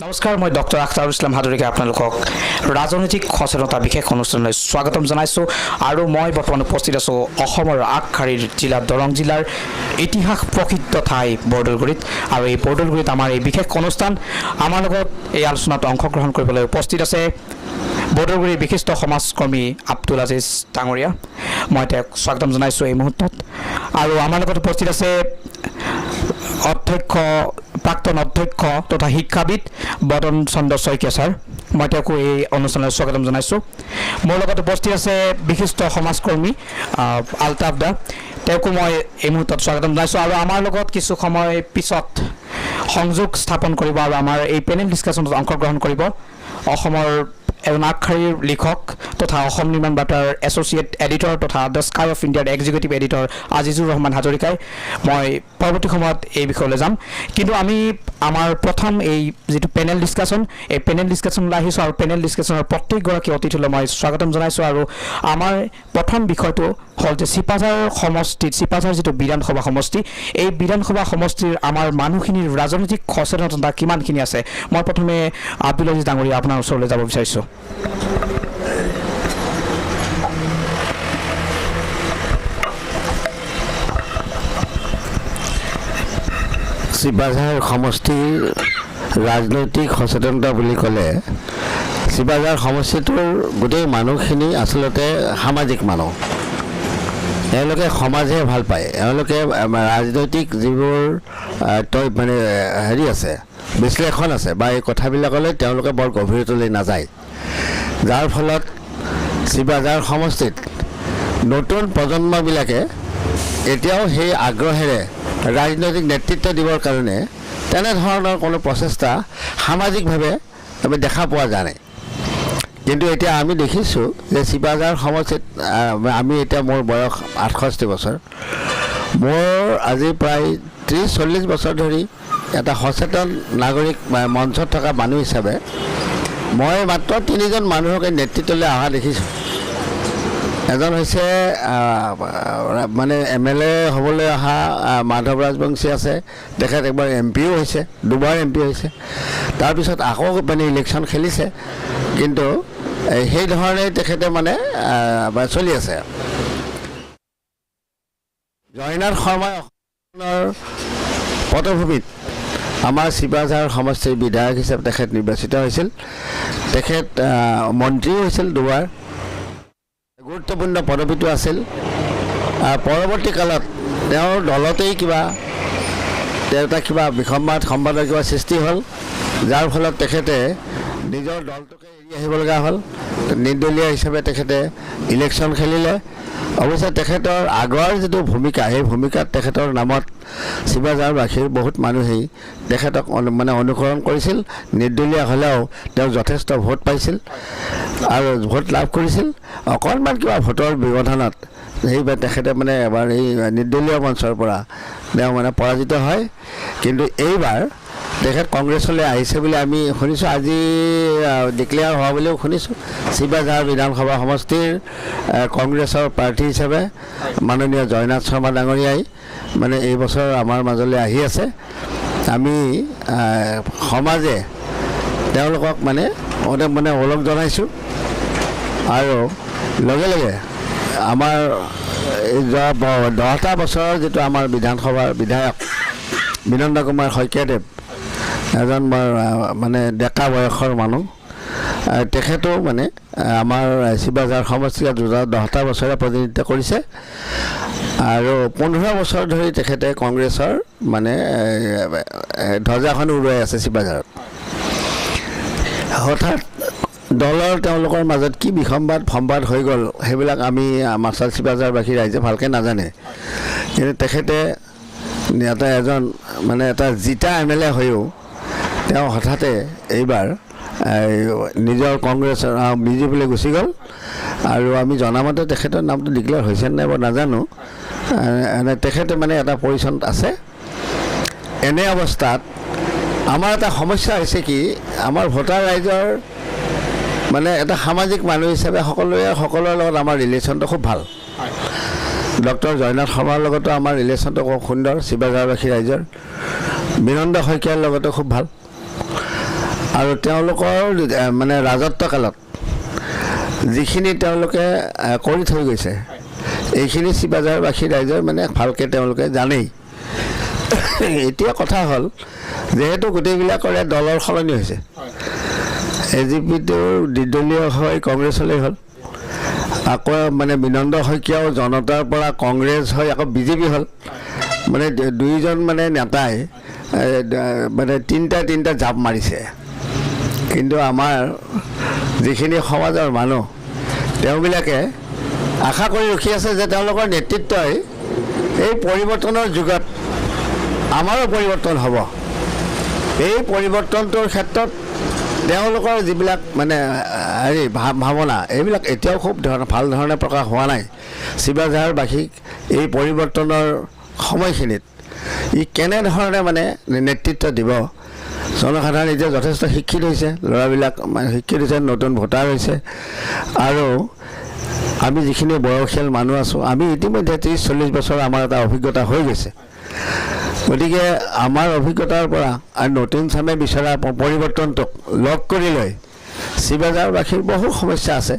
নমস্কাৰ, মই ডক্টৰ আখতাৰুল ইছলাম হাজৰিকাই আপোনালোকক ৰাজনৈতিক সচেতনতা বিশেষ অনুষ্ঠানলৈ স্বাগতম জনাইছোঁ। আৰু মই বৰ্তমান উপস্থিত আছোঁ অসমৰ আগশাৰীৰ জিলা দৰং জিলাৰ ইতিহাস প্ৰসিদ্ধ ঠাই বৰদলগুৰিত। আৰু এই বৰদলগুৰিত আমাৰ এই বিশেষ অনুষ্ঠান, আমাৰ লগত এই আলোচনাত অংশগ্ৰহণ কৰিবলৈ উপস্থিত আছে বৰদলগুৰিৰ বিশিষ্ট সমাজকৰ্মী আব্দুল আজিজ ডাঙৰীয়া। মই তেওঁক স্বাগতম জনাইছোঁ এই মুহূৰ্তত। আৰু আমাৰ লগত উপস্থিত আছে প্ৰাক্তন অধ্যক্ষ তথা শিক্ষাবিদ বদন চন্দ্ৰ শইকীয়া ছাৰ। মই তেওঁকো এই অনুষ্ঠানলৈ স্বাগতম জনাইছোঁ। মোৰ লগত উপস্থিত আছে বিশিষ্ট সমাজকৰ্মী আলতাফ দা, তেওঁকো মই এই মুহূৰ্তত স্বাগতম জনাইছোঁ। আৰু আমাৰ লগত কিছু সময় পিছত সংযোগ স্থাপন কৰিব আৰু আমাৰ এই পেনেল ডিছকাশ্যনত অংশগ্ৰহণ কৰিব অসমৰ এজন আগশাৰীৰ লিখক তথা অসম নিৰ্মাণ বাৰ্তাৰ এছ'চিয়েট এডিটৰ তথা দ্য স্কাই অফ ইণ্ডিয়াৰ এক্সিকিউটিভ এডিটৰ আজিজুৰ ৰহমান হাজৰিকাই। মই পৰৱৰ্তী সময়ত এই বিষয়লৈ যাম, কিন্তু আমি আমাৰ প্ৰথম এই যিটো পেনেল ডিছকাশ্যন, এই পেনেল ডিছকাশ্যনলৈ আহিছোঁ। আৰু পেনেল ডিছকাশ্যনৰ প্ৰত্যেকগৰাকী অতিথিলৈ মই স্বাগতম জনাইছোঁ। আৰু আমাৰ প্ৰথম বিষয়টো হ'ল যে চিপাঝাৰ সমষ্টিত, চিপাঝাৰ যিটো বিধানসভা সমষ্টি, এই বিধানসভা সমষ্টিৰ আমাৰ মানুহখিনিৰ ৰাজনৈতিক সচেতনতা কিমানখিনি আছে। মই প্ৰথমে আব্দুল আজিজ ডাঙৰীয়া আপোনাৰ ওচৰলৈ যাব বিচাৰিছোঁ। চিপাঝাৰ সমষ্টিৰ ৰাজনৈতিক সচেতনতা বুলি ক'লে চিপাঝাৰ সমষ্টিটোৰ গোটেই মানুহখিনি আচলতে সামাজিক মানুহ। এওঁলোকে সমাজহে ভাল পায়। এওঁলোকে ৰাজনৈতিক যিবোৰ মানে হেৰি আছে, বিশ্লেষণ আছে বা এই কথাবিলাকলৈ তেওঁলোকে বৰ গভীৰতালৈ নাযায়, যাৰ ফলত চিপাঝাৰ সমষ্টিত নতুন প্ৰজন্মবিলাকে এতিয়াও সেই আগ্ৰহেৰে ৰাজনৈতিক নেতৃত্ব দিবৰ কাৰণে তেনেধৰণৰ কোনো প্ৰচেষ্টা সামাজিকভাৱে আমি দেখা পোৱা যায় নাই। কিন্তু এতিয়া আমি দেখিছোঁ যে চিপাঝাৰ সমষ্টিত আমি এতিয়া, মোৰ বয়স 68 বছৰ, মোৰ আজি প্ৰায় 30-40 বছৰ ধৰি এটা সচেতন নাগৰিক মঞ্চত থকা মানুহ হিচাপে মই মাত্ৰ 3জন মানুহকে নেতৃত্বলৈ অহা দেখিছোঁ। এজন হৈছে মানে MLA হ'বলৈ অহা মাধৱ ৰাজবংশী আছে, তেখেত একবাৰ MP হৈছে, 2বাৰ MP হৈছে। তাৰপিছত আকৌ মানে ইলেকশ্যন খেলিছে, কিন্তু সেই ধৰণে তেখেতে মানে চলি আছে। জয়নাথ শৰ্মাই অসমৰ পটভূমিত আমাৰ চিপাঝাৰ সমষ্টিৰ বিধায়ক হিচাপে তেখেত নিৰ্বাচিত হৈছিল। তেখেত মন্ত্ৰীও হৈছিল 2বাৰ, গুৰুত্বপূৰ্ণ পদবীটো আছিল। পৰৱৰ্তী কালত তেওঁৰ দলতেই কিবা সংবাদৰ কিবা সৃষ্টি হ'ল, যাৰ ফলত তেখেতে নিজৰ দলটোকে এৰি আহিব লগা হ'ল। নিৰ্দলীয় হিচাপে তেখেতে ইলেকশ্যন খেলিলে। অৱশ্যে তেখেতৰ আগৰ যিটো ভূমিকা, সেই ভূমিকাত তেখেতৰ নামত চিপাঝাৰবাসীৰ বহুত মানুহেই তেখেতক মানে অনুসৰণ কৰিছিল। নিৰ্দলীয় হ'লেও তেওঁ যথেষ্ট ভোট পাইছিল আৰু ভোট লাভ কৰিছিল। অকণমান কিবা ভোটৰ ব্যৱধানত সেইবাৰ তেখেতে মানে এবাৰ এই নিৰ্দলীয় মঞ্চৰ পৰা তেওঁ মানে পৰাজিত হয়। কিন্তু এইবাৰ তেখেত কংগ্ৰেছলৈ আহিছে বুলি আমি শুনিছোঁ, আজি ডিক্লেয়াৰ হোৱা বুলিও শুনিছোঁ। চিপাঝাৰ বিধানসভা সমষ্টিৰ কংগ্ৰেছৰ প্ৰাৰ্থী হিচাপে মাননীয় জয়নাথ শৰ্মা ডাঙৰীয়াই মানে এই বছৰ আমাৰ মাজলৈ আহি আছে। আমি সমাজে তেওঁলোকক মানে ওলগ জনাইছোঁ। আৰু লগে লগে আমাৰ যোৱা 10টা বছৰৰ যিটো আমাৰ বিধানসভাৰ বিধায়ক বিনন্দ কুমাৰ শইকীয়াদেৱ, এজন মানে ডেকা বয়সৰ মানুহ, তেখেতেও মানে আমাৰ চিপাঝাৰ সমষ্টিত 10টা বছৰে প্ৰতিনিধিত্ব কৰিছে। আৰু 15 বছৰ ধৰি তেখেতে কংগ্ৰেছৰ মানে ধ্বজাখন উৰুৱাই আছে চিপাঝাৰত। হঠাৎ দলৰ তেওঁলোকৰ মাজত কি সম্বাদ হৈ গ'ল, সেইবিলাক আমি মাছাল চিপাঝাৰবাসী ৰাইজে ভালকৈ নাজানে। কিন্তু তেখেতে এজন মানে এটা জিতা MLA হৈও তেওঁ হঠাতে এইবাৰ নিজৰ কংগ্ৰেছৰ বিজেপিলৈ গুচি গ'ল। আৰু আমি জনামতে তেখেতৰ নামটো ডিক্লেয়াৰ হৈছে নাই বাৰু নাজানো। তেখেতে মানে এটা পজিশ্যনত আছে। এনে অৱস্থাত আমাৰ এটা সমস্যা হৈছে কি, আমাৰ ভোটাৰ ৰাইজৰ মানে এটা সামাজিক মানুহ হিচাপে সকলোৰে লগত আমাৰ ৰিলেশ্যনটো খুব ভাল। ডক্টৰ জয়নাথ শৰ্মাৰ লগতো আমাৰ ৰিলেশ্যনটো খুব সুন্দৰ। চিপাঝাৰবাসী ৰাইজৰ বিনন্দ শইকীয়াৰ লগতো খুব ভাল। আৰু তেওঁলোকৰ মানে ৰাজত্বকালত যিখিনি তেওঁলোকে কৰি থৈ গৈছে এইখিনি শিৱাজাৰবাসী ৰাইজৰ মানে ভালকৈ তেওঁলোকে জানেই। এতিয়া কথা হ'ল যেহেতু গোটেইবিলাকৰে দলৰ সলনি হৈছে, AGPটোৰ দ্বিদলীয় হৈ কংগ্ৰেছলৈ হ'ল, আকৌ মানে বিনন্দ শইকীয়াও জনতাৰ পৰা কংগ্ৰেছ হৈ আকৌ BJP হ'ল। মানে দুইজন মানে নেতাই মানে তিনিটা জাপ মাৰিছে। কিন্তু আমাৰ যিখিনি সমাজৰ মানুহ তেওঁবিলাকে আশা কৰি ৰখি আছে যে তেওঁলোকৰ নেতৃত্বই এই পৰিৱৰ্তনৰ যুগত আমাৰো পৰিৱৰ্তন হ'ব। এই পৰিৱৰ্তনটোৰ ক্ষেত্ৰত তেওঁলোকৰ যিবিলাক মানে ভাৱনা এইবিলাক এতিয়াও খুব ভাল ধৰণে প্ৰকাশ হোৱা নাই। শিৱাজাৰবাসীক এই পৰিৱৰ্তনৰ সময়খিনিত ই কেনেধৰণে মানে নেতৃত্ব দিব। জনসাধাৰণ এতিয়া যথেষ্ট শিক্ষিত হৈছে, ল'ৰাবিলাক মানে শিক্ষিত হৈছে, নতুন ভোটাৰ হৈছে। আৰু আমি যিখিনি বয়সীয়াল মানুহ আছোঁ আমি ইতিমধ্যে 30-40 বছৰ আমাৰ এটা অভিজ্ঞতা হৈ গৈছে। গতিকে আমাৰ অভিজ্ঞতাৰ পৰা আৰু নতুন চামে বিচৰা পৰিৱৰ্তনটোক লগ কৰি লৈ শিৱাজাৰবাসীৰ বহু সমস্যা আছে।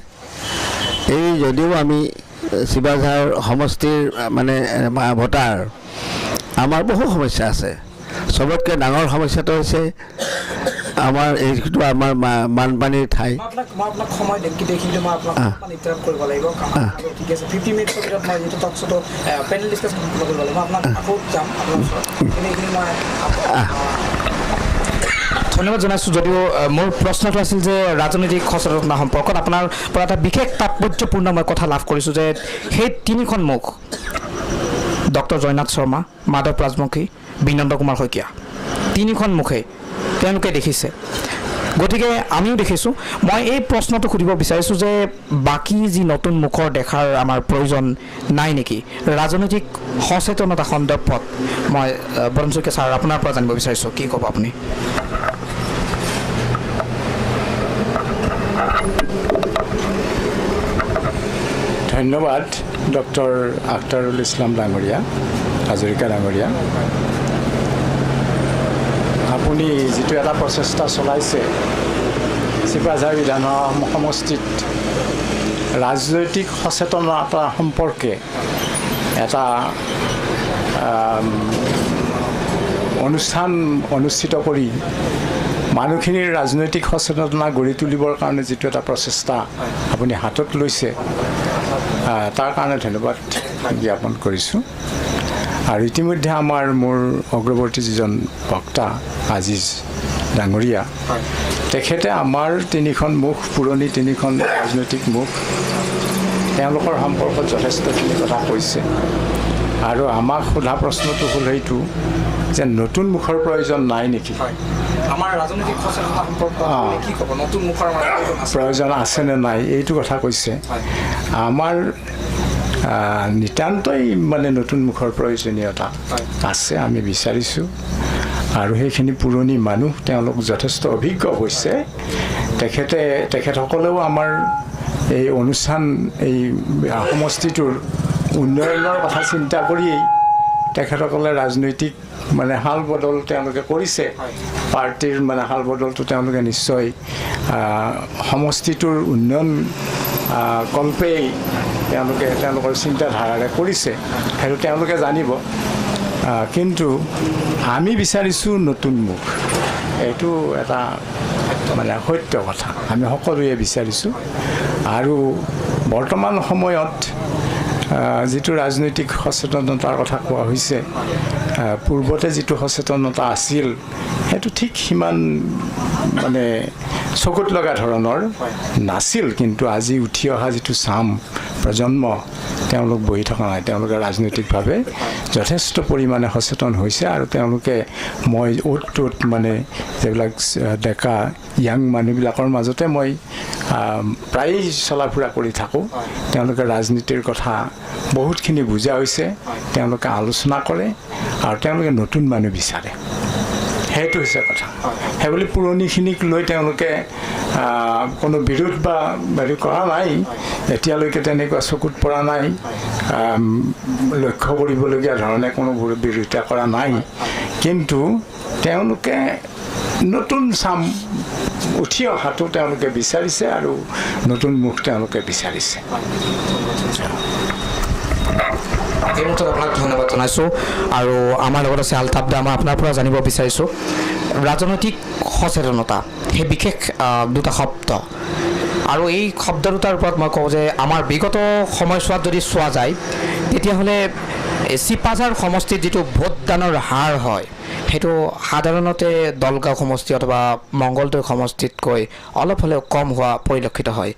এই যদিও আমি শিৱাজাৰ সমষ্টিৰ মানে ভোটাৰ, আমাৰ বহু সমস্যা আছে। চবতকৈ ডাঙৰ সমস্যাটো হৈছে আমাৰ এইটো আমাৰ বানপানীৰ ঠাই। ধন্যবাদ জনাইছোঁ। যদিও মোৰ প্ৰশ্নটো আছিল যে ৰাজনৈতিক সচেতনতা সম্পৰ্কত আপোনাৰ পৰা এটা বিশেষ তাৎপৰ্যপূৰ্ণ মই কথা লাভ কৰিছোঁ যে সেই তিনিখন মুখ ডক্টৰ জয়নাথ শৰ্মা, মাধৱ ৰাজমুখী, বিনন্দ কুমাৰ শইকীয়া, তিনিখন মুখেই তেওঁলোকে দেখিছে। গতিকে আমিও দেখিছোঁ। মই এই প্ৰশ্নটো সুধিব বিচাৰিছোঁ যে বাকী যি নতুন মুখৰ দেখাৰ আমাৰ প্ৰয়োজন নাই নেকি ৰাজনৈতিক সচেতনতা সন্দৰ্ভত? মই বৰুণ শইকীয়া ছাৰ আপোনাৰ পৰা জানিব বিচাৰিছোঁ, কি ক'ব আপুনি? ধন্যবাদ ডক্টৰ আখতাৰুল ইছলাম ডাঙৰীয়া, হাজৰিকা ডাঙৰীয়া। আপুনি যিটো এটা প্ৰচেষ্টা চলাইছে শিৱাজাৰ বিধানসভা সমষ্টিত ৰাজনৈতিক সচেতনতা সম্পৰ্কে এটা অনুষ্ঠান অনুষ্ঠিত কৰি মানুহখিনিৰ ৰাজনৈতিক সচেতনতা গঢ়ি তুলিবৰ কাৰণে যিটো এটা প্ৰচেষ্টা আপুনি হাতত লৈছে তাৰ কাৰণে ধন্যবাদ জ্ঞাপন কৰিছোঁ। আৰু ইতিমধ্যে মোৰ অগ্ৰৱৰ্তী যিজন বক্তা আজিজ ডাঙৰীয়া, তেখেতে আমাৰ তিনিখন মুখ, পুৰণি তিনিখন ৰাজনৈতিক মুখ, তেওঁলোকৰ সম্পৰ্কত যথেষ্টখিনি কথা কৈছে। আৰু আমাক সোধা প্ৰশ্নটো হ'ল সেইটো যে নতুন মুখৰ প্ৰয়োজন নাই নেকি? আমাৰ ৰাজনৈতিক সচেতনতা সম্পৰ্কত কি ক'ব? নতুন মুখৰ প্ৰয়োজন আছেনে নাই এইটো কথা কৈছে। আমাৰ নিতান্তই মানে নতুন মুখৰ প্ৰয়োজনীয়তা আছে, আমি বিচাৰিছোঁ। আৰু সেইখিনি পুৰণি মানুহ, তেওঁলোক যথেষ্ট অভিজ্ঞ হৈছে। তেখেতসকলেও আমাৰ এই অনুষ্ঠান, এই সমষ্টিটোৰ উন্নয়নৰ কথা চিন্তা কৰিয়েই তেখেতসকলে ৰাজনৈতিক মানে হাল বদল তেওঁলোকে কৰিছে। পাৰ্টীৰ মানে হাল বদলটো তেওঁলোকে নিশ্চয় সমষ্টিটোৰ উন্নয়ন কল্পেই তেওঁলোকৰ চিন্তাধাৰাৰে কৰিছে, সেইটো তেওঁলোকে জানিব। কিন্তু আমি বিচাৰিছোঁ নতুন মুখ, এইটো এটা মানে সত্য কথা, আমি সকলোৱে বিচাৰিছোঁ। আৰু বৰ্তমান সময়ত যিটো ৰাজনৈতিক সচেতনতাৰ কথা কোৱা হৈছে, পূৰ্বতে যিটো সচেতনতা আছিল সেইটো ঠিক সিমান মানে চকুত লগা ধৰণৰ নাছিল। কিন্তু আজি উঠি অহা যিটো চাম প্ৰজন্ম, তেওঁলোক বহি থকা নাই, তেওঁলোকে ৰাজনৈতিকভাৱে যথেষ্ট পৰিমাণে সচেতন হৈছে। আৰু তেওঁলোকে মই অ'ত ত'ত মানে যিবিলাক ডেকা ইয়াং মানুহবিলাকৰ মাজতে মই প্ৰায় চলা ফুৰা কৰি থাকোঁ। তেওঁলোকে ৰাজনীতিৰ কথা বহুতখিনি বুজা হৈছে, তেওঁলোকে আলোচনা কৰে আৰু তেওঁলোকে নতুন মানুহ বিচাৰে, সেইটো হৈছে কথা। সেইবুলি পুৰণিখিনিক লৈ তেওঁলোকে কোনো বিৰোধ বা হেৰি কৰা নাই, এতিয়ালৈকে তেনেকুৱা চকুত পৰা নাই, লক্ষ্য কৰিবলগীয়া ধৰণে কোনো বিৰোধিতা কৰা নাই। কিন্তু তেওঁলোকে নতুন চাম উঠি অহাটো তেওঁলোকে বিচাৰিছে আৰু নতুন মুখ তেওঁলোকে বিচাৰিছে। এই মুহূৰ্তত আপোনাক ধন্যবাদ জনাইছোঁ আৰু আমাৰ লগত আছে আলতাফ দা। মই আপোনাৰ পৰা জানিব বিচাৰিছোঁ ৰাজনৈতিক সচেতনতা সেই বিশেষ দুটা শব্দ আৰু এই শব্দ দুটাৰ ওপৰত মই কওঁ যে আমাৰ বিগত সময়ছোৱাত যদি চোৱা যায় তেতিয়াহ'লে চিপাঝাৰ সমষ্টিত যিটো ভোটদানৰ হাৰ হয় সেইটো সাধাৰণতে দলগাঁও সমষ্টি অথবা মংগলদৈ সমষ্টিতকৈ অলপ হ'লেও কম হোৱা পৰিলক্ষিত হয়।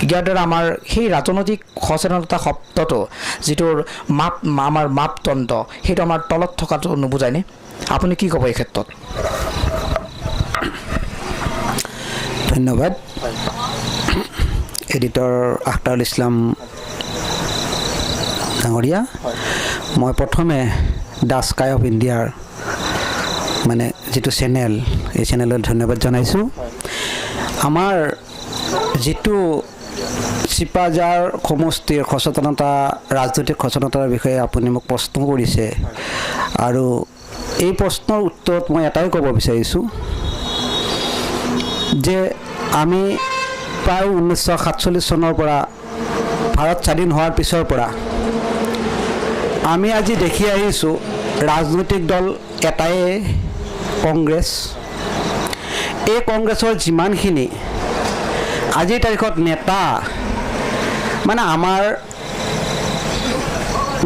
ইয়াৰ দ্বাৰা আমাৰ সেই ৰাজনৈতিক সচেতনতা শব্দটো যিটোৰ আমাৰ মাপদণ্ড সেইটো আমাৰ তলত থকাটো নুবুজায়নে? আপুনি কি ক'ব এই ক্ষেত্ৰত? ধন্যবাদ। এডিটৰ আখতাৰুল ইছলাম ডাঙৰীয়া, মই প্ৰথমে দ্য স্কাই অফ ইণ্ডিয়াৰ মানে যিটো চেনেল, এই চেনেলত ধন্যবাদ জনাইছোঁ। আমাৰ যিটো চিপাঝাৰ সমষ্টিৰ সচেতনতা, ৰাজনৈতিক সচেতনতাৰ বিষয়ে আপুনি মোক প্ৰশ্ন কৰিছে আৰু এই প্ৰশ্নৰ উত্তৰত মই এটাই ক'ব বিচাৰিছোঁ যে আমি প্ৰায় 1947 চনৰ পৰা ভাৰত স্বাধীন হোৱাৰ পিছৰ পৰা আমি আজি দেখি আহিছোঁ ৰাজনৈতিক দল এটাই কংগ্ৰেছ। এই কংগ্ৰেছৰ যিমানখিনি আজিৰ তাৰিখত নেতা মানে আমাৰ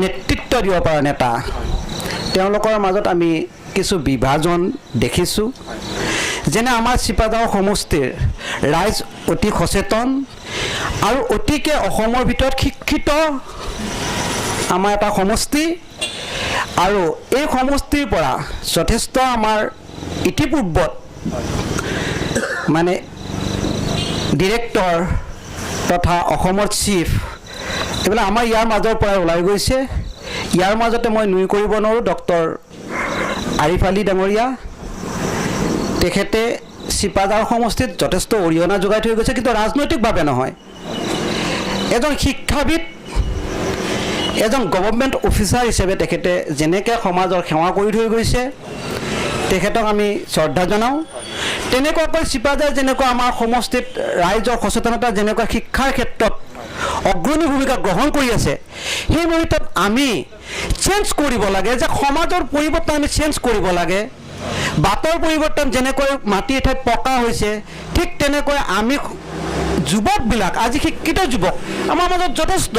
নেতৃত্ব দিব পৰা নেতা, তেওঁলোকৰ মাজত আমি কিছু বিভাজন দেখিছোঁ। যেনে আমাৰ চিপাঝাৰ সমষ্টিৰ ৰাইজ অতি সচেতন আৰু অতিকে অসমৰ ভিতৰত শিক্ষিত আমাৰ এটা সমষ্টি আৰু এই সমষ্টিৰ পৰা যথেষ্ট আমাৰ ইতিপূৰ্বত মানে ডিৰেক্টৰ তথা অসমৰ চিফ এইবিলাক আমাৰ ইয়াৰ মাজৰ পৰা ওলাই গৈছে। ইয়াৰ মাজতে মই নুই কৰিব নোৱাৰোঁ ডক্টৰ আৰিফ আলী ডাঙৰীয়া, তেখেতে চিপাঝাৰ সমষ্টিত যথেষ্ট অৰিহণা যোগাই থৈ গৈছে, কিন্তু ৰাজনৈতিকভাৱে নহয়। এজন শিক্ষাবিদ, এজন গভৰ্ণমেণ্ট অফিচাৰ হিচাপে তেখেতে যেনেকৈ সমাজৰ সেৱা কৰি থৈ গৈছে তেখেতক আমি শ্ৰদ্ধা জনাওঁ। তেনেকুৱাকৈ চিপাঝাৰ যেনেকুৱা আমাৰ সমষ্টিত ৰাইজৰ সচেতনতা যেনেকুৱা শিক্ষাৰ ক্ষেত্ৰত অগ্ৰণী ভূমিকা গ্ৰহণ কৰি আছে, সেই মুহূৰ্তত আমি চেঞ্জ কৰিব লাগে, যে সমাজৰ পৰিৱৰ্তন আমি চেঞ্জ কৰিব লাগে। বাটৰ পৰিৱৰ্তন যেনেকৈ মাটি এঠাইত পকা হৈছে, ঠিক তেনেকৈ আমি যুৱকবিলাক, আজি শিক্ষিত যুৱক আমাৰ মাজত যথেষ্ট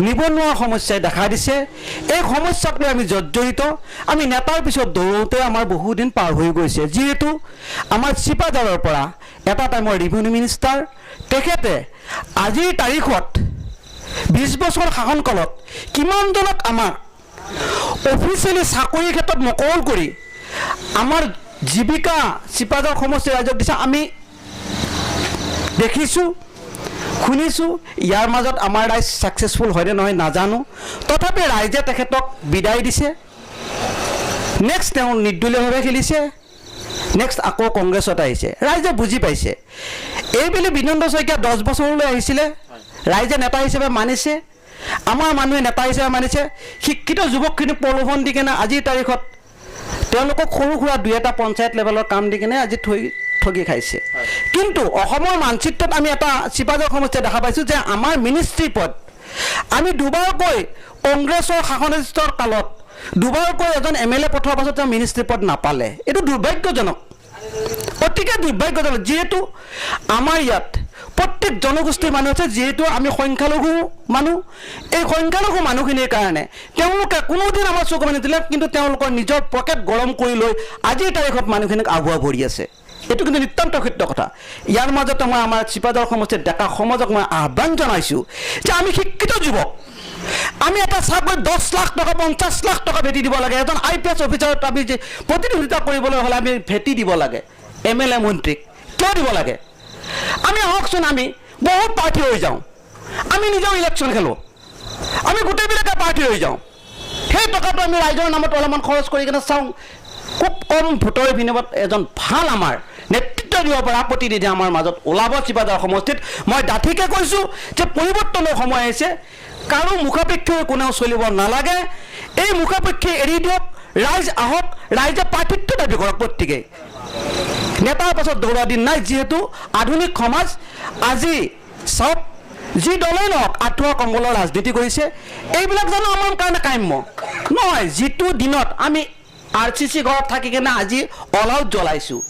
নিবনুৱা সমস্যাই দেখা দিছে। এই সমস্যাক লৈ আমি জৰ্জৰিত। আমি নেতাৰ পিছত দৌৰোঁতে আমাৰ বহুদিন পাৰ হৈ গৈছে। যিহেতু আমাৰ চিপাঝাৰৰ পৰা এটা টাইমৰ ৰেভিনিউ মিনিষ্টাৰ, তেখেতে আজিৰ তাৰিখত 20 বছৰ শাসনকালত কিমানজনক আমাক অফিচিয়েলি চাকৰিৰ ক্ষেত্ৰত মকৰল কৰি আমাৰ জীৱিকা চিপাঝাৰ সমষ্টিৰ ৰাইজক দিছে আমি দেখিছোঁ, শুনিছোঁ। ইয়াৰ মাজত আমাৰ ৰাইজ ছাকচেছফুল হয়নে নহয় নাজানো, তথাপি ৰাইজে তেখেতক বিদায় দিছে। নেক্সট তেওঁ নিৰ্দলীয়ভাৱে খেলিছে, নেক্সট আকৌ কংগ্ৰেছত আহিছে। ৰাইজে বুজি পাইছে। এইবুলি বিনন্দ শইকীয়া 10 বছৰলৈ আহিছিলে, ৰাইজে নেতা হিচাপে মানিছে, আমাৰ মানুহে নেতা হিচাপে মানিছে। শিক্ষিত যুৱকখিনি প্ৰলোভন দি কেনে আজিৰ তাৰিখত তেওঁলোকক সৰু সুৰা 2-এটা পঞ্চায়ত লেভেলৰ কাম দি কেনে আজি ঠগি খাইছে। কিন্তু অসমৰ মানচিত্ৰত আমি এটা চিপাঝাৰ সমষ্টিয়ে দেখা পাইছোঁ যে আমাৰ মিনিষ্ট্ৰী পদ আমি দুবাৰকৈ কংগ্ৰেছৰ শাসনাধিষ্ঠৰ কালত দুবাৰকৈ এজন MLA পঠোৱাৰ পাছত তেওঁ মিনিষ্ট্ৰী পদ নাপালে। এইটো দুৰ্ভাগ্যজনক, অতিকে দুৰ্ভাগ্যজনক। যিহেতু আমাৰ ইয়াত প্ৰত্যেক জনগোষ্ঠীৰ মানুহ আছে, যিহেতু আমি সংখ্যালঘু মানুহ, এই সংখ্যালঘু মানুহখিনিৰ কাৰণে তেওঁলোকে কোনোদিন আমাৰ চকু নিদিলে, কিন্তু তেওঁলোকৰ নিজৰ পকেট গৰম কৰি লৈ আজিৰ তাৰিখত মানুহখিনিক আগুৱা ভৰি আছে। এইটো কিন্তু নিতান্ত সত্য কথা। ইয়াৰ মাজতে মই আমাৰ চিপাঝাৰ সমষ্টিৰ ডেকা সমাজক মই আহ্বান জনাইছোঁ যে আমি শিক্ষিত যুৱক, আমি এটা চাকৰিত 10 লাখ টকা 50 লাখ টকা ভেটি দিব লাগে। এজন IPS অফিচাৰত আমি যে প্ৰতিদ্বন্দ্বিতা কৰিবলৈ হ'লে আমি ভেটি দিব লাগে। MLA মন্ত্ৰীক কিয় দিব লাগে? আমি আহকচোন, আমি বহুত প্ৰাৰ্থী হৈ যাওঁ, আমি নিজেও ইলেকশ্যন খেলোঁ, আমি গোটেইবিলাকে প্ৰাৰ্থী হৈ যাওঁ। সেই টকাটো আমি ৰাইজৰ নামত অলপমান খৰচ কৰি কিনে চাওঁ, খুব কম ভোটৰ বিনিময়ত এজন ভাল আমাৰ নেতৃত্ব দিব পৰা প্ৰতিনিধি আমাৰ মাজত ওলাব চিপাঝাৰ সমষ্টিত। মই ডাঠিকে কৈছোঁ যে পৰিৱৰ্তনৰ সময় আহিছে। কাৰো মুখাপেক্ষী কোনেও চলিব নালাগে। এই মুখাপেক্ষী এৰি দিয়ক, ৰাইজ আহক, ৰাইজে প্ৰাৰ্থিত্ব দাবী কৰক প্ৰত্যেকেই। নেতাৰ পাছত দৌৰা দিন নাই, যিহেতু আধুনিক সমাজ আজি চাওক, যি দলেই নহওক আঁঠুৱা কম্বলৰ ৰাজনীতি কৰিছে। এইবিলাক জানো আমাৰ কাৰণে কাম্য নহয়? যিটো দিনত আমি RCC ঘৰত থাকি কিনে আজি অল আউট জ্বলাইছোঁ,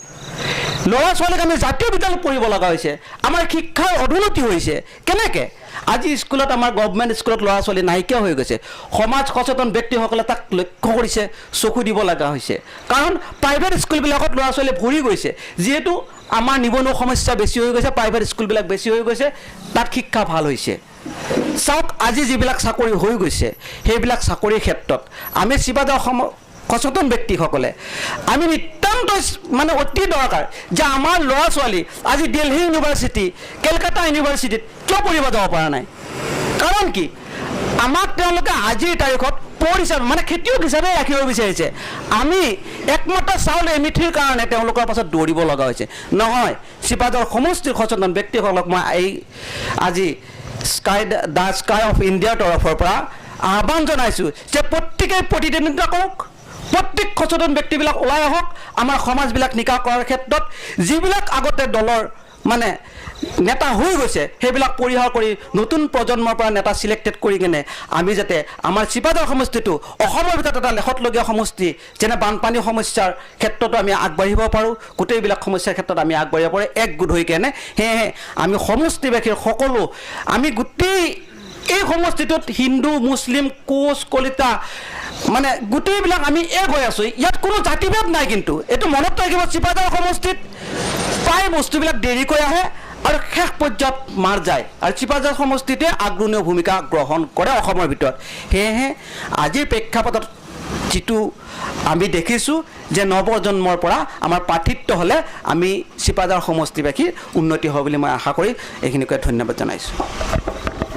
ল'ৰা ছোৱালীক আমি জাতীয় বিদ্যালয়ত পঢ়িব লগা হৈছে, আমাৰ শিক্ষাৰ অৱনতি হৈছে। কেনেকৈ? আজি স্কুলত, আমাৰ গভৰ্ণমেণ্ট স্কুলত ল'ৰা ছোৱালী নাইকিয়া হৈ গৈছে। সমাজ সচেতন ব্যক্তিসকলে তাক লক্ষ্য কৰিছে, চকু দিব লগা হৈছে। কাৰণ প্ৰাইভেট স্কুলবিলাকত ল'ৰা ছোৱালী ভৰি গৈছে, যিহেতু আমাৰ নিবনুৱা সমস্যা বেছি হৈ গৈছে, প্ৰাইভেট স্কুলবিলাক বেছি হৈ গৈছে, তাত শিক্ষা ভাল হৈছে। চাওক, আজি যিবিলাক চাকৰি হৈ গৈছে, সেইবিলাক চাকৰিৰ ক্ষেত্ৰত আমি শিৱাজৰ সচেতন ব্যক্তিসকলে আমি নিতান্ত মানে অতি দৰকাৰ যে আমাৰ ল'ৰা ছোৱালী আজি দিল্লী ইউনিভাৰ্চিটি, কেলকাতা ইউনিভাৰ্চিটিত কিয় পঢ়িব যাব পৰা নাই? কাৰণ কি? আমাক তেওঁলোকে আজিৰ তাৰিখত পঢ় হিচাপে মানে খেতিয়ক হিচাপে ৰাখিব বিচাৰিছে। আমি একমাত্ৰ চাউল এমিঠিৰ কাৰণে তেওঁলোকৰ পাছত দৌৰিব লগা হৈছে। নহয়, শিৱাজৰ সমষ্টিৰ সচেতন ব্যক্তিসকলক মই এই আজি দ্য স্কাই অফ ইণ্ডিয়াৰ তৰফৰ পৰা আহ্বান জনাইছোঁ যে প্ৰত্যেকেই প্ৰতিদ্বন্দ্বিতা কৰক, প্ৰত্যেক সচেতন ব্যক্তিবিলাক ওলাই আহক। আমাৰ সমাজবিলাক নিকা কৰাৰ ক্ষেত্ৰত যিবিলাক আগতে দলৰ মানে নেতা হৈ গৈছে, সেইবিলাক পৰিহাৰ কৰি নতুন প্ৰজন্মৰ পৰা নেতা চিলেক্টেড কৰি কিনে আমি যাতে আমাৰ শিৱাজৰ সমষ্টিটো অসমৰ ভিতৰত এটা লেখতলগীয়া সমষ্টি, যেনে বানপানী সমস্যাৰ ক্ষেত্ৰতো আমি আগবাঢ়িব পাৰোঁ, গোটেইবিলাক সমস্যাৰ ক্ষেত্ৰত আমি আগবাঢ়িব পাৰোঁ একগোট হৈ কেনে। সেয়েহে আমি সমষ্টিবাসীৰ সকলো, আমি গোটেই এই সমষ্টিটোত হিন্দু, মুছলিম, কোচ, কলিতা মানে গোটেইবিলাক আমি এক হৈ আছোঁ। ইয়াত কোনো জাতিভেদ নাই। কিন্তু এইটো মনত ৰাখিব, শিৱাজৰ সমষ্টিত প্ৰায় বস্তুবিলাক দেৰিকৈ আহে আৰু শেষ পৰ্যায়ত মাৰ যায়, আৰু শিৱাজৰ সমষ্টিতে আগ্ৰণীয় ভূমিকা গ্ৰহণ কৰে অসমৰ ভিতৰত। সেয়েহে আজিৰ প্ৰেক্ষাপটত যিটো আমি দেখিছোঁ যে নৱপ্ৰজন্মৰ পৰা আমাৰ প্ৰাৰ্থিত্ব হ'লে আমি শিৱাজৰ সমষ্টিবাসীৰ উন্নতি হ'ব বুলি মই আশা কৰি এইখিনিকে ধন্যবাদ জনাইছোঁ।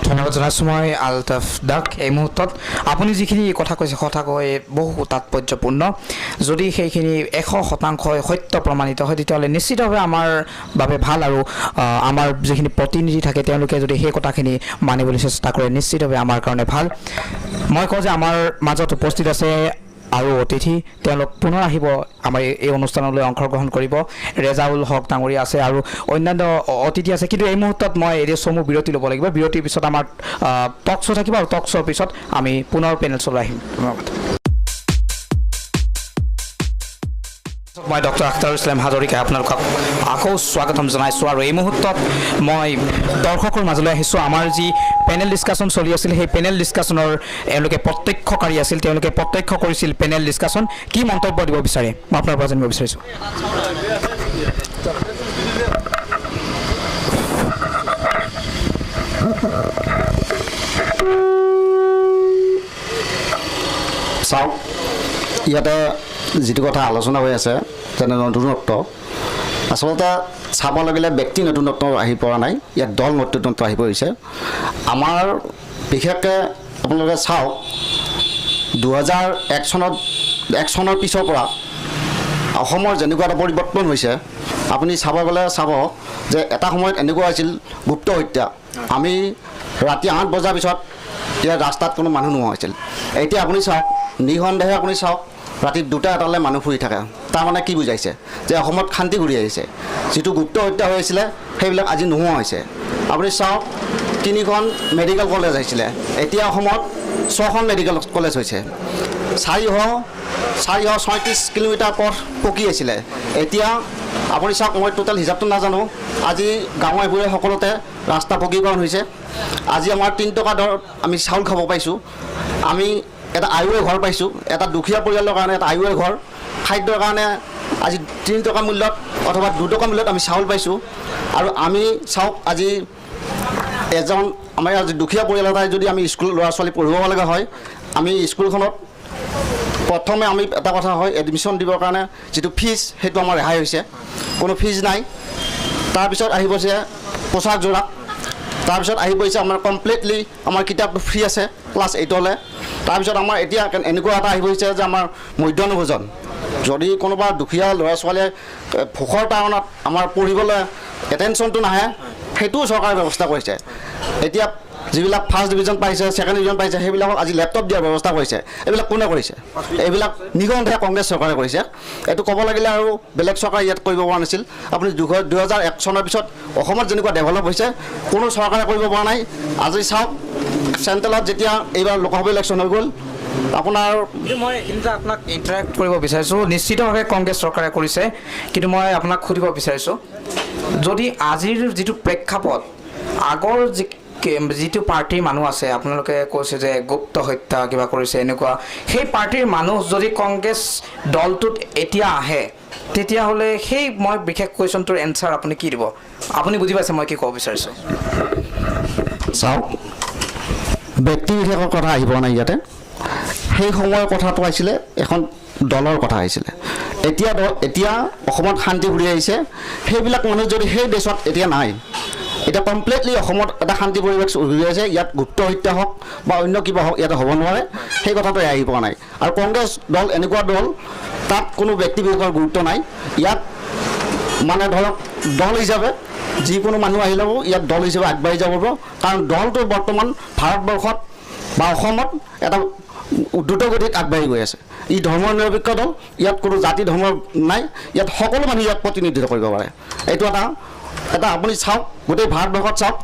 ধন্যবাদ জনাইছোঁ মই আলতাফ দাক। এই মুহূৰ্তত আপুনি যিখিনি কথা কৈছে সঁচাকৈ বহু তাৎপৰ্যপূৰ্ণ। যদি সেইখিনি 100% সত্য প্ৰমাণিত হয়, তেতিয়াহ'লে নিশ্চিতভাৱে আমাৰ বাবে ভাল, আৰু আমাৰ যিখিনি প্ৰতিনিধি থাকে তেওঁলোকে যদি সেই কথাখিনি মানিবলৈ চেষ্টা কৰে, নিশ্চিতভাৱে আমাৰ কাৰণে ভাল। মই কওঁ যে আমাৰ মাজত উপস্থিত আছে আৰু অতিথি, তেওঁলোক পুনৰ আহিব আমাৰ এই অনুষ্ঠানলৈ অংশগ্ৰহণ কৰিব। ৰেজাউল হক ডাঙৰীয়া আছে আৰু অন্যান্য অতিথি আছে। কিন্তু এই মুহূৰ্তত মই এই চমু বিৰতি ল'ব লাগিব। বিৰতিৰ পিছত আমাৰ টক শ্ব' থাকিব, আৰু টক শ্ব'ৰ পিছত আমি পুনৰ পেনেল শ্ব'লৈ আহিম। ধন্যবাদ। মই ডক্টৰ আখতাৰুল ইছলাম হাজৰিকাই আপোনালোকক আকৌ স্বাগতম জনাইছোঁ। আৰু এই মুহূৰ্তত মই দৰ্শকৰ মাজলৈ আহিছোঁ। আমাৰ যি পেনেল ডিছকাশ্যন চলি আছিল, সেই পেনেল ডিছকাশ্যনৰ এওঁলোকে প্ৰত্যক্ষকাৰী আছিল, তেওঁলোকে প্ৰত্যক্ষ কৰিছিল পেনেল ডিছকাশ্যন। কি মন্তব্য দিব বিচাৰে মই আপোনাৰ পৰা জানিব বিচাৰিছোঁ। চাওক, ইয়াতে যিটো কথা আলোচনা হৈ আছে যেনে নতুনত্ব, আচলতে চাব লাগিলে ব্যক্তি নতুনত্ব আহি পৰা নাই, ইয়াত দল নতুনত্ব আহি পৰিছে। আমাৰ বিশেষকৈ আপোনালোকে চাওক, 2001 চনৰ পিছৰ পৰা অসমৰ যেনেকুৱা এটা পৰিৱৰ্তন হৈছে, আপুনি চাব গ'লে চাব যে এটা সময়ত এনেকুৱা হৈছিল গুপ্ত হত্যা। আমি ৰাতি 8 বজাৰ পিছত ইয়াত ৰাস্তাত কোনো মানুহ নোহোৱা হৈছিল। এতিয়া আপুনি চাওক, নিঃসন্দেহে আপুনি চাওক, ৰাতি 2টা-এটালৈ মানুহ ফুৰি থাকে। তাৰমানে কি বুজাইছে? যে অসমত শান্তি ঘূৰি আহিছে। যিটো গুপ্ত হত্যা হৈ আছিলে সেইবিলাক আজি নোহোৱা হৈছে। আপুনি চাওক, 3খন মেডিকেল কলেজ আহিছিলে, এতিয়া অসমত 6খন মেডিকেল কলেজ হৈছে। 436 কিলোমিটাৰ পথ পকী আছিলে, এতিয়া আপুনি চাওক, মই টোটেল হিচাপটো নাজানো, আজি গাঁৱে সকলোতে ৰাস্তা পকীকৰণ হৈছে। আজি আমাৰ 3 টকা দৰত আমি চাউল খাব পাইছোঁ। আমি এটা আয়ুৰ ঘৰ পাইছোঁ, এটা দুখীয়া পৰিয়ালৰ কাৰণে এটা আয়ুৰ ঘৰ। খাদ্যৰ কাৰণে আজি 3 টকা মূল্যত অথবা 2 টকা মূল্যত আমি চাউল পাইছোঁ। আৰু আমি চাওক, আজি আমাৰ আজি দুখীয়া পৰিয়াল এটাই যদি আমি স্কুল ল'ৰা ছোৱালী পঢ়িব লগা হয়, আমি স্কুলখনত প্ৰথমে আমি এটা কথা হয়, এডমিশ্যন দিবৰ কাৰণে যিটো ফিজ সেইটো আমাৰ ৰেহাই হৈছে, কোনো ফিজ নাই। তাৰপিছত আহি পৰিছে পোচাক যোৰা, তাৰপিছত আহি পৰিছে আমাৰ কমপ্লিটলি আমাৰ কিতাপটো ফ্ৰী আছে ক্লাছ 8লৈ। তাৰপিছত আমাৰ এতিয়া এনেকুৱা এটা আহি পৰিছে যে আমাৰ মধ্যাহ্ন ভোজন, যদি কোনোবা দুখীয়া ল'ৰা ছোৱালীয়ে ভোকৰ কাৰণত আমাৰ পঢ়িবলৈ এটেনশ্যনটো নাহে, সেইটোও চৰকাৰে ব্যৱস্থা কৰিছে। এতিয়া যিবিলাক ফাৰ্ষ্ট ডিভিজন পাইছে ছেকেণ্ড ডিভিজন পাইছে সেইবিলাকক আজি লেপটপ দিয়াৰ ব্যৱস্থা কৰিছে এইবিলাক কোনে কৰিছে এইবিলাক নিগন্ধাই কংগ্ৰেছ চৰকাৰে কৰিছে এইটো ক'ব লাগিলে আৰু বেলেগ চৰকাৰে ইয়াত কৰিব পৰা নাছিল আপুনি 2001 চনৰ পিছত অসমত যেনেকুৱা ডেভেলপ হৈছে কোনো চৰকাৰে কৰিব পৰা নাই আজি চাওক চেণ্ট্ৰেলত যেতিয়া এইবাৰ লোকসভা ইলেকশ্যন হৈ গ'ল আপোনাৰ মই কিন্তু আপোনাক ইণ্টাৰেক্ট কৰিব বিচাৰিছোঁ নিশ্চিতভাৱে কংগ্ৰেছ চৰকাৰে কৰিছে কিন্তু মই আপোনাক সুধিব বিচাৰিছোঁ যদি আজিৰ যিটো প্ৰেক্ষাপট আগৰ যিটো পাৰ্টিৰ মানুহ আছে আপোনালোকে কৈছে যে গুপ্ত হত্যা কিবা কৰিছে এনেকুৱা সেই পাৰ্টিৰ মানুহ যদি কংগ্ৰেছ দলটোত এতিয়া আহে তেতিয়াহ'লে সেই মই বিশেষ কুৱেশ্যনটোৰ এনচাৰ আপুনি কি দিব আপুনি বুজি পাইছে মই কি ক'ব বিচাৰিছোঁ চাওক ব্যক্তিবিশেষৰ কথা আহিব নাই ইয়াতে সেই সময়ৰ কথাটো আহিছিলে এখন দলৰ কথা আহিছিলে এতিয়া অসমত শান্তি ঘূৰি আহিছে সেইবিলাক মানুহ যদি সেই দেশত এতিয়া নাই এতিয়া কমপ্লিটলি অসমত এটা শান্তি পৰিৱেশ ঘূৰি আছে ইয়াত গুপ্ত হত্যা হওক বা অন্য কিবা হওক ইয়াতে হ'ব নোৱাৰে সেই কথাটো আহি পোৱা নাই আৰু কংগ্ৰেছ দল এনেকুৱা দল তাত কোনো ব্যক্তিবিশেষৰ গুৰুত্ব নাই ইয়াত মানে ধৰক দল হিচাপে যিকোনো মানুহ আহিলেও ইয়াত দল হিচাপে আগবাঢ়ি যাব পাৰিব কাৰণ দলটো বৰ্তমান ভাৰতবৰ্ষত বা অসমত এটা দ্ৰুতগতিত আগবাঢ়ি গৈ আছে ই ধৰ্ম নিৰপেক্ষ দল ইয়াত কোনো জাতি ধৰ্ম নাই ইয়াত সকলো মানুহ ইয়াত প্ৰতিনিধিত্ব কৰিব পাৰে এইটো এটা আপুনি চাওক গোটেই ভাৰতবৰ্ষত চাওক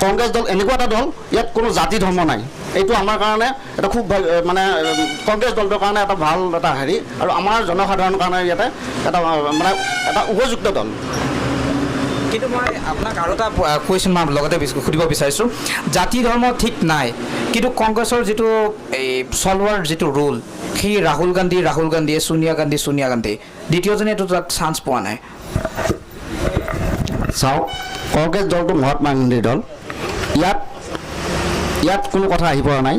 কংগ্ৰেছ দল এনেকুৱা এটা দল ইয়াত কোনো জাতি ধৰ্ম নাই এইটো আমাৰ কাৰণে এটা খুব মানে কংগ্ৰেছ দলটোৰ কাৰণে এটা ভাল এটা হেৰি আৰু আমাৰ জনসাধাৰণৰ কাৰণে ইয়াতে এটা মানে এটা উপযুক্ত দল কিন্তু মই আপোনাক আৰু এটা কুৱেশ্যন মই লগতে সুধিব বিচাৰিছোঁ জাতি ধৰ্ম ঠিক নাই কিন্তু কংগ্ৰেছৰ যিটো এই চলোৱাৰ যিটো ৰুল সেই ৰাহুল গান্ধীয়ে সোনিয়া গান্ধী দ্বিতীয়জনে এইটো তাত চান্স পোৱা নাই চাওক কংগ্ৰেছ দলটো মহাত্মা গান্ধীৰ দল ইয়াত কোনো কথা আহি পৰা নাই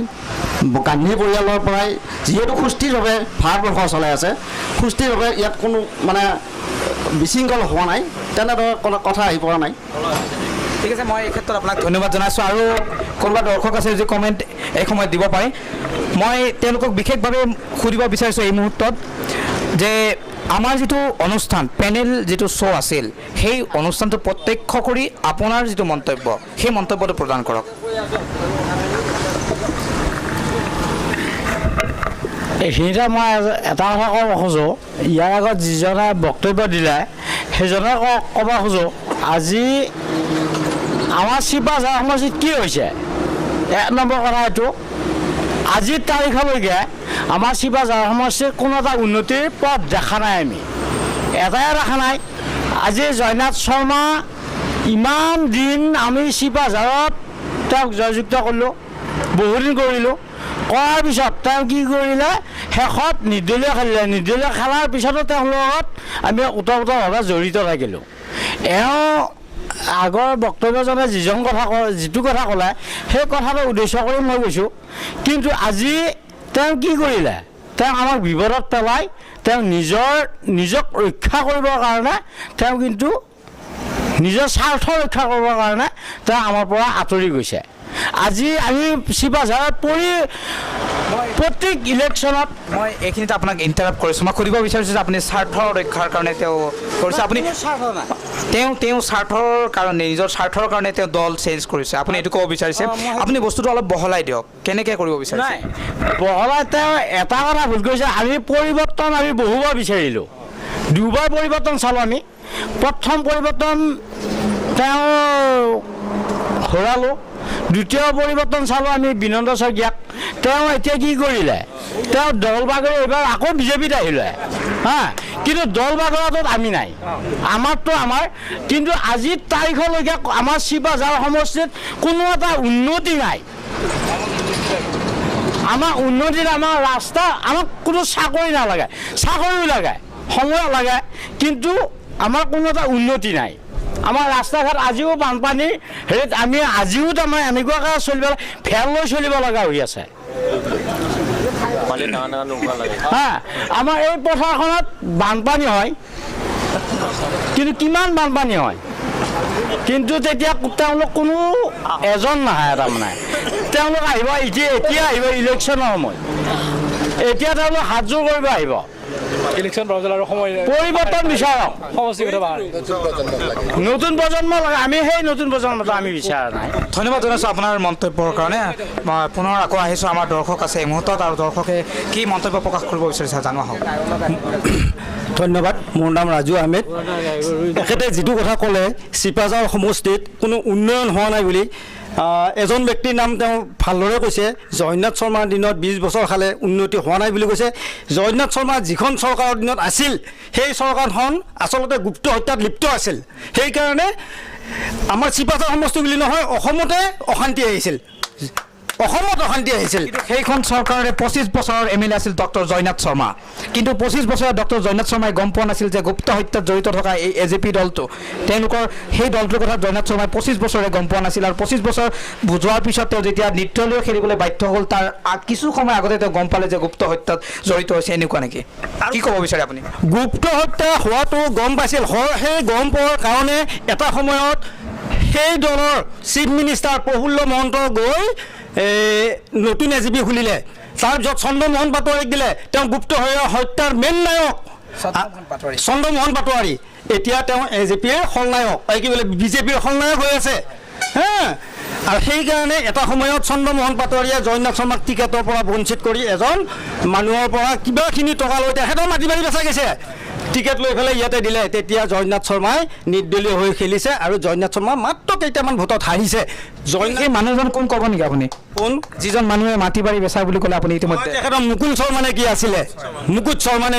গান্ধী পৰিয়ালৰ পৰাই যিহেতু সুস্থিৰভাৱে ভাৰতবৰ্ষ চলাই আছে সুস্থিৰভাৱে ইয়াত কোনো মানে বিশৃংখল হোৱা নাই তেনেদৰে কোনো কথা আহি পৰা নাই ঠিক আছে মই এই ক্ষেত্ৰত আপোনাক ধন্যবাদ জনাইছোঁ আৰু কোনোবা দৰ্শক আছে যি কমেণ্ট এই সময়ত দিব পাৰে মই তেওঁলোকক বিশেষভাৱে সুধিব বিচাৰিছোঁ এই মুহূৰ্তত যে আমাৰ যিটো অনুষ্ঠান পেনেল যিটো শ্ব' আছিল সেই অনুষ্ঠানটো প্ৰত্যক্ষ কৰি আপোনাৰ যিটো মন্তব্য সেই মন্তব্যটো প্ৰদান কৰক এইখিনিতে মই এটা কথা ক'ব খোজোঁ ইয়াৰ আগত যিজনে বক্তব্য দিলে সেইজনে ক'ব খোজোঁ আজি আমাৰ শিৱসাগৰ সমষ্টিত কি হৈছে এক নম্বৰ কথা এইটো আজিৰ তাৰিখলৈকে আমাৰ শিৱসাগৰ সমষ্টিৰ কোনো এটা উন্নতিৰ পথ দেখা নাই আমি এটাই দেখা নাই আজি জয়নাথ শৰ্মা ইমান দিন আমি শিৱসাগৰত তেওঁক জয়যুক্ত কৰিলোঁ বহুদিন কৰিলোঁ কৰাৰ পিছত তেওঁ কি কৰিলে শেষত নিৰ্দলীয় খেলাৰ পিছতো তেওঁৰ লগত আমি ওতঃপ্ৰোতভাৱে জড়িত থাকিলোঁ আগৰ বক্তব্যজনে যিটো কথা ক'লে সেই কথাটো উদ্দেশ্য কৰি মই কৈছোঁ কিন্তু আজি তেওঁ কি কৰিলে তেওঁ আমাক বিপদত পেলাই তেওঁ নিজক ৰক্ষা কৰিবৰ কাৰণে তেওঁ কিন্তু নিজৰ স্বাৰ্থ ৰক্ষা কৰিবৰ কাৰণে তেওঁ আমাৰ পৰা আঁতৰি গৈছে আজি আমি শিৱসাগৰত প্ৰত্যেক ইলেকশ্যনত মই এইখিনিতে আপোনাক ইণ্টাৰাপ্ট কৰিছোঁ মই সুধিব বিচাৰিছোঁ যে আপুনি স্বাৰ্থ ৰক্ষাৰ কাৰণে তেওঁ কৰিছে আপুনি তেওঁ স্বাৰ্থৰ কাৰণে নিজৰ স্বাৰ্থৰ কাৰণে তেওঁ দল চেঞ্জ কৰিছে আপুনি এইটো ক'ব বিচাৰিছে আপুনি বস্তুটো অলপ বহলাই দিয়ক কেনেকৈ কৰিব বিচাৰিছে বহলাই তেওঁ এটা কথা ভুল কৰিছে পৰিৱৰ্তন আমি বহুবাৰ বিচাৰিলোঁ দুবাৰ পৰিৱৰ্তন চালোঁ আমি প্ৰথম পৰিৱৰ্তন তেওঁ হেৰালোঁ দ্বিতীয় পৰিৱৰ্তন চালোঁ আমি বিনন্দ শইকীয়াক তেওঁ এতিয়া কি কৰিলে তেওঁ দল বাগৰি এইবাৰ আকৌ বিজেপিত আহিলে কিন্তু দল বাগৰাটোত আমি নাই আমাৰতো কিন্তু আজিৰ তাৰিখলৈকে আমাৰ শিৱসাগৰ সমষ্টিত কোনো এটা উন্নতি নাই আমাৰ উন্নতিত আমাৰ ৰাস্তা আমাক কোনো চাকৰি নালাগে চাকৰিও লাগে সময় লাগে কিন্তু আমাৰ কোনো এটা উন্নতি নাই আমাৰ ৰাস্তা ঘাট আজিও বানপানীৰ হেৰিত আমি আজিও তাৰমানে এনেকুৱাকৈ ফেল লৈ চলিব লগা হৈ আছে আমাৰ এই পথাৰখনত বানপানী হয় কিন্তু কিমান বানপানী হয় কিন্তু তেতিয়া তেওঁলোক কোনো এজন নাহে তাৰমানে তেওঁলোক আহিব এতিয়া আহিব ইলেকশ্যনৰ সময় এতিয়া তেওঁলোক হাতযোৰ কৰিব আহিব ইলেকশ্যন প্ৰপ'জেল আৰু সময় পৰিৱৰ্তন বিচাৰক সমষ্টিগত ভাৱে নতুন প্ৰজন্ম লাগে আমি সেই নতুন প্ৰজন্মটো আমি বিচৰা নাই ধন্যবাদ জনাইছোঁ আপোনাৰ মন্তব্যৰ কাৰণে মই পুনৰ আকৌ আহিছোঁ আমাৰ দৰ্শক আছে এই মুহূৰ্তত আৰু দৰ্শকে কি মন্তব্য প্ৰকাশ কৰিব বিচাৰিছে জনোৱা হওক ধন্যবাদ মোৰ নাম ৰাজু আহমেদ তেখেতে যিটো কথা ক'লে চিপাঝাৰ সমষ্টিত কোনো উন্নয়ন হোৱা নাই বুলি এজন ব্যক্তিৰ নাম তেওঁ ভালদৰে কৈছে জগন্নাথ শৰ্মাৰ দিনত 20 বছৰ খালে উন্নতি হোৱা নাই বুলি কৈছে জগন্নাথ শৰ্মা যিখন চৰকাৰৰ দিনত আছিল সেই চৰকাৰখন আচলতে গুপ্ত হত্যাত লিপ্ত আছিল সেইকাৰণে আমাৰ চিপাঝাৰ সমষ্টি বুলি নহয় অসমতে অশান্তি আহিছিল সেইখন চৰকাৰে 25 বছৰৰ MLA আছিল ডক্টৰ জয়নাথ শৰ্মা কিন্তু 25 বছৰৰ ডক্টৰ জয়নাথ শৰ্মাই গম পোৱা নাছিল যে গুপ্ত হত্যাত জড়িত থকা এই AJP দলটো তেওঁলোকৰ সেই দলটোৰ কথা জয়নাথ শৰ্মাই 25 বছৰে গম পোৱা নাছিল আৰু 25 বছৰ যোৱাৰ পিছত তেওঁ যেতিয়া নৃত্যলৈ খেলিবলৈ বাধ্য হ'ল তাৰ কিছু সময় আগতে তেওঁ গম পালে যে গুপ্ত হত্যাত জড়িত হৈছে এনেকুৱা নেকি কি ক'ব বিচাৰে আপুনি গুপ্ত হত্যা হোৱাটো গম পাইছিল সেই গম পোৱাৰ কাৰণে এটা সময়ত সেই দলৰ চিফ মিনিষ্টাৰ প্ৰফুল্ল মহন্ত গৈ নতুন AJP খুলিলে তাৰপিছত চন্দ্ৰমোহন পাটোৱাৰীক দিলে তেওঁ গুপ্ত হত্যাৰ মেইন নায়ক চন্দ্ৰমোহন পাটোৱাৰী এতিয়া তেওঁ AJPৰ খলনায়ক কি বোলে BJPৰ খলনায়ক হৈ আছে আৰু সেইকাৰণে এটা সময়ত চন্দ্ৰমোহন পাটোৱাৰীয়ে জগন্নাথ শৰ্মাক টিকেটৰ পৰা বঞ্চিত কৰি এজন মানুহৰ পৰা কিবাখিনি টকা লৈ তেখেতৰ মাটি বাৰী বেচা গৈছে টিকেট লৈ পেলাই ইয়াতে দিলে তেতিয়া জগন্নাথ শৰ্মাই নিৰ্দলীয় হৈ খেলিছে আৰু জগন্নাথ শৰ্মা মাত্ৰ কেইটামান ভোটত হাৰিছে সেই মানুহজন কোন ক'ব নেকি আপুনি কোন যিজন মানুহে মাটি বাৰী বেচা বুলি ক'লে আপুনি ইতিমধ্যে তেখেতৰ মুকুল শৰ্মানে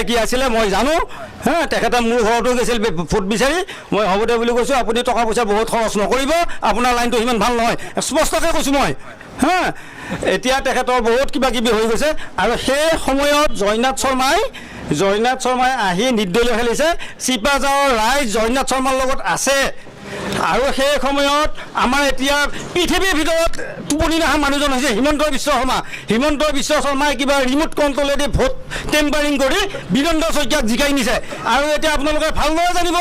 কি আছিলে মই জানো তেখেতে মোৰ ঘৰতো গৈছিল ভোট বিচাৰি মই হ'ব দে বুলি কৈছোঁ আপুনি টকা পইচা বহুত খৰচ নকৰিব আপোনাৰ লাইনটো সিমান ভাল নহয় স্পষ্টকৈ কৈছোঁ মই এতিয়া তেখেতৰ বহুত কিবা কিবি হৈ গৈছে আৰু সেই সময়ত জগন্নাথ শৰ্মাই আহি নিৰ্দলীয় খেলিছে চিপাঝাৰৰ ৰাইজ জগন্নাথ শৰ্মাৰ লগত আছে আৰু সেই সময়ত আমাৰ এতিয়া পৃথিৱীৰ ভিতৰত টোপনি নহা মানুহজন হৈছে হিমন্ত বিশ্ব শৰ্মাই কিবা ৰিম'ট কণ্ট্ৰলেদি ভোট টেম্পাৰিং কৰি বীৰেন্দ্ৰ শইকীয়াক জিকাই নিছে আৰু এতিয়া আপোনালোকে ভালদৰে জানিব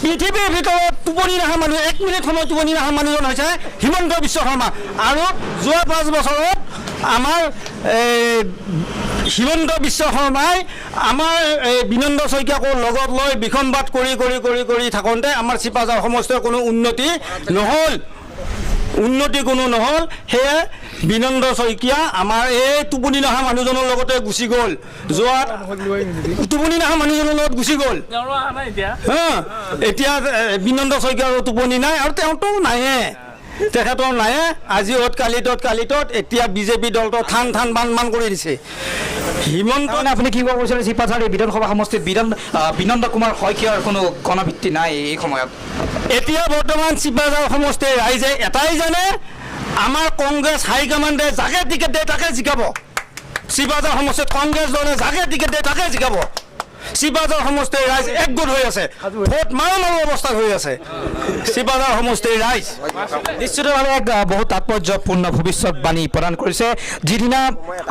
পৃথিৱীৰ ভিতৰত টোপনি নহা মানুহ 1 মিনিট সময় টোপনি নহা মানুহজন হৈছে হিমন্ত বিশ্ব শৰ্মা আৰু যোৱা 5 বছৰত আমাৰ হিমন্ত বিশ্ব শৰ্মাই আমাৰ বীৰেন্দ্ৰ শইকীয়াকো লগত লৈ বিসম্বাদ কৰি থাকোঁতে আমাৰ চিপাঝাৰ সমষ্টিৰ কোনো উন্নতি নহ'ল সেয়ে বীৰেন্দ্ৰ শইকীয়া আমাৰ এই টোপনি নহা মানুহজনৰ লগতে গুচি গ'ল এতিয়া বীৰেন্দ্ৰ শইকীয়াৰ টোপনি নাই আৰু তেওঁতো নায়ে তেখেতৰ নায়ে আজি কালি তত এতিয়া BJP দলটো থান বান কৰি দিছে হিমন্ত আপুনি কি ক'ব বিচাৰে চিপাঝাৰ এই বিধানসভা সমষ্টিত বিনন্দ কুমাৰ শইকীয়াৰ কোনো গণভিত্তি নাই এই সময়ত এতিয়া বৰ্তমান চিপাঝাৰ সমষ্টিৰ ৰাইজে এটাই জানে আমাৰ কংগ্ৰেছ হাইকমাণ্ডে যাকে টিকেট দিয়ে তাকে জিকাব চিপাঝাৰ সমষ্টিত কংগ্ৰেছ দলে যাকে টিকেট দিয়ে তাকে জিকাব চিপাঝাৰ সমষ্টিৰ ৰাইজ একগোট হৈ আছে ভোট মাৰো অৱস্থাত হৈ আছে চিপাঝাৰ সমষ্টিৰ ৰাইজ নিশ্চিতভাৱে এক বহুত তাৎপৰ্যপূৰ্ণ ভৱিষ্যতবাণী প্ৰদান কৰিছে যিদিনা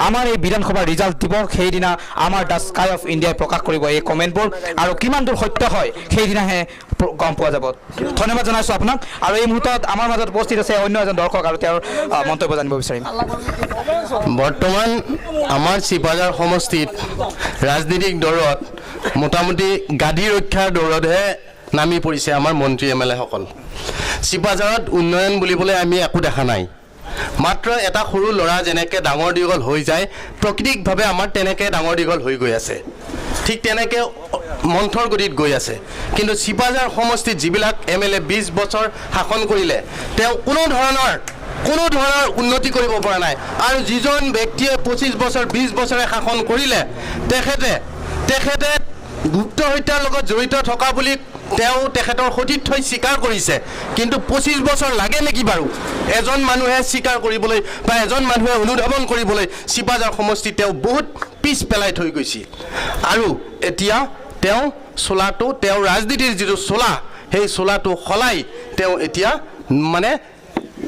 আমাৰ এই বিধানসভাৰ ৰিজাল্ট দিব সেইদিনা আমাৰ দ্য স্কাই অফ ইণ্ডিয়াই প্ৰকাশ কৰিব এই কমেণ্টবোৰ আৰু কিমান দূৰ সত্য হয় সেইদিনাহে গম পোৱা যাব ধন্যবাদ জনাইছোঁ আপোনাক আৰু এই মুহূৰ্তত আমাৰ মাজত উপস্থিত আছে অন্য এজন দৰ্শক আৰু তেওঁৰ মন্তব্য জানিব বিচাৰিম বৰ্তমান আমাৰ চিপাঝাৰ সমষ্টিত ৰাজনৈতিক দলত মোটামুটি গাদী ৰক্ষাৰ দৌৰতহে নামি পৰিছে আমাৰ মন্ত্ৰী MLA সকল চিপাঝাৰত উন্নয়ন বুলিবলৈ আমি একো দেখা নাই মাত্ৰ এটা সৰু ল'ৰা যেনেকৈ ডাঙৰ দীঘল হৈ যায় প্ৰাকৃতিকভাৱে আমাৰ তেনেকৈ ডাঙৰ দীঘল হৈ গৈ আছে ঠিক তেনেকৈ মন্থৰ গতিত গৈ আছে কিন্তু চিপাঝাৰ সমষ্টিত যিবিলাক MLA 20 বছৰ শাসন কৰিলে তেওঁ কোনো ধৰণৰ উন্নতি কৰিব পৰা নাই আৰু যিজন ব্যক্তিয়ে 25 বছৰ 20 বছৰে শাসন কৰিলে তেখেতে গুপ্ত হত্যাৰ লগত জড়িত থকা বুলি তেখেতৰ সতীৰ্থই স্বীকাৰ কৰিছে কিন্তু 25 বছৰ লাগে নেকি বাৰু এজন মানুহে স্বীকাৰ কৰিবলৈ বা এজন মানুহে অনুধাৱন কৰিবলৈ চিপাঝাৰ সমষ্টি তেওঁ বহুত পিছ পেলাই থৈ গৈছিল আৰু এতিয়া তেওঁ ৰাজনীতিৰ যিটো চোলা সেই চোলাটো সলাই তেওঁ এতিয়া মানে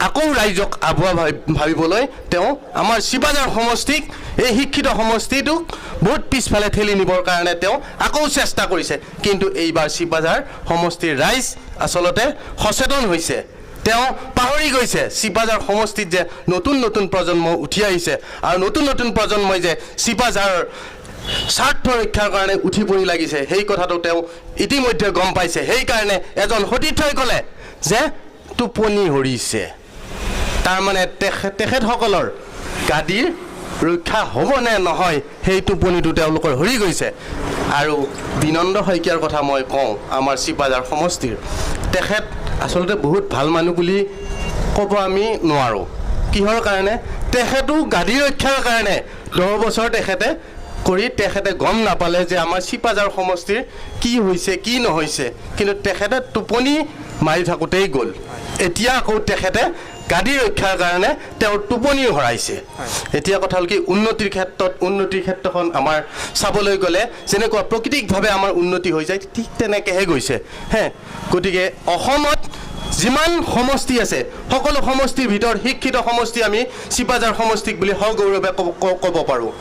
আকৌ ৰাইজক আভুৱা ভাবিবলৈ তেওঁ আমাৰ চিপাঝাৰ সমষ্টিক এই শিক্ষিত সমষ্টিটোক বহুত পিছফালে ঠেলি নিবৰ কাৰণে তেওঁ আকৌ চেষ্টা কৰিছে কিন্তু এইবাৰ চিপাঝাৰ সমষ্টিৰ ৰাইজ আচলতে সচেতন হৈছে তেওঁ পাহৰি গৈছে চিপাঝাৰ সমষ্টিত যে নতুন প্ৰজন্ম উঠি আহিছে আৰু নতুন প্ৰজন্মই যে চিপাঝাৰ স্বাৰ্থ ৰক্ষাৰ কাৰণে উঠি পৰি লাগিছে সেই কথাটো তেওঁ ইতিমধ্যে গম পাইছে সেইকাৰণে এজন সতীৰ্থই ক'লে যে টোপনি হৰিছে তাৰমানে তেখেতসকলৰ গাদীৰ ৰক্ষা হ'ব নে নহয় সেই টোপনিটো তেওঁলোকৰ হৰি গৈছে আৰু বিনন্দ শইকীয়াৰ কথা মই কওঁ আমাৰ চিপাঝাৰ সমষ্টিৰ তেখেত আচলতে বহুত ভাল মানুহ বুলি ক'ব আমি নোৱাৰোঁ কিহৰ কাৰণে তেখেতো গাদী ৰক্ষাৰ কাৰণে 10 বছৰ তেখেতে গম নাপালে যে আমাৰ চিপাঝাৰ সমষ্টিৰ কি হৈছে কি নহৈছে কিন্তু তেখেতে টোপনি মাৰি থাকোঁতেই গ'ল এতিয়া আকৌ তেখেতে গাদী ৰক্ষাৰ কাৰণে তেওঁৰ টোপনি হৰাইছে এতিয়া কথা হ'ল কি উন্নতিৰ ক্ষেত্ৰখন আমাৰ চাবলৈ গ'লে যেনেকুৱা প্ৰাকৃতিকভাৱে আমাৰ উন্নতি হৈ যায় ঠিক তেনেকৈহে গৈছে গতিকে অসমত যিমান সমষ্টি আছে সকলো সমষ্টিৰ ভিতৰত শিক্ষিত সমষ্টি আমি চিপাঝাৰ সমষ্টিক বুলি সগৌৰৱে ক'ব পাৰোঁ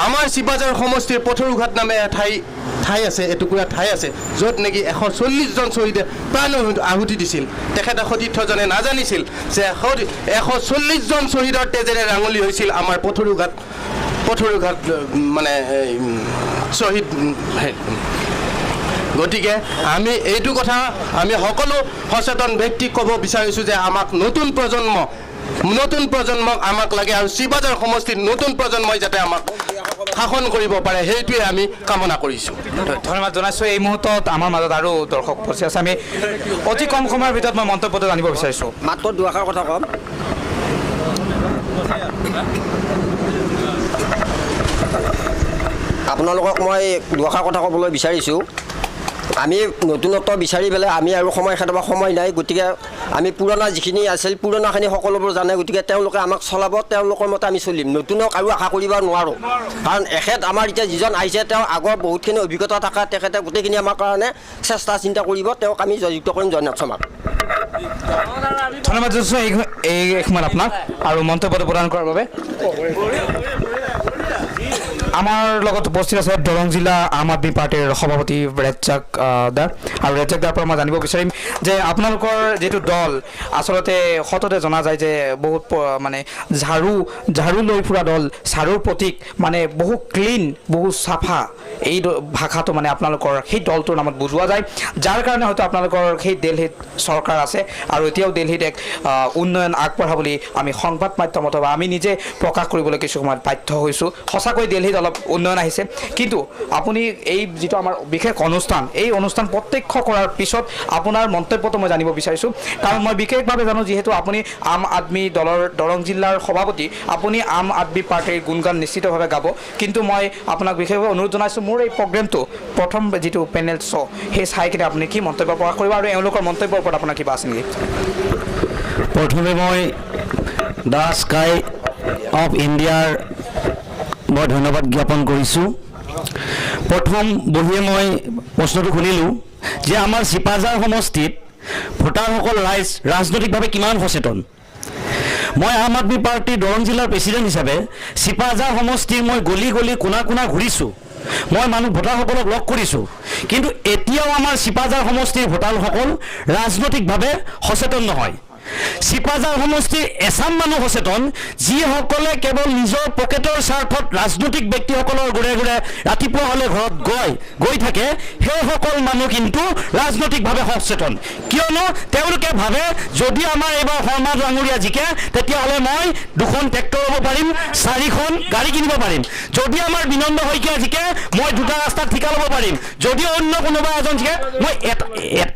আমাৰ চিপাঝাৰ সমষ্টিৰ পথৰুঘাট নামে ঠাই আছে এটুকুৰা ঠাই আছে য'ত নেকি 140 জন শ্বহীদে প্ৰাণ আহুতি দিছিল তেখেতে সতীৰ্থজনে নাজানিছিল যে 140 জন শ্বহীদৰ তেজেৰে ৰাঙলী হৈছিল আমাৰ পথৰুঘাট মানে শ্বহীদ গতিকে আমি এইটো কথা আমি সকলো সচেতন ব্যক্তিক ক'ব বিচাৰিছোঁ যে আমাক নতুন প্ৰজন্মক আমাক লাগে আৰু চিপাঝাৰ সমষ্টিৰ নতুন প্ৰজন্মই যাতে আমাক শাসন কৰিব পাৰে সেইটোৱে আমি কামনা কৰিছোঁ ধন্যবাদ জনাইছোঁ এই মুহূৰ্তত আমাৰ মাজত আৰু দৰ্শক উপস্থিত আছে আমি অতি কম সময়ৰ ভিতৰত মই মন্তব্যটো জানিব বিচাৰিছোঁ মাত্ৰ দুআষাৰ কথা ক'ম আপোনালোকক মই দুআষাৰ কথা ক'বলৈ বিচাৰিছোঁ আমি নতুনত্ব বিচাৰি পেলাই আমি আৰু সময় খেদাব সময় নাই গতিকে আমি পুৰণা যিখিনি আছিল পুৰণাখিনি সকলোবোৰ জানে গতিকে তেওঁলোকে আমাক চলাব তেওঁলোকৰ মতে আমি চলিম নতুনক আৰু আশা কৰিব নোৱাৰোঁ কাৰণ এখেত আমাৰ এতিয়া যিজন আহিছে তেওঁ আগৰ বহুতখিনি অভিজ্ঞতা থকা তেখেতে গোটেইখিনি আমাৰ কাৰণে চেষ্টা চিন্তা কৰিব তেওঁক আমি জয়যুক্ত কৰিম জয়নাথ শৰ্মাক ধন্যবাদ জনাইছোঁ এই সময়ত আপোনাক আৰু মন্তব্যটো প্ৰদান কৰাৰ বাবে আমাৰ লগত উপস্থিত আছে দৰং জিলা আম আদমি পাৰ্টিৰ সভাপতি ৰেজ্জাক দা আৰু ৰেজ্জাক দাৰ পৰা মই জানিব বিচাৰিম যে আপোনালোকৰ যিটো দল আচলতে সততে জনা যায় যে বহুত মানে ঝাৰু লৈ ফুৰা দল ঝাৰুৰ প্ৰতীক মানে বহু ক্লিন বহু চাফা এই ভাষাটো মানে আপোনালোকৰ সেই দলটোৰ নামত বুজোৱা যায় যাৰ কাৰণে হয়তো আপোনালোকৰ সেই দিল্লীত চৰকাৰ আছে আৰু এতিয়াও দিল্লীত এক উন্নয়ন আগবঢ়া বুলি আমি সংবাদ মাধ্যমত বা আমি নিজে প্ৰকাশ কৰিবলৈ কিছু সময়ত বাধ্য হৈছোঁ সঁচাকৈ দিল্লীত অলপ উন্নয়ন আহিছে কিন্তু আপুনি এই যিটো আমাৰ বিশেষ অনুষ্ঠান এই অনুষ্ঠান প্ৰত্যক্ষ কৰাৰ পিছত আপোনাৰ মন্তব্যটো মই জানিব বিচাৰিছোঁ কাৰণ মই বিশেষভাৱে জানো যিহেতু আপুনি আম আদমি দলৰ দৰং জিলাৰ সভাপতি আপুনি আম আদমি পাৰ্টিৰ গুণগান নিশ্চিতভাৱে গাব কিন্তু মই আপোনাক বিশেষভাৱে অনুৰোধ জনাইছোঁ মোৰ এই প্ৰগ্ৰেমটো প্ৰথম যিটো পেনেল শ্ব' সেই চাই কিনে আপুনি কি মন্তব্য প্ৰকাশ কৰিব আৰু এওঁলোকৰ মন্তব্যৰ ওপৰত আপোনাৰ কিবা আছে নেকি প্ৰথমে মই দ্য স্কাই অফ ইণ্ডিয়াৰ মই ধন্যবাদ জ্ঞাপন কৰিছোঁ প্ৰথম বহিয়ে মই প্ৰশ্নটো শুনিলোঁ যে আমাৰ চিপাঝাৰ সমষ্টিত ভোটাৰসকল ৰাজনৈতিকভাৱে কিমান সচেতন মই আম আদমি পাৰ্টিৰ দৰং জিলাৰ প্ৰেচিডেণ্ট হিচাপে চিপাঝাৰ সমষ্টিৰ মই গলি গলি কোণা কোণা ঘূৰিছোঁ মই ভোটাৰসকলক লগ কৰিছোঁ কিন্তু এতিয়াও আমাৰ চিপাঝাৰ সমষ্টিৰ ভোটাৰসকল ৰাজনৈতিকভাৱে সচেতন নহয় চিপাঝাৰ সমষ্টিৰ এচাম মানুহ সচেতন যিসকলে কেৱল নিজৰ পকেটৰ স্বাৰ্থত ৰাজনৈতিক ব্যক্তিসকলৰ ঘূৰে ঘূৰে ৰাতিপুৱা হ'লে ঘৰত গৈ থাকে সেইসকল মানুহ কিন্তু ৰাজনৈতিকভাৱে সচেতন কিয়নো তেওঁলোকে ভাবে যদি আমাৰ এইবাৰ শৰ্মা ডাঙৰীয়া জিকে তেতিয়াহ'লে মই 2খন ট্ৰেক্টৰ ল'ব পাৰিম 4খন গাড়ী কিনিব পাৰিম যদি আমাৰ বিনন্দ শইকীয়া জিকে মই 2টা ৰাস্তাত ঠিকা ল'ব পাৰিম যদি অন্য কোনোবা এজন জিকে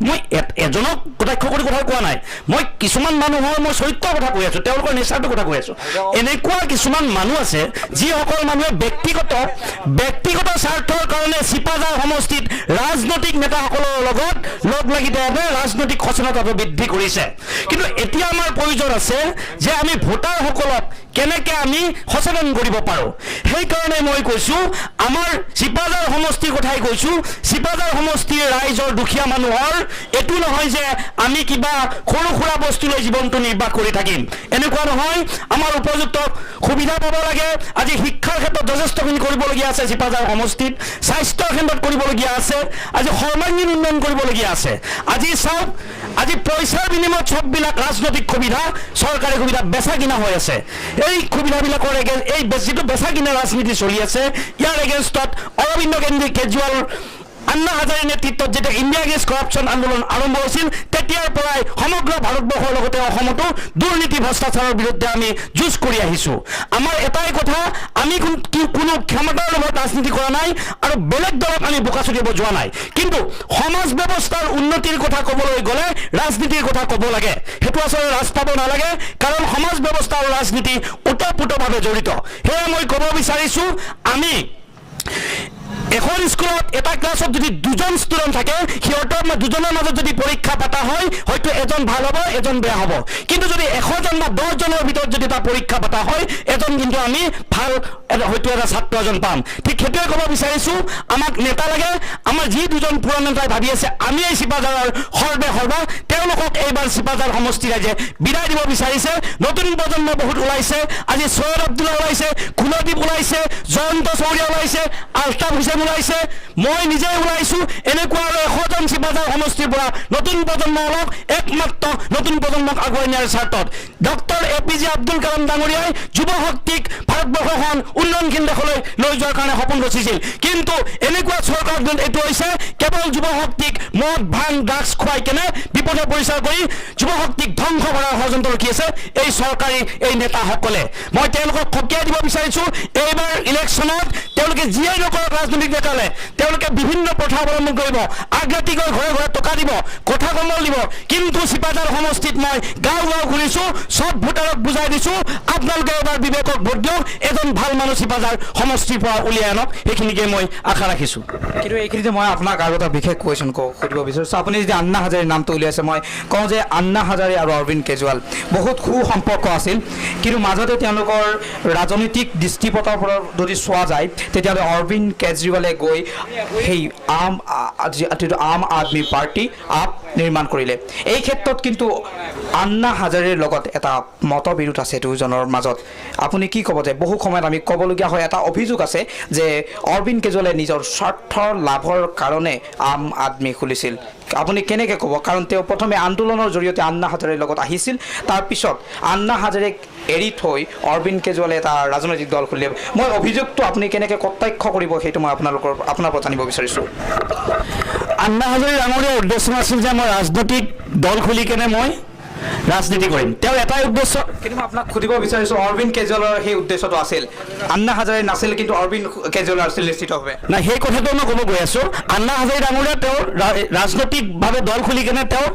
মই এজনক কটাক্ষ কৰি কথা কোৱা নাই মই কিছুমান মানুহৰ মই চৰিত্ৰৰ কথা কৈ আছোঁ তেওঁলোকৰ নেচাৰটোৰ কথা কৈ আছোঁ এনেকুৱা কিছুমান মানুহ আছে যিসকল মানুহে ব্যক্তিগত স্বাৰ্থৰ কাৰণে চিপাঝাৰ সমষ্টিত ৰাজনৈতিক নেতাসকলৰ লগত লগ লাগি ৰাজনৈতিক সচেতনতাটো বৃদ্ধি কৰিছে কিন্তু এতিয়া আমাৰ প্ৰয়োজন আছে যে আমি ভোটাৰসকলক কেনেকৈ আমি সচেতন কৰিব পাৰোঁ সেইকাৰণে মই কৈছোঁ আমাৰ চিপাঝাৰ সমষ্টিৰ কথাই কৈছোঁ চিপাঝাৰ সমষ্টিৰ ৰাইজৰ দুখীয়া মানুহৰ এইটো নহয় যে আমি কিবা সৰু সুৰা বস্তু লৈ জীৱনটো নিৰ্বাহ কৰি থাকিম এনেকুৱা নহয় আমাৰ উপযুক্ত সুবিধা পাব লাগে আজি শিক্ষাৰ ক্ষেত্ৰত যথেষ্টখিনি কৰিবলগীয়া আছে চিপাঝাৰ সমষ্টিত স্বাস্থ্যৰ কেন্দ্ৰত কৰিবলগীয়া আছে আজি সৰ্বাংগীন উন্নয়ন কৰিবলগীয়া আছে আজি চাওক আজি পইচাৰ বিনিময়ত সববিলাক ৰাজনৈতিক সুবিধা চৰকাৰী সুবিধা বেচা কিনা হৈ আছে এই সুবিধাবিলাকৰ এই যিটো বেচা কিনা ৰাজনীতি চলি আছে ইয়াৰ এগেইনষ্টত অৰবিন্দ কেজৰিৱাল আন্না হাজাৰে নেতৃত্বত যেতিয়া ইণ্ডিয়া এগেইনষ্ট কৰাপশ্যন আন্দোলন আৰম্ভ হৈছিল তেতিয়াৰ পৰাই সমগ্ৰ ভাৰতবৰ্ষৰ লগতে অসমতো দুৰ্নীতি ভ্ৰষ্টাচাৰৰ বিৰুদ্ধে আমি যুঁজ কৰি আহিছোঁ আমাৰ এটাই কথা আমি কোনো ক্ষমতাৰ লগত ৰাজনীতি কৰা নাই আৰু বেলেগ দলক আমি বোকা চুটিব যোৱা নাই কিন্তু সমাজ ব্যৱস্থাৰ উন্নতিৰ কথা ক'বলৈ গ'লে ৰাজনীতিৰ কথা ক'ব লাগে সেইটো আচলতে ৰাজ পাব নালাগে কাৰণ সমাজ ব্যৱস্থা আৰু ৰাজনীতি ওতঃপ্ৰোতভাৱে জড়িত সেয়ে মই ক'ব বিচাৰিছোঁ আমি এখন স্কুলত এটা ক্লাছত যদি দুজন ষ্টুডেণ্ট থাকে সিহঁতৰ দুজনৰ মাজত যদি পৰীক্ষা পাতা হয় হয়তো এজন ভাল হ'ব এজন বেয়া হ'ব কিন্তু যদি 100জন বা 10জনৰ ভিতৰত যদি এটা পৰীক্ষা পাতা হয় এজন কিন্তু আমি ভাল হয়তো এটা ছাত্ৰ এজন পাম ঠিক সেইটোৱে ক'ব বিচাৰিছোঁ আমাক নেতা লাগে আমাৰ যি দুজন পুৰণা নেতাই ভাবি আছে আমি এই চিপাঝাৰৰ সৰ্বা তেওঁলোকক এইবাৰ চিপাঝাৰ সমষ্টি ৰাইজে বিদায় দিব বিচাৰিছে নতুন প্ৰজন্ম বহুত ওলাইছে আজি সৈয়দ আব্দুল্লা ওলাইছে কুলদীপ ওলাইছে জয়ন্ত চৌৰীয়া ওলাইছে আলতাফ হুছেইন ওলাইছে মই নিজে ওলাইছোঁ এনেকুৱা আৰু 100জন চিপাঝাৰ সমষ্টিৰ পৰা নতুন প্ৰজন্ম অলপ একমাত্ৰ নতুন প্ৰজন্মক আগুৱাই নিয়াৰ স্বাৰ্থত ডক্টৰ APJ আব্দুল কালাম ডাঙৰীয়াই যুৱ শক্তিক ভাৰতবৰ্ষখন উন্নয়নশীল দেশলৈ লৈ যোৱাৰ কাৰণে সপোন ৰচিছিল কিন্তু এনেকুৱা চৰকাৰ এইটো হৈছে কেৱল যুৱ শক্তিক মদ ভাং ড্ৰাগছ খুৱাই কেনে বিপদে পৰিচাৰ কৰি যুৱ শক্তিক ধ্বংস কৰাৰ ষড়যন্ত্ৰ ৰখি আছে এই চৰকাৰী এই নেতাসকলে মই তেওঁলোকক সকীয়াই দিব বিচাৰিছোঁ এইবাৰ ইলেকশ্যনত তেওঁলোকে যিয়ে নকৰক ৰাজনৈতিক নেতালে তেওঁলোকে বিভিন্ন প্ৰথা অৱলম্বন কৰিব আগৰাতিকৈ ঘৰে ঘৰে টকা দিব কথা কমল দিব কিন্তু চিপাঝাৰ সমষ্টিত মই গাঁও ঘূৰিছোঁ সব ভোটাৰক বুজাই দিছোঁ আপোনালোকে এবাৰ বিবেকক ভোট দিয়ক এজন ভাল মানুহ চিপাঝাৰ সমষ্টিৰ পৰা উলিয়াই আনক সেইখিনিকে মই আশা ৰাখিছোঁ কিন্তু এইখিনিতে মই আপোনাক আৰু এটা বিশেষ কুৱেশ্যন সুধিব বিচাৰিছোঁ আপুনি যদি আন্না হাজাৰে নামটো উলিয়াইছে মই কওঁ যে আন্না হাজাৰে আৰু অৰবিন্দ কেজৰিৱাল বহুত সম্পৰ্ক আছিল কিন্তু মাজতে তেওঁলোকৰ ৰাজনৈতিক দৃষ্টিপথৰ পৰা যদি চোৱা যায় তেতিয়াহ'লে অৰবিন্দ কেজৰিৱালে গৈ সেই আম আদমি পাৰ্টি আপ নিৰ্মাণ কৰিলে এই ক্ষেত্ৰত কিন্তু আন্না হাজাৰেৰ লগত এটা মতবিৰোধ আছে দুজনৰ মাজত আপুনি কি ক'ব যে বহু সময়ত আমি ক'বলগীয়া হয় এটা অভিযোগ আছে যে অৰবিন্দ কেজৰিৱালে নিজৰ স্বাৰ্থৰ লাভৰ কাৰণে আম আদমি খুলিছিল আপুনি কেনেকৈ ক'ব কাৰণ তেওঁ প্ৰথমে আন্দোলনৰ জৰিয়তে আন্না হাজাৰেৰ লগত আহিছিল তাৰপিছত আন্না হাজাৰেক এৰি থৈ অৰবিন্দ কেজৰিৱালে এটা ৰাজনৈতিক দল খুলিলে মই অভিযোগটো আপুনি কেনেকৈ কটাক্ষ কৰিব সেইটো মই আপোনাৰ পৰা জানিব বিচাৰিছোঁ আন্না হাজাৰে ডাঙৰীয়াৰ উদ্দেশ্য আছিল যে মই ৰাজনৈতিক দল খুলি কেনে মই ৰাজনীতি কৰিম তেওঁৰ এটাই উদ্দেশ্য কিন্তু মই আপোনাক সুধিব বিচাৰিছোঁ অৰবিন্দ কেজৰিৱালৰ সেই উদ্দেশ্যটো আছিল আন্না হাজাৰে নাছিল কিন্তু অৰবিন্দ কেজৰিৱাল আছিল নিশ্চিতভাৱে নাই সেই কথাটো মই ক'ব গৈ আছোঁ আন্না হাজাৰে ডাঙৰীয়া তেওঁৰ ৰাজনৈতিকভাৱে দল খুলি কেনে তেওঁ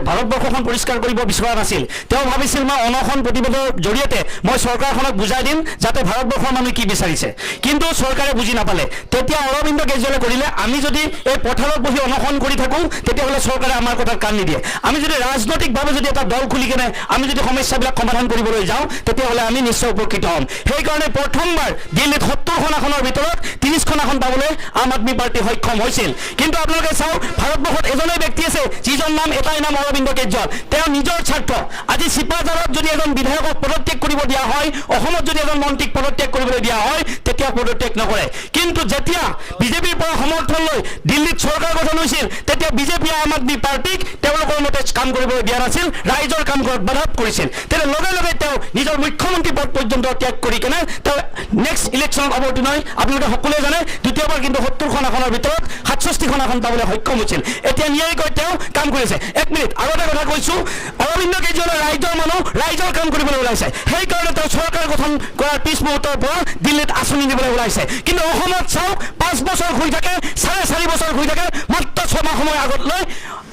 ভাৰতবৰ্ষখন পৰিষ্কাৰ কৰিব বিচৰা নাছিল তেওঁ ভাবিছিল মই অনশন প্ৰতিবাদৰ জৰিয়তে মই চৰকাৰখনক বুজাই দিম যাতে ভাৰতবৰ্ষৰ মানুহে কি বিচাৰিছে কিন্তু চৰকাৰে বুজি নাপালে তেতিয়া অৰবিন্দ কেজৰিৱালে কৰিলে আমি যদি এই পথাৰত বহি অনশন কৰি থাকোঁ তেতিয়াহ'লে চৰকাৰে আমাৰ কথাত কাণ নিদিয়ে আমি যদি ৰাজনৈতিকভাৱে যদি এটা দল খুলি কেনে আমি যদি সমস্যাবিলাক সমাধান কৰিবলৈ যাওঁ তেতিয়াহ'লে আমি নিশ্চয় উপকৃত হ'ম সেইকাৰণে প্ৰথমবাৰ দিল্লীত 70খন আসনৰ ভিতৰত 30খন আসন পাবলৈ আম আদমি পাৰ্টি সক্ষম হৈছিল কিন্তু আপোনালোকে চাওক ভাৰতবৰ্ষত এজনেই ব্যক্তি আছে যিজন নাম এটাই নাম অৰবিন্দ কেজৰিৱাল তেওঁ নিজৰ স্বাৰ্থ আজি চিপাঝাৰত যদি এজন বিধায়কক পদত্যাগ কৰিব দিয়া হয় অসমত যদি এজন মন্ত্ৰীক পদত্যাগ কৰিবলৈ দিয়া হয় তেতিয়া পদত্যাগ নকৰে কিন্তু যেতিয়া বিজেপিৰ পৰা সমৰ্থন লৈ দিল্লীত চৰকাৰ গঠন হৈছিল তেতিয়া বিজেপিয়ে আম আদমি পাৰ্টিক তেওঁলোকৰ মতে কাম কৰিবলৈ দিয়া নাছিল ৰাইজৰ কাম কৰাত বাধা কৰিছিল তেতিয়া লগে লগে তেওঁ নিজৰ মুখ্যমন্ত্ৰী পদ পৰ্যন্ত ত্যাগ কৰি কেনে তেওঁ নেক্সট ইলেকশ্যনত অৱতীৰ্ণ হৈ আপোনালোকে সকলোৱে জানে দ্বিতীয়বাৰ কিন্তু 70খন আসনৰ ভিতৰত 67খন আসন পাবলৈ সক্ষম হৈছিল এতিয়া ন্যায়িকৈ তেওঁ কাম কৰিছে এক মিনিট আৰু এটা কথা কৈছোঁ অৰবিন্দ কেজৰিৱালে ৰাইজৰ মানুহ ৰাইজৰ কাম কৰিবলৈ ওলাইছে সেইকাৰণে তেওঁ চৰকাৰ গঠন কৰাৰ পিছ মুহূৰ্তৰ পৰা দিল্লীত আঁচনি দিবলৈ ওলাইছে কিন্তু অসমত চাওক 5 বছৰ হৈ থাকে 4.5 বছৰ হৈ থাকে মাত্ৰ 6 মাহ সময় আগত লৈ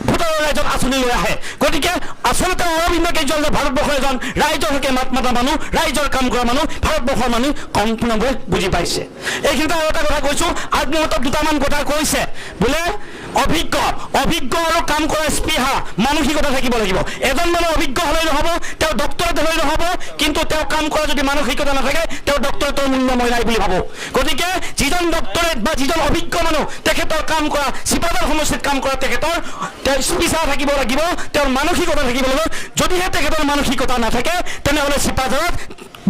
ভোটৰ ৰাইজত আঁচনি লৈ আহে গতিকে আচলতে অৰবিন্দ কেজৰিৱালে ভাৰতবৰ্ষৰ এজন ৰাইজৰ হকে মাত মাতা মানুহ ৰাইজৰ কাম কৰা মানুহ ভাৰতবৰ্ষৰ মানুহ সম্পূৰ্ণভাৱে বুজি পাইছে এইখিনিতে আৰু এটা কথা কৈছোঁ আত্মহত্যাত দুটামান কথা কৈছে বোলে অভিজ্ঞ আৰু কাম কৰা স্পৃহা মানসিকতা থাকিব লাগিব এজন মানুহ অভিজ্ঞ হ'লেই নহ'ব তেওঁ ডক্টৰেট হ'লেই নহ'ব কিন্তু তেওঁ কাম কৰা যদি মানসিকতা নাথাকে তেওঁ ডক্টৰেটৰ মূল্য মই নাই বুলি ভাবোঁ গতিকে যিজন ডক্টৰেট বা যিজন অভিজ্ঞ মানুহ তেখেতৰ কাম কৰা চিপাঝাৰ সমষ্টিত কাম কৰা তেখেতৰ তেওঁ স্পৃহা থাকিব লাগিব তেওঁৰ মানসিকতা থাকিব লাগিব যদিহে তেখেতৰ মানসিকতা নাথাকে তেনেহ'লে চিপাঝাৰত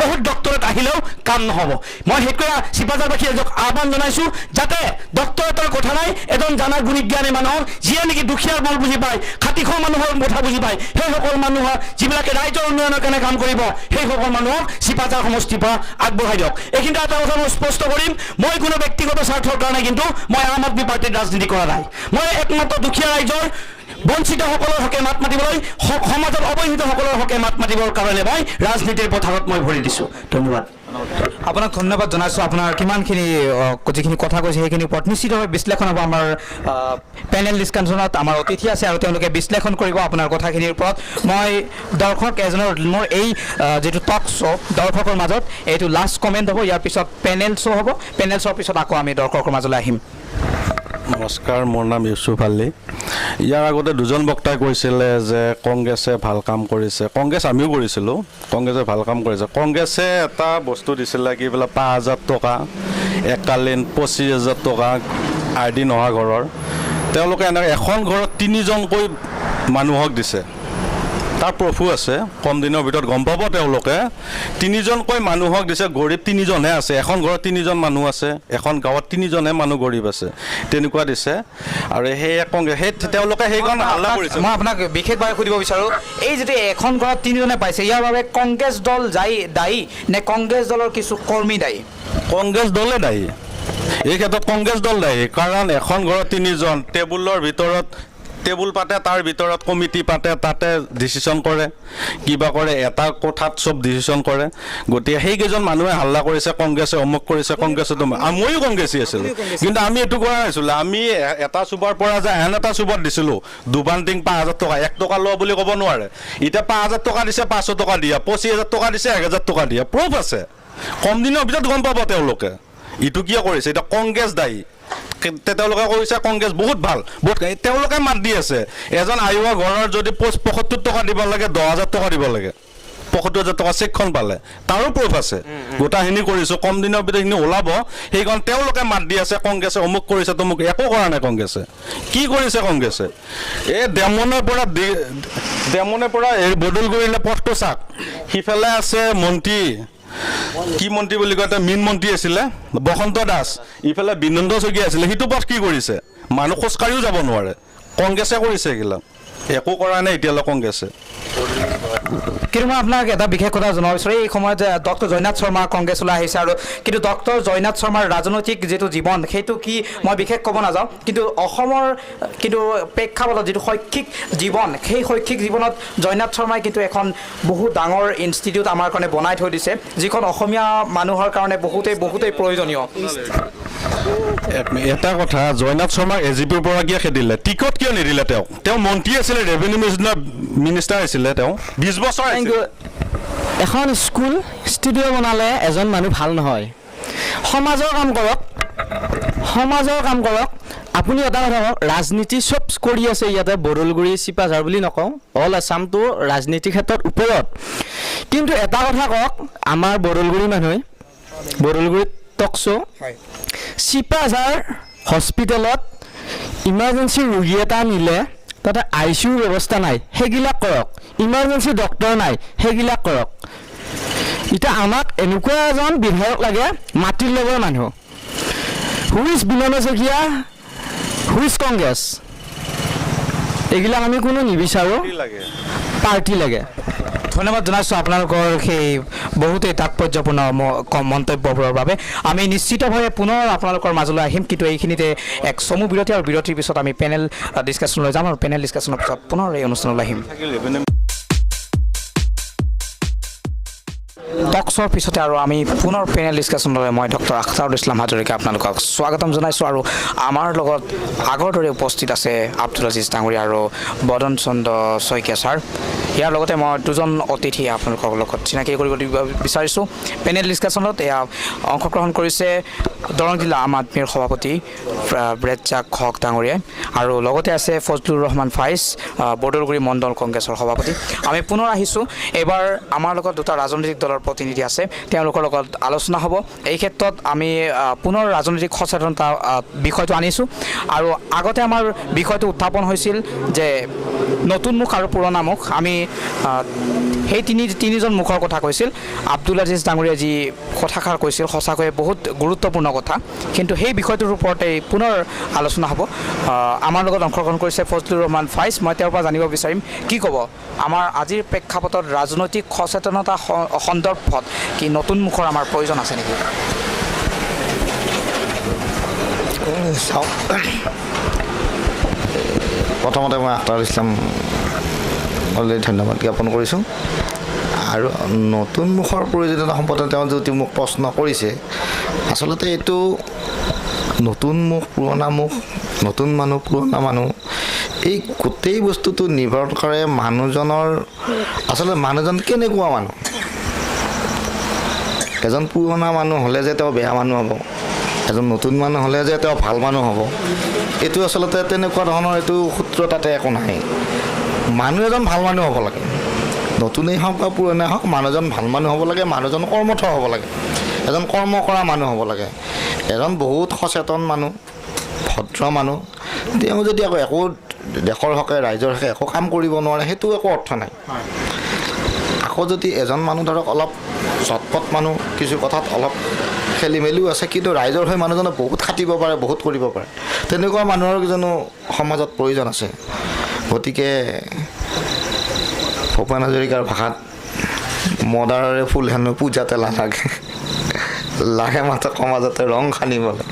বহুত ডক্টৰেট আহিলেও কাম নহ'ব মই সেইটোৱে চিপাঝাৰবাসী এজনক আহ্বান জনাইছোঁ যাতে ডক্টৰেটৰ কথা নাই এজন জানা গুণীজ্ঞানী মানুহ যিয়ে নেকি দুখীয়াৰ মন বুজি পায় খাতিখোৱা মানুহৰ কথা বুজি পায় সেইসকল মানুহৰ যিবিলাকে ৰাইজৰ উন্নয়নৰ কাৰণে কাম কৰিব সেইসকল মানুহক চিপাঝাৰ সমষ্টিৰ পৰা আগবঢ়াই দিয়ক এইখিনিতে এটা কথা মই স্পষ্ট কৰিম মই কোনো ব্যক্তিগত স্বাৰ্থৰ কাৰণে কিন্তু মই আম আদমি পাৰ্টিৰ ৰাজনীতি কৰা নাই মই একমাত্ৰ দুখীয়া ৰাইজৰ বঞ্চিতসকলৰ হকে মাত মাতিবলৈ সমাজৰ অৱহেলিতসকলৰ হকে মাত মাতিবৰ কাৰণে মই ৰাজনীতিৰ পথাৰত মই ভৰি দিছোঁ ধন্যবাদ আপোনাক ধন্যবাদ জনাইছোঁ আপোনাৰ কিমানখিনি যিখিনি কথা কৈছে সেইখিনি ওপৰত নিশ্চিতভাৱে বিশ্লেষণ হ'ব আমাৰ পেনেল ডিছকাশ্যনত আমাৰ অতিথি আছে আৰু তেওঁলোকে বিশ্লেষণ কৰিব আপোনাৰ কথাখিনিৰ ওপৰত মই দৰ্শক এজনৰ মোৰ এই যিটো টক শ্ব' দৰ্শকৰ মাজত এইটো লাষ্ট কমেণ্ট হ'ব ইয়াৰ পিছত পেনেল শ্ব' হ'ব পেনেল শ্ব'ৰ পিছত আকৌ আমি দৰ্শকৰ মাজলৈ আহিম নমস্কাৰ মোৰ নাম ইউচুফ আলী ইয়াৰ আগতে দুজন বক্তাই কৈছিলে যে কংগ্ৰেছে ভাল কাম কৰিছে কংগ্ৰেছ আমিও কৰিছিলোঁ কংগ্ৰেছে ভাল কাম কৰিছে কংগ্ৰেছে এটা বস্তু দিছিলে কি বোলে 5,000 টকা এককালীন 25,000 টকা আইডি নোহোৱা ঘৰৰ তেওঁলোকে এনেকৈ এখন ঘৰত 3জনকৈ মানুহক দিছে তাৰ প্ৰফু আছে কম দিনৰ ভিতৰত গম পাব তেওঁলোকে 3জনকৈ মানুহক দিছে গৰীব 3জনহে আছে এখন ঘৰত 3জন মানুহ আছে এখন গাঁৱত 3জনহে মানুহ গৰীব আছে তেনেকুৱা দিছে আৰু সেই তেওঁলোকে সেইখন হাল্লা কৰিছে মই আপোনাক বিশেষভাৱে সুধিব বিচাৰোঁ এই যিটো এখন ঘৰত 3জনে পাইছে ইয়াৰ বাবে কংগ্ৰেছ দল দায়ী নে কংগ্ৰেছ দলৰ কিছু কৰ্মী দায়ী কংগ্ৰেছ দলে দায়ী এই ক্ষেত্ৰত কংগ্ৰেছ দল দায়ী কাৰণ এখন ঘৰত 3জন টেবুলৰ ভিতৰত টেবুল পাতে তাৰ ভিতৰত কমিটি পাতে তাতে ডিচিশ্যন কৰে কিবা কৰে এটা কোঠাত চব ডিচিশ্যন কৰে গতিকে সেইকেইজন মানুহে হাল্লা কৰিছে কংগ্ৰেছে অমুক কৰিছে কংগ্ৰেছে ময়ো কংগ্ৰেছী আছিলোঁ কিন্তু আমি এইটো কৰা নাছিলোঁ আমি এটা চুবাৰ পৰা যে আন এটা চুবাত দিছিলোঁ দুবান্তিং 5,000 টকা 1 টকা লোৱা বুলি ক'ব নোৱাৰে এতিয়া 5,000 টকা দিছে 500 টকা দিয়া 25,000 টকা দিছে 1,000 টকা দিয়া প্ৰুফ আছে কম দিনৰ ভিতৰত গম পাব তেওঁলোকে ইটো কিয় কৰিছে এতিয়া কংগ্ৰেছ দায়ী তেওঁলোকে কৈছে কংগ্ৰেছ বহুত ভাল বহুত তেওঁলোকে মাত দি আছে এজন আয়োগৰ ঘৰৰ যদি 75 টকা দিব লাগে 10,000 টকা দিব লাগে 75,000 টকা চেকখন পালে তাৰো প্ৰুফ আছে গোটাখিনি কৰিছোঁ কম দিনৰ ভিতৰত সেইখিনি ওলাব সেইখন তেওঁলোকে মাত দি আছে কংগ্ৰেছে অমুক কৰিছে তমুক একো কৰা নাই কংগ্ৰেছে কি কৰিছে কংগ্ৰেছে এই ডেমনৰ পৰা বদলগুৰিলে পথটো চাওক সিফালে আছে মন্ত্ৰী কি মন্ত্ৰী বুলি কয় এটা মীন মন্ত্ৰী আছিলে বসন্ত দাস ইফালে বিনন্দ শইকীয়া আছিলে সেইটো পথ কি কৰিছে মানুহ খোজকাঢ়িও যাব নোৱাৰে কংগ্ৰেছে কৰিছে এইবিলাক একো কৰা নাই এতিয়ালৈ কংগ্ৰেছে কিন্তু মই আপোনাক এটা বিশেষ কথা জনাব বিচাৰোঁ এই সময়ত ডক্টৰ জয়নাথ শৰ্মা কংগ্ৰেছলৈ আহিছে আৰু কিন্তু ডক্টৰ জয়নাথ শৰ্মাৰ ৰাজনৈতিক যিটো জীৱন সেইটো কি মই বিশেষ ক'ব নাযাওঁ কিন্তু অসমৰ কিন্তু প্ৰেক্ষাপটত যিটো শৈক্ষিক জীৱন সেই শৈক্ষিক জীৱনত জয়নাথ শৰ্মাই কিন্তু এখন বহুত ডাঙৰ ইনষ্টিটিউট আমাৰ কাৰণে বনাই থৈ দিছে যিখন অসমীয়া মানুহৰ কাৰণে বহুতেই প্ৰয়োজনীয় এটা কথা জয়নাথ শৰ্মাক এজিপিৰ পৰা কিয় খেদিলে টিকট কিয় নিদিলে তেওঁ মন্ত্ৰী আছিলে ৰেভিনিউ মিনিষ্টাৰ আছিলে তেওঁ 20 বছৰ এখন স্কুল ষ্টুডিঅ' বনালে এজন মানুহ ভাল নহয় সমাজৰ কাম কৰক আপুনি এটা কথা কওক ৰাজনীতি চব কৰি আছে ইয়াতে বৰলগুৰি চিপাঝাৰ বুলি নকওঁ অল আছামটো ৰাজনীতিৰ ক্ষেত্ৰত ওপৰত কিন্তু এটা কথা কওক আমাৰ বৰলগুৰি মানুহে বৰলগুৰিত টকশ্ব' চিপাঝাৰ হস্পিটেলত ইমাৰ্জেঞ্চি ৰোগী এটা নিলে তাতে ICU ব্যৱস্থা নাই সেইবিলাক কৰক ইমাৰ্জেঞ্চি ডক্টৰ নাই সেইবিলাক কৰক এতিয়া আমাক এনেকুৱা এজন বিধায়ক লাগে মাটিৰ লগৰ মানুহ হুইজ বিনন্দ শইকীয়া হুইজ কংগ্ৰেছ এইবিলাক আমি কোনো নিবিচাৰোঁ পাৰ্টি লাগে ধন্যবাদ জনাইছোঁ আপোনালোকৰ সেই বহুতেই তাৎপৰ্যপূৰ্ণ মন্তব্যবোৰৰ বাবে আমি নিশ্চিতভাৱে পুনৰ আপোনালোকৰ মাজলৈ আহিম কিন্তু এইখিনিতে এক চমু বিৰতি আৰু বিৰতিৰ পিছত আমি পেনেল ডিছকাশ্যনলৈ যাম আৰু পেনেল ডিছকাশ্যনৰ পিছত পুনৰ এই অনুষ্ঠানলৈ আহিম টকশ্বৰ পিছতে আৰু আমি পুনৰ পেনেল ডিছকাশ্যনলৈ মই ডক্টৰ আখতাৰুল ইছলাম হাজৰিকা আপোনালোকক স্বাগতম জনাইছোঁ আৰু আমাৰ লগত আগৰ দৰে উপস্থিত আছে আব্দুল আজিজ ডাঙৰীয়া আৰু বদন চন্দ্ৰ শইকীয়া ছাৰ ইয়াৰ লগতে মই দুজন অতিথি আপোনালোকৰ লগত চিনাকি কৰিব বিচাৰিছোঁ পেনেল ডিছকাশ্যনত এয়া অংশগ্ৰহণ কৰিছে দৰং জিলা আম আদমিৰ সভাপতি ব্ৰেজাক হক ডাঙৰীয়াই আৰু লগতে আছে ফজলুৰ ৰহমান ফাইজ বদলগুৰি মণ্ডল কংগ্ৰেছৰ সভাপতি আমি পুনৰ আহিছোঁ এইবাৰ আমাৰ লগত দুটা ৰাজনৈতিক দলৰ প্ৰতিনিধি আছে তেওঁলোকৰ লগত আলোচনা হ'ব এই ক্ষেত্ৰত আমি পুনৰ ৰাজনৈতিক সচেতনতা বিষয়টো আনিছোঁ আৰু আগতে আমাৰ বিষয়টো উত্থাপন হৈছিল যে নতুন মুখ আৰু পুৰণা মুখ আমি সেই তিনিজন মুখৰ কথা কৈছিল আব্দুল আজিজ ডাঙৰীয়াই যি কথাষাৰ কৈছিল সঁচাকৈয়ে বহুত গুৰুত্বপূৰ্ণ কথা কিন্তু সেই বিষয়টোৰ ওপৰতে পুনৰ আলোচনা হ'ব আমাৰ লগত অংশগ্ৰহণ কৰিছে ফজলুৰ ৰহমান ফাইজ মই তেওঁৰ পৰা জানিব বিচাৰিম কি ক'ব আমাৰ আজিৰ প্ৰেক্ষাপটত ৰাজনৈতিক সচেতনতা সন্দৰ্ভত কি নতুন মুখৰ আমাৰ প্ৰয়োজন আছে নেকি চাওক প্ৰথমতে মই আখতাৰুল ইছলাম অলৰেডি ধন্যবাদ জ্ঞাপন কৰিছোঁ আৰু নতুন মুখৰ প্ৰয়োজনীয়তা সম্পৰ্কে তেওঁ যদি মোক প্ৰশ্ন কৰিছে আচলতে এইটো নতুন মুখ পুৰণা মুখ নতুন মানুহ পুৰণা মানুহ এই গোটেই বস্তুটো নিৰ্ভৰ কৰে মানুহজনৰ আচলতে মানুহজন কেনেকুৱা মানুহ এজন পুৰণা মানুহ হ'লে যে তেওঁ বেয়া মানুহ হ'ব এজন নতুন মানুহ হ'লে যে তেওঁ ভাল মানুহ হ'ব এইটো আচলতে তেনেকুৱা ধৰণৰ এইটো সূত্ৰ তাতে একো নাই মানুহ এজন ভাল মানুহ হ'ব লাগে নতুনেই হওক বা পুৰণাই হওক মানুহজন ভাল মানুহ হ'ব লাগে মানুহজন কৰ্মঠ হ'ব লাগে এজন কৰ্ম কৰা মানুহ হ'ব লাগে এজন বহুত সচেতন মানুহ ভদ্ৰ মানুহ তেওঁ যদি আকৌ একো দেশৰ হকে ৰাইজৰ হকে একো কাম কৰিব নোৱাৰে সেইটো একো অৰ্থ নাই আকৌ যদি এজন মানুহ ধৰক অলপ চটপট মানুহ কিছু কথাত অলপ খেলি মেলিও আছে কিন্তু ৰাইজৰ হৈ মানুহজনে বহুত খাটিব পাৰে বহুত কৰিব পাৰে তেনেকুৱা মানুহৰ জানো সমাজত প্ৰয়োজন আছে গতিকে ভূপেন হাজৰিকাৰ ভাষাত মদাৰৰে ফুল হেনো পূজাতে নালাগে লাগে মাত্ৰ সমাজতে ৰং সানিবলৈ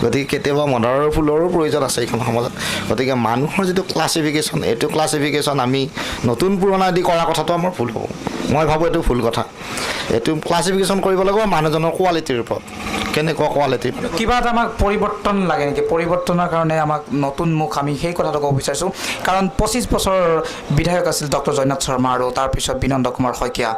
গতিকে কেতিয়াবা মদাৰৰ ফুলৰো প্ৰয়োজন আছে এইখন সমাজত গতিকে মানুহৰ যিটো ক্লাছিফিকেশ্যন এইটো ক্লাছিফিকেশ্যন আমি নতুন পুৰণা আদি কৰা কথাটো আমাৰ ভুল হ'ব মই ভাবোঁ এইটো ভুল কথা এইটো ক্লাছিফিকেশ্যন কৰিব লাগিব মানুহজনৰ কোৱালিটিৰ ওপৰত কেনেকুৱা কোৱালিটি কিবা এটা আমাক পৰিৱৰ্তন লাগে নেকি পৰিৱৰ্তনৰ কাৰণে আমাক নতুন মুখ আমি সেই কথাটো ক'ব বিচাৰিছোঁ কাৰণ 25 বছৰ বিধায়ক আছিল ডক্টৰ জয়নাথ শৰ্মা আৰু তাৰপিছত বিনন্দ কুমাৰ শইকীয়া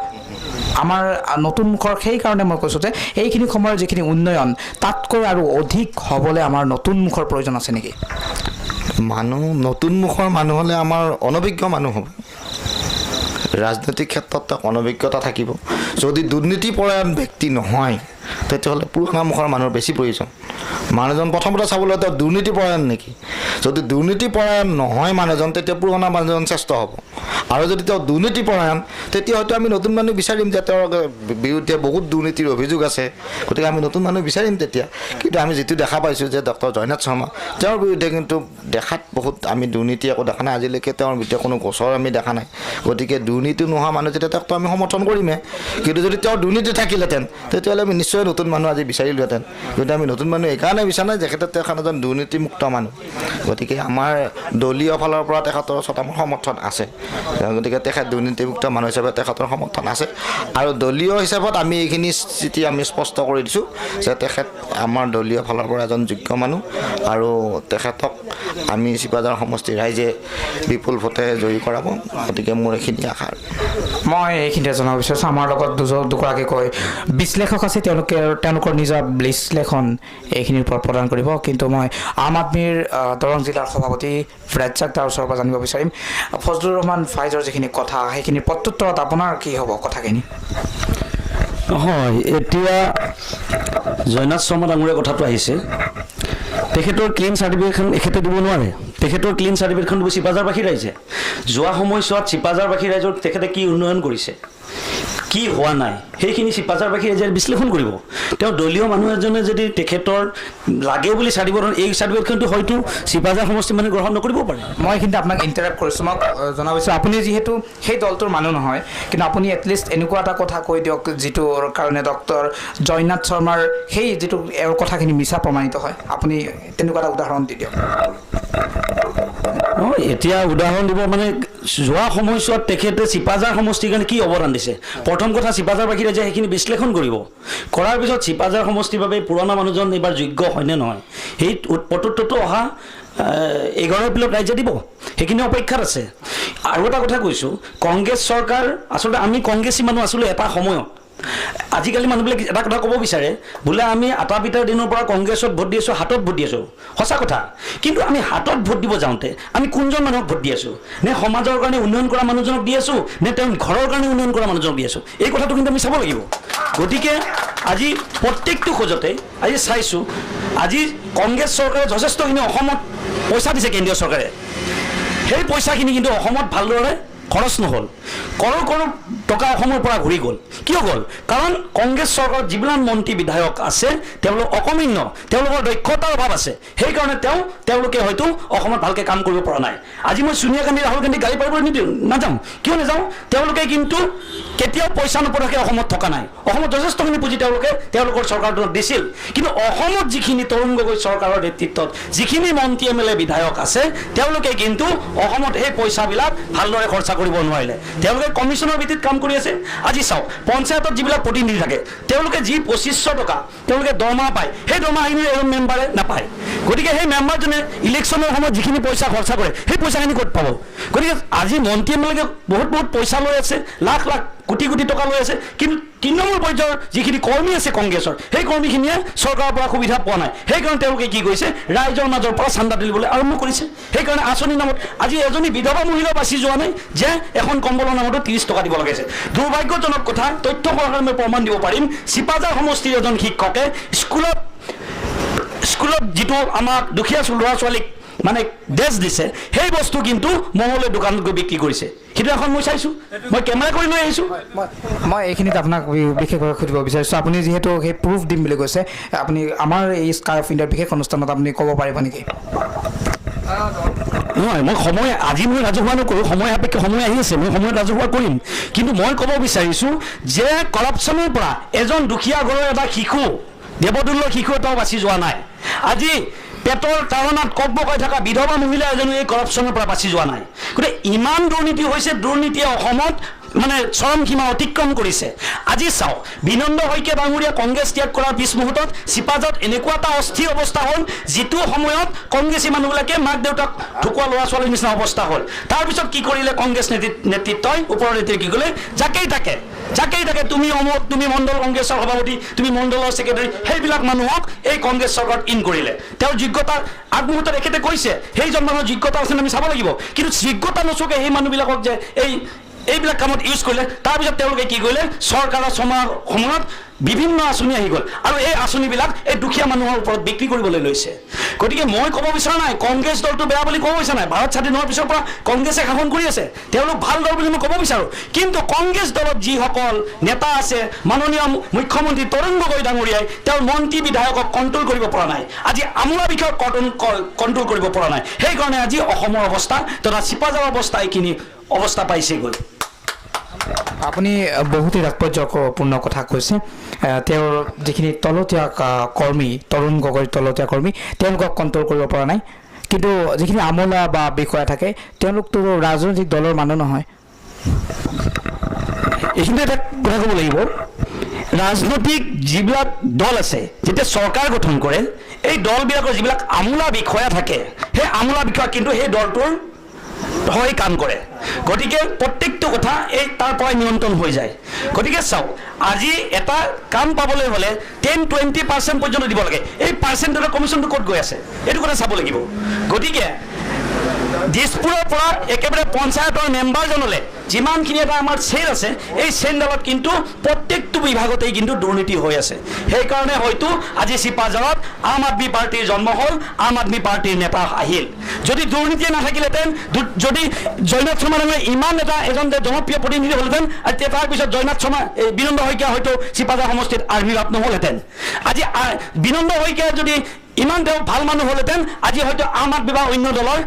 আমাৰ নতুন মুখৰ সেইকাৰণে মই কৈছোঁ যে এইখিনি সময়ৰ যিখিনি উন্নয়ন তাতকৈ আৰু অধিক হ'বলৈ আমাৰ নতুন মুখৰ প্ৰয়োজন আছে নেকি মানুহ নতুন মুখৰ মানুহ হ'লে আমাৰ অনভিজ্ঞ মানুহ হ'ব ৰাজনৈতিক ক্ষেত্ৰত তাক অনভিজ্ঞতা থাকিব যদি দুৰ্নীতিপৰায়ণ ব্যক্তি নহয় তেতিয়াহ'লে পুৰণা মুখৰ মানুহৰ বেছি প্ৰয়োজন মানুহজন প্ৰথমতে চাবলৈ তেওঁ দুৰ্নীতিপৰায়ণ নেকি যদি দুৰ্নীতিপৰায়ণ নহয় মানুহজন তেতিয়া পুৰণা মানুহজন শ্ৰেষ্ঠ হ'ব আৰু যদি তেওঁ দুৰ্নীতিপৰায়ণ তেতিয়া হয়তো আমি নতুন মানুহ বিচাৰিম যে তেওঁৰ বিৰুদ্ধে বহুত দুৰ্নীতিৰ অভিযোগ আছে গতিকে আমি নতুন মানুহ বিচাৰিম তেতিয়া কিন্তু আমি যিটো দেখা পাইছোঁ যে ডক্টৰ জয়নাথ শৰ্মা তেওঁৰ বিৰুদ্ধে কিন্তু দেখাত বহুত আমি দুৰ্নীতি একো দেখা নাই আজিলৈকে তেওঁৰ বিৰুদ্ধে কোনো গোচৰ আমি দেখা নাই গতিকে দুৰ্নীতি নোহোৱা মানুহ যেতিয়া তেওঁকতো আমি সমৰ্থন কৰিমেই কিন্তু যদি তেওঁৰ দুৰ্নীতি থাকিলেহেঁতেন তেতিয়াহ'লে আমি নিশ্চয় নতুন মানুহ আজি বিচাৰিলোহেঁতেন কিন্তু আমি নতুন মানুহ এইকাৰণে বিচাৰা নাই তেখেতে তেখেত এজন দুৰ্নীতিমুক্ত মানুহ গতিকে আমাৰ দলীয় ফালৰ পৰা তেখেতৰ ওচৰত আমাৰ সমৰ্থন আছে গতিকে তেখেত দুৰ্নীতিমুক্ত মানুহ হিচাপে তেখেতৰ সমৰ্থন আছে আৰু দলীয় হিচাপত আমি এইখিনি স্থিতি আমি স্পষ্ট কৰি দিছোঁ যে তেখেত আমাৰ দলীয় ফালৰ পৰা এজন যোগ্য মানুহ আৰু তেখেতক আমি চিপাঝাৰ সমষ্টিৰ ৰাইজে বিপুল ভোটে জয়ী কৰাব গতিকে মোৰ এইখিনি আশা মই এইখিনিতে জনাব বিচাৰিছোঁ আমাৰ লগত দুগৰাকীকৈ বিশ্লেষক আছে তেওঁলোকৰ নিজৰ বিশ্লেষণ এইখিনিৰ ওপৰত প্ৰদান কৰিব কিন্তু মই আম আদমীৰ দৰং জিলাৰ সভাপতি ৰাজ্জাক দাৰ ওচৰৰ পৰা জানিব বিচাৰিম ফজলুৰ ৰহমান ফাইজৰ যিখিনি কথা সেইখিনি প্ৰত্যুত্তৰত আপোনাৰ কি হ'ব কথাখিনি হয় এতিয়া জয়নাথ শৰ্মা ডাঙৰীয়া কথাটো আহিছে তেখেতৰ ক্লিন চাৰ্টিফিকেটখন এখেতে দিব নোৱাৰে তেখেতৰ ক্লিন চাৰ্টিফিকেটখন দিব চিপাঝাৰবাসী ৰাইজে যোৱা সময়ছোৱাত চিপাঝাৰবাসী ৰাইজৰ তেখেতে কি উন্নয়ন কৰিছে কি হোৱা নাই সেইখিনি চিপাঝাৰবাসী ৰাইজে বিশ্লেষণ কৰিব তেওঁ দলীয় মানুহ এজনে যদি তেখেতৰ লাগে বুলি চাৰ্টিফিকেট এই চাৰ্টিফিকেটখনটো হয়তো চিপাঝাৰ সমষ্টি মানুহে গ্ৰহণ নকৰিব পাৰে মই এইখিনিতে আপোনাক ইণ্টাৰাপ্ট কৰিছোঁ মই জনাবিছোঁ আপুনি যিহেতু সেই দলটোৰ মানুহ নহয় কিন্তু আপুনি এটলিষ্ট এনেকুৱা এটা কথা কৈ দিয়ক যিটোৰ কাৰণে ডক্টৰ জয়নাথ শৰ্মাৰ সেই যিটো এওঁৰ কথাখিনি মিছা প্ৰমাণিত হয় আপুনি তেনেকুৱা এটা উদাহৰণ দি দিয়ক এতিয়া উদাহৰণ দিব মানে যোৱা সময়ছোৱাত তেখেতে চিপাঝাৰ সমষ্টিৰ কাৰণে কি অৱদান দিছে প্ৰথম কথা চিপাঝাৰবাসী ৰাইজে সেইখিনি বিশ্লেষণ কৰিব কৰাৰ পিছত চিপাঝাৰ সমষ্টিৰ বাবে পুৰণা মানুহজন এইবাৰ যোগ্য হয়নে নহয় সেই প্ৰত্যুত্তৰটো অহা 11 এপ্ৰিলত ৰাইজে দিব সেইখিনি অপেক্ষাত আছে আৰু এটা কথা কৈছোঁ কংগ্ৰেছ চৰকাৰ আচলতে আমি কংগ্ৰেছী মানুহ আছিলোঁ এটা সময়ত আজিকালি মানুহবিলাক এটা কথা ক'ব বিচাৰে বোলে আমি আটা পিটাৰ দিনৰ পৰা কংগ্ৰেছত ভোট দি আছোঁ হাতত ভোট দি আছোঁ সঁচা কথা কিন্তু আমি হাতত ভোট দিব যাওঁতে আমি কোনজন মানুহক ভোট দি আছোঁ নে সমাজৰ কাৰণে উন্নয়ন কৰা মানুহজনক দি আছোঁ নে তেওঁ ঘৰৰ কাৰণে উন্নয়ন কৰা মানুহজনক দি আছোঁ এই কথাটো কিন্তু আমি চাব লাগিব গতিকে আজি প্ৰত্যেকটো খোজতে আজি চাইছোঁ আজি কংগ্ৰেছ চৰকাৰে যথেষ্টখিনি অসমত পইচা দিছে কেন্দ্ৰীয় চৰকাৰে সেই পইচাখিনি কিন্তু অসমত ভালদৰে খৰচ নহ'ল কৰোৰ টকা অসমৰ পৰা ঘূৰি গ'ল কিয় গ'ল কাৰণ কংগ্ৰেছ চৰকাৰত যিবিলাক মন্ত্ৰী বিধায়ক আছে তেওঁলোক অকমান্য তেওঁলোকৰ দক্ষতাৰ অভাৱ আছে সেইকাৰণে তেওঁলোকে হয়তো অসমত ভালকৈ কাম কৰিব পৰা নাই আজি মই সোনিয়া গান্ধী ৰাহুল গান্ধী গাড়ী পাৰিব নাযাওঁ কিয় নাযাওঁ তেওঁলোকে কিন্তু কেতিয়াও পইচা নপৰাকৈ অসমত থকা নাই অসমত যথেষ্টখিনি পুঁজি তেওঁলোকৰ চৰকাৰটোক দিছিল কিন্তু অসমত যিখিনি তৰুণ গগৈ চৰকাৰৰ নেতৃত্বত যিখিনি মন্ত্ৰী এম এল এ বিধায়ক আছে তেওঁলোকে কিন্তু অসমত এই পইচাবিলাক ভালদৰে খৰচা কৰিব নোৱাৰিলে তেওঁলোকে কমিশ্যনৰ ভিত্তিত কাম কৰি আছে আজি চাওক পঞ্চায়তত যিবিলাক প্ৰতিনিধি থাকে তেওঁলোকে যি 2500 টকা তেওঁলোকে দৰমহা পায় সেই দৰমহাখিনি এজন মেম্বাৰে নাপায় গতিকে সেই মেম্বাৰজনে ইলেকশ্যনৰ সময়ত যিখিনি পইচা খৰচা কৰে সেই পইচাখিনি ক'ত পাব গতিকে আজি মন্ত্ৰী এম এল এ বহুত পইচা লৈ আছে লাখ কোটি টকা লৈ আছে কিন্তু তৃণমূল পৰ্যায়ৰ যিখিনি কৰ্মী আছে কংগ্ৰেছৰ সেই কৰ্মীখিনিয়ে চৰকাৰৰ পৰা সুবিধা পোৱা নাই সেইকাৰণে তেওঁলোকে কি কৰিছে ৰাইজৰ মাজৰ পৰা চান্দা তুলিবলৈ আৰম্ভ কৰিছে সেইকাৰণে আঁচনিৰ নামত আজি এজনী বিধৱা মহিলা বাচি যোৱা নাই যে এখন কম্বলৰ নামতো 30 টকা দিব লগাইছে দুৰ্ভাগ্যজনক কথা তথ্য সহকাৰে মই প্ৰমাণ দিব পাৰিম চিপাঝাৰ সমষ্টিৰ এজন শিক্ষকে স্কুলত যিটো আমাৰ দুখীয়া ল'ৰা ছোৱালীক মানে ড্ৰেছ দিছে সেই বস্তু কিন্তু মঙলদৈ দোকানত গৈ বিক্ৰী কৰিছে সেইটো এখন মই চাইছোঁ মই কেমেৰা কৰি লৈ আহিছোঁ মই এইখিনিত আপোনাক বিশেষভাৱে সুধিব বিচাৰিছোঁ আপুনি যিহেতু সেই প্ৰুফ দিম বুলি কৈছে আপুনি আমাৰ এই স্কাৰ অফ ইণ্ডিয়াৰ বিশেষ অনুষ্ঠানত আপুনি ক'ব পাৰিব নেকি নহয় মই সময় আজি মই ৰাজহুৱা নকৰোঁ সময় সাপেক্ষে সময় আহি আছে মই সময়ত ৰাজহুৱা কৰিম কিন্তু মই ক'ব বিচাৰিছোঁ যে কৰাপশ্যনৰ পৰা এজন দুখীয়া ঘৰৰ এটা শিশু দেৱতুল্য শিশু এটাও বাচি যোৱা নাই আজি পেটৰ তাৰণাত ককবকাই থকা বিধৱা মহিলা এজনো এই কৰাপশ্যনৰ পৰা বাচি যোৱা নাই গতিকে ইমান দুৰ্নীতি হৈছে দুৰ্নীতিয়ে অসমত মানে চৰম সীমা অতিক্ৰম কৰিছে আজি চাওক বিনন্দ শইকীয়া ডাঙৰীয়া কংগ্ৰেছ ত্যাগ কৰাৰ পিছ মুহূৰ্তত চিপাঝাৰত এনেকুৱা এটা অস্থিৰ অৱস্থা হ'ল যিটো সময়ত কংগ্ৰেছী মানুহবিলাকে মাক দেউতাক ঢুকুৱা ল'ৰা ছোৱালীৰ নিচিনা অৱস্থা হ'ল তাৰপিছত কি কৰিলে কংগ্ৰেছ নেতৃত্বই ওপৰৰ নেতৃত্বই কি ক'লে যাকেই থাকে তুমি অমুক তুমি মণ্ডল কংগ্ৰেছৰ সভাপতি তুমি মণ্ডলৰ ছেক্ৰেটাৰী সেইবিলাক মানুহক এই কংগ্ৰেছ চৰকাৰত ইন কৰিলে তেওঁৰ যোগ্যতাৰ আগমুহূৰ্তত এখেতে কৈছে সেইজন মানুহৰ যোগ্যতা আছে আমি চাব লাগিব কিন্তু যোগ্যতা নচকে সেই মানুহবিলাকক যে এইবিলাক কামত ইউজ কৰিলে তাৰপিছত তেওঁলোকে কি কৰিলে চৰকাৰৰ সময়ত বিভিন্ন আঁচনি আহি গ'ল আৰু এই আঁচনিবিলাক এই দুখীয়া মানুহৰ ওপৰত বিক্ৰী কৰিবলৈ লৈছে গতিকে মই ক'ব বিচৰা নাই কংগ্ৰেছ দলটো বেয়া বুলি ক'ব বিচৰা নাই ভাৰত স্বাধীন হোৱাৰ পিছৰ পৰা কংগ্ৰেছে শাসন কৰি আছে তেওঁলোক ভাল দল বুলি মই ক'ব বিচাৰোঁ কিন্তু কংগ্ৰেছ দলত যিসকল নেতা আছে মাননীয় মুখ্যমন্ত্ৰী তৰুণ গগৈ ডাঙৰীয়াই তেওঁৰ মন্ত্ৰী বিধায়কক কণ্ট্ৰল কৰিব পৰা নাই আজি আমোলা বিষয়ক কণ্ট্ৰল কৰিব পৰা নাই সেইকাৰণে আজি অসমৰ অৱস্থা তথা চিপাঝাৰৰ অৱস্থা এইখিনি অৱস্থা পাইছেগৈ আপুনি বহুতেই তাৎপৰ্যপূৰ্ণ কথা কৈছে তেওঁৰ যিখিনি তলতীয়া কৰ্মী তৰুণ গগৈৰ তলতীয়া কৰ্মী তেওঁলোকক কণ্ট্ৰল কৰিব পৰা নাই কিন্তু যিখিনি আমোলা বা বিষয়া থাকে তেওঁলোকতো ৰাজনৈতিক দলৰ মানুহ নহয় এইখিনি এটা কথা ক'ব লাগিব ৰাজনৈতিক যিবিলাক দল আছে যেতিয়া চৰকাৰ গঠন কৰে এই দলবিলাকৰ যিবিলাক আমোলা বিষয়া থাকে সেই আমোলা বিষয়া কিন্তু সেই দলটোৰ হয় কাম কৰে গতিকে প্ৰত্যেকটো কথা এই তাৰ পৰাই নিয়ন্ত্ৰণ হৈ যায় গতিকে চাওক আজি এটা কাম পাবলৈ হ'লে 10-20% পৰ্যন্ত দিব লাগে এই পাৰ্চেণ্টেজৰ কমিশ্যনটো ক'ত গৈ আছে এইটো কথা চাব লাগিব গতিকে দিছপুৰৰ পৰা একেবাৰে পঞ্চায়তৰ মেম্বাৰজনলৈ যিমানখিনি এটা আমাৰ চেইন আছে এই চেইনডালত কিন্তু প্ৰত্যেকটো বিভাগতেই কিন্তু দুৰ্নীতি হৈ আছে সেইকাৰণে হয়তো আজি চিপাঝাৰত আম আদমি পাৰ্টীৰ জন্ম হ'ল আম আদমি পাৰ্টীৰ নেতা আহিল যদি দুৰ্নীতিয়ে নাথাকিলেহেঁতেন যদি জয়নাথ শৰ্মা ডাঙৰীয়া ইমান এজন জনপ্ৰিয় প্ৰতিনিধি হ'লহেঁতেন আৰু তাৰপিছত জয়নাথ শৰ্মা বিনন্দ শইকীয়া হয়তো চিপাঝাৰ সমষ্টিত আৰ্মিভাৱ নহ'লহেঁতেন আজি বিনন্দ শইকীয়া যদি ইমান তেওঁ ভাল মানুহ হ'লহেঁতেন আজি হয়তো আম আদমি বা অন্য দলৰ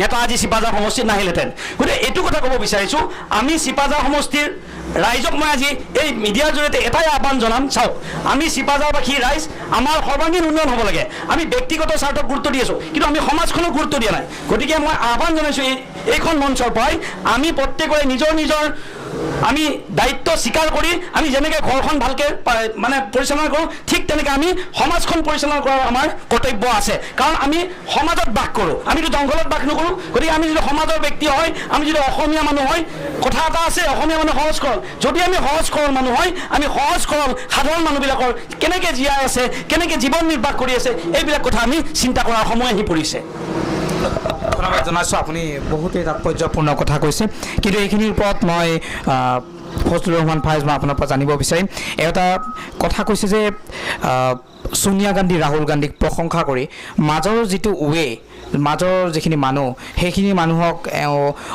নেতা আজি চিপাঝাৰ সমষ্টিত নাহিলহেঁতেন গতিকে এইটো কথা ক'ব বিচাৰিছোঁ আমি চিপাঝাৰ সমষ্টিৰ ৰাইজক মই আজি এই মিডিয়াৰ জৰিয়তে এটাই আহ্বান জনাম চাওক আমি চিপাঝাৰবাসী ৰাইজ আমাৰ সৰ্বাংগীন উন্নয়ন হ'ব লাগে আমি ব্যক্তিগত স্বাৰ্থক গুৰুত্ব দি আছোঁ কিন্তু আমি সমাজখনক গুৰুত্ব দিয়া নাই গতিকে মই আহ্বান জনাইছোঁ এইখন মঞ্চৰ পৰাই আমি প্ৰত্যেকৰে নিজৰ আমি দায়িত্ব স্বীকাৰ কৰি আমি যেনেকৈ ঘৰখন ভালকৈ মানে পৰিচালনা কৰোঁ ঠিক তেনেকৈ আমি সমাজখন পৰিচালনা কৰাৰ আমাৰ কৰ্তব্য আছে কাৰণ আমি সমাজত বাস কৰোঁ আমিতো জংঘলত বাস নকৰোঁ গতিকে আমি যদি সমাজৰ ব্যক্তি হয় আমি যদি অসমীয়া মানুহ হয় কথা এটা আছে অসমীয়া মানুহ সহজ সৰল যদি আমি সহজ সৰল মানুহ হয় আমি সহজ সৰল সাধাৰণ মানুহবিলাকৰ কেনেকৈ জীয়াই আছে কেনেকৈ জীৱন নিৰ্বাহ কৰি আছে এইবিলাক কথা আমি চিন্তা কৰাৰ সময় আহি পৰিছে ধন্যবাদ জনাইছোঁ আপুনি বহুতেই তাৎপৰ্যপূৰ্ণ কথা কৈছে কিন্তু এইখিনিৰ ওপৰত মই ফজলুৰ ৰহমান ফায়েজ মই আপোনাৰ পৰা জানিব বিচাৰিম এটা কথা কৈছে যে সোনিয়া গান্ধী ৰাহুল গান্ধীক প্ৰশংসা কৰি মাজৰ যিটো মাজৰ যিখিনি মানুহ সেইখিনি মানুহক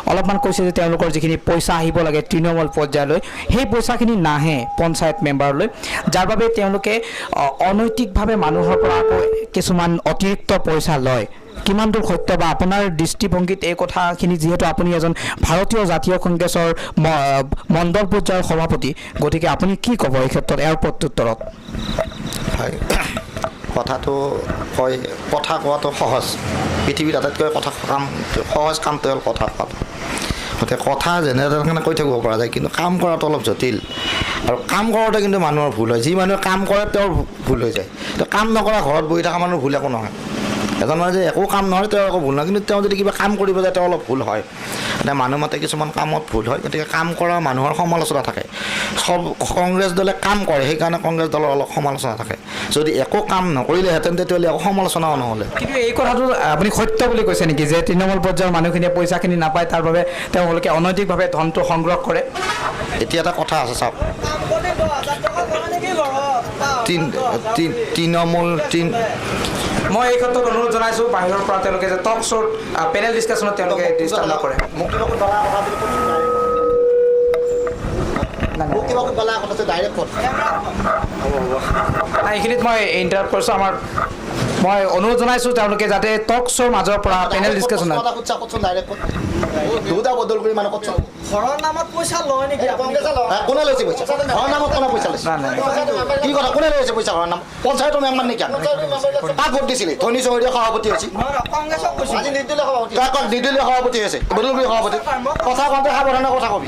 অলপমান কৈছে যে তেওঁলোকৰ যিখিনি পইচা আহিব লাগে তৃণমূল পৰ্যায়লৈ সেই পইচাখিনি নাহে পঞ্চায়ত মেম্বাৰলৈ যাৰ বাবে তেওঁলোকে অনৈতিকভাৱে মানুহৰ পৰা আকৌ কিছুমান অতিৰিক্ত পইচা লয় কিমান দূৰ সত্য বা আপোনাৰ দৃষ্টিভংগীত এই কথাখিনি যিহেতু আপুনি এজন ভাৰতীয় জাতীয় কংগ্ৰেছৰ মণ্ডল পৰ্যায়ৰ সভাপতি গতিকে আপুনি কি ক'ব এই ক্ষেত্ৰত ইয়াৰ প্ৰত্যুত্তৰত হয় কথাটো কয় কথা কোৱাটো সহজ পৃথিৱীত আটাইতকৈ সহজ কামটো হ'ল কথা কোৱাটো গতিকে কথা যেনেধৰণে কৈ থাকিব পৰা যায় কিন্তু কাম কৰাটো অলপ জটিল আৰু কাম কৰোঁতে কিন্তু মানুহৰ ভুল হয় যি মানুহে কাম কৰে তেওঁৰ ভুল হৈ যায় তো কাম নকৰা ঘৰত বহি থকা মানুহৰ ভুল একো নহয় এজন মানুহে যে একো কাম নহয় তেওঁৰ একো ভুল নহয় কিন্তু তেওঁ যদি কিবা কাম কৰিব যায় তেওঁ অলপ ভুল হয় মানে মানুহ মতে কিছুমান কামত ভুল হয় গতিকে কাম কৰা মানুহৰ সমালোচনা থাকে সব কংগ্ৰেছ দলে কাম কৰে সেইকাৰণে কংগ্ৰেছ দলৰ অলপ সমালোচনা থাকে যদি একো কাম নকৰিলেহেঁতেন তেতিয়াহ'লে একো সমালোচনাও নহ'লে কিন্তু এই কথাটো আপুনি সত্য বুলি কৈছে নেকি যে তৃণমূল পৰ্যায়ৰ মানুহখিনিয়ে পইচাখিনি নাপায় তাৰ বাবে তেওঁলোকে অনৈতিকভাৱে ধনটো সংগ্ৰহ কৰে এতিয়া এটা কথা আছে চাওক তৃণমূল মই এই ক্ষেত্ৰত অনুৰোধ জনাইছোঁ বাহিৰৰ পৰা তেওঁলোকে যে টক শ্ব'ত পেনেল ডিছকাশ্যনত তেওঁলোকে ডিষ্টাৰ্ব নকৰে এইখিনিত মই ইণ্টাৰাপ্ট কৰিছোঁ মই অনুৰোধ জনাইছোঁ তেওঁলোকে যাতে টক শ্ব'ৰ মাজৰ পৰা পেনেল ডিছকাশ্যন বদল কৰি মানে ক'ত ঘৰৰ নামত পইচা লয় নেকি কোনে লৈছে পইচা ঘৰৰ নামত কোনে পইচা লৈছে কি কথা কোনে লৈছে পইচা ঘৰৰ নাম পঞ্চায়তৰ মেম্বাৰ নেকি কাক ভোট দিছিলে ধনী চহৰীয়া সভাপতি হৈছে নিৰ্দলীয় সভাপতি হৈছে বদলগুৰি সভাপতি কথা কওঁতে সাৱধানে কথা কবি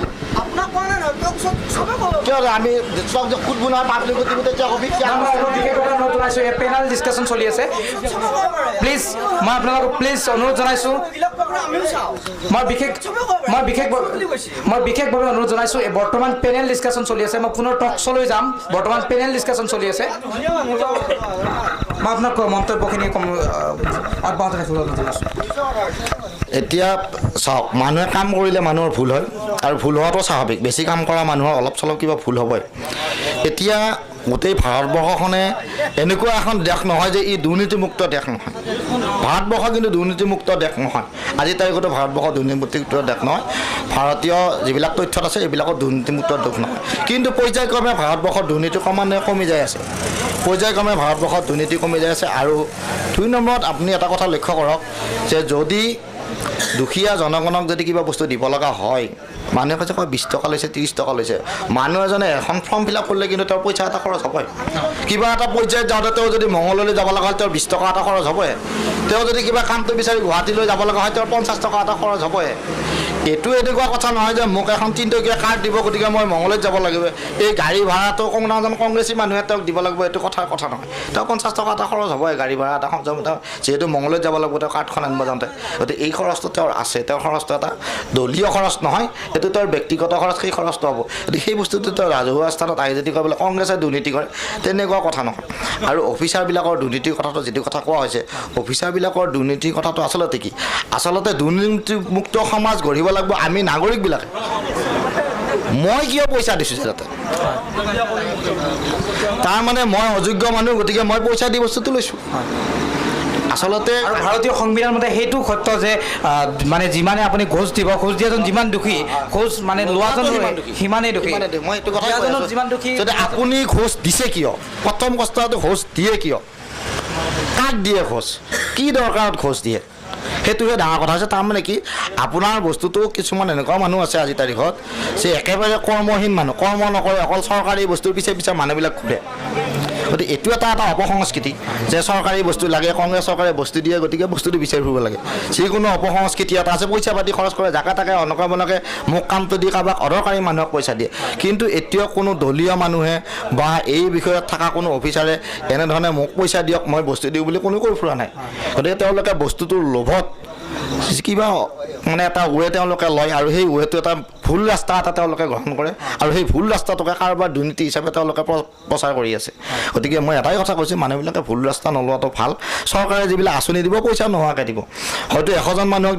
কিয় আমি কুট বনোৱাৰ পাব্লিকত দিব তেতিয়া কবি পেনেল ডিছকাশ্যন চলি আছে প্লিজ মই আপোনালোকক প্লিজ অনুৰোধ জনাইছোঁ মই বিশেষভাৱে অনুৰোধ জনাইছোঁ এই বৰ্তমান পেনেল ডিছকাশ্যন চলি আছে মই পুনৰ টক শ্ব'লৈ যাম বৰ্তমান পেনেল ডিছকাশ্যন চলি আছে মই আপোনাক মন্তব্যখিনি অব্যাহত ৰাখিবলৈ জনাইছোঁ এতিয়া চাওক মানুহে কাম কৰিলে মানুহৰ ভুল হয় আৰু ভুল হোৱাটো স্বাভাৱিক বেছি কাম কৰা মানুহৰ অলপ চলপ কিবা ভুল হ'বই এতিয়া গোটেই ভাৰতবৰ্ষখনে এনেকুৱা এখন দেশ নহয় যে ই দুৰ্নীতিমুক্ত দেশ নহয় ভাৰতবৰ্ষ কিন্তু দুৰ্নীতিমুক্ত দেশ নহয় আজিৰ তাৰিখতো ভাৰতবৰ্ষ দুৰ্নীতিমুক্ত দেশ নহয় ভাৰতীয় যিবিলাক তথ্যত আছে এইবিলাকত দুৰ্নীতিমুক্ত দেশ নহয় কিন্তু পৰ্যায়ক্ৰমে ভাৰতবৰ্ষৰ দুৰ্নীতি ক্ৰমান্বয়ে কমি যাই আছে পৰ্যায়ক্ৰমে ভাৰতবৰ্ষত দুৰ্নীতি কমি যাই আছে আৰু 2 নম্বৰত আপুনি এটা কথা লক্ষ্য কৰক যে যদি দুখীয়া জনগণক যদি কিবা বস্তু দিব লগা হয় মানুহে কৈছে 20 টকা লৈছে 30 টকা লৈছে মানুহ এজনে এখন ফৰ্ম ফিল আপ কৰিলে কিন্তু তেওঁৰ পইচা এটা খৰচ হ'বই কিবা এটা পৰ্যায়ত যাওঁতে তেওঁ যদি মঙললৈ যাব লগা হয় তেওঁৰ 20 টকা এটা খৰচ হ'বই তেওঁ যদি কিবা কামটো বিচাৰি গুৱাহাটীলৈ যাব লগা হয় তেওঁৰ 50 টকা এটা খৰচ হ'বই এইটো এনেকুৱা কথা নহয় যে মোক এখন 3 টকীয়া কাৰ্ড দিব গতিকে মই মঙললৈ যাব লাগিব এই গাড়ী ভাড়াটো কোনোজন কংগ্ৰেছী মানুহে তেওঁক দিব লাগিব এইটো কথা নহয় তেওঁ 50 টকা এটা খৰচ হ'বই গাড়ী ভাড়া এটা যিহেতু মঙললৈ যাব লাগিব তেওঁ কাৰ্ডখন আনিব যাওঁতে গতিকে এই খৰচটো তেওঁৰ আছে তেওঁৰ খৰচটো এটা দলীয় খৰচ নহয় এইটো তেওঁৰ ব্যক্তিগত খৰচ সেই খৰচটো হ'ব গতিকে সেই বস্তুটো তেওঁ ৰাজহুৱা স্থানত আহি যদি কয় বোলে কংগ্ৰেছে দুৰ্নীতি কৰে তেনেকুৱা কথা নহয় আৰু অফিচাৰবিলাকৰ দুৰ্নীতিৰ কথাটো যিটো কথা কোৱা হৈছে অফিচাৰবিলাকৰ দুৰ্নীতিৰ কথাটো আচলতে কি আচলতে দুৰ্নীতিমুক্ত সমাজ গঢ়িব লাগিব আমি নাগৰিকবিলাকে মই কিয় পইচা দিছোঁ যাতে তাৰমানে মই অযোগ্য মানুহ গতিকে মই পইচা দি বস্তুটো লৈছোঁ আচলতে আৰু ভাৰতীয় সংবিধান মতে সেইটো সত্য যে মানে যিমানে আপুনি ঘোষ দিব ঘোষ দিয়াজন যিমান দুখী ঘোষ মানে লোৱাজন সিমানেই দুখী মই এইটো কথা যিমান দুখী যদি আপুনি ঘোষ দিছে কিয় প্ৰথম কষ্টটো ঘোষ দিয়ে কিয় কাক দিয়ে ঘোষ কি দৰকাৰত ঘোষ দিয়ে সেইটোহে ডাঙৰ কথা হৈছে তাৰমানে কি আপোনাৰ বস্তুটো কিছুমান এনেকুৱা মানুহ আছে আজিৰ তাৰিখত যে একেবাৰে কৰ্মহীন মানুহ কৰ্ম নকৰে অকল চৰকাৰী বস্তুৰ পিছে মানুহবিলাক ঘূৰে গতিকে এইটো এটা অপসংস্কৃতি যে চৰকাৰী বস্তু লাগে কংগ্ৰেছ চৰকাৰে বস্তু দিয়ে গতিকে বস্তুটো বিচাৰি ফুৰিব লাগে যিকোনো অপসংস্কৃতি এটা আছে পইচা পাতি খৰচ কৰে জাকে তাকে অনকা বনকে মোক কামটো দি কাৰোবাক অদৰকাৰী মানুহক পইচা দিয়ে কিন্তু এতিয়াও কোনো দলীয় মানুহে বা এই বিষয়ত থকা কোনো অফিচাৰে এনেধৰণে মোক পইচা দিয়ক মই বস্তু দিওঁ বুলি কোনো কৈ ফুৰা নাই গতিকে তেওঁলোকে বস্তুটোৰ লোভত কিবা মানে এটা ৱে তেওঁলোকে লয় আৰু সেই ৱেটো এটা ভুল ৰাস্তা এটা তেওঁলোকে গ্ৰহণ কৰে আৰু সেই ভুল ৰাস্তাটোকে কাৰোবাৰ দুৰ্নীতি হিচাপে তেওঁলোকে প্ৰচাৰ কৰি আছে গতিকে মই এটাই কথা কৈছোঁ মানুহবিলাকে ভুল ৰাস্তা নলোৱাটো ভাল চৰকাৰে যিবিলাক আঁচনি দিব পইচা নোহোৱাকৈ দিব হয়তো 100জন মানুহক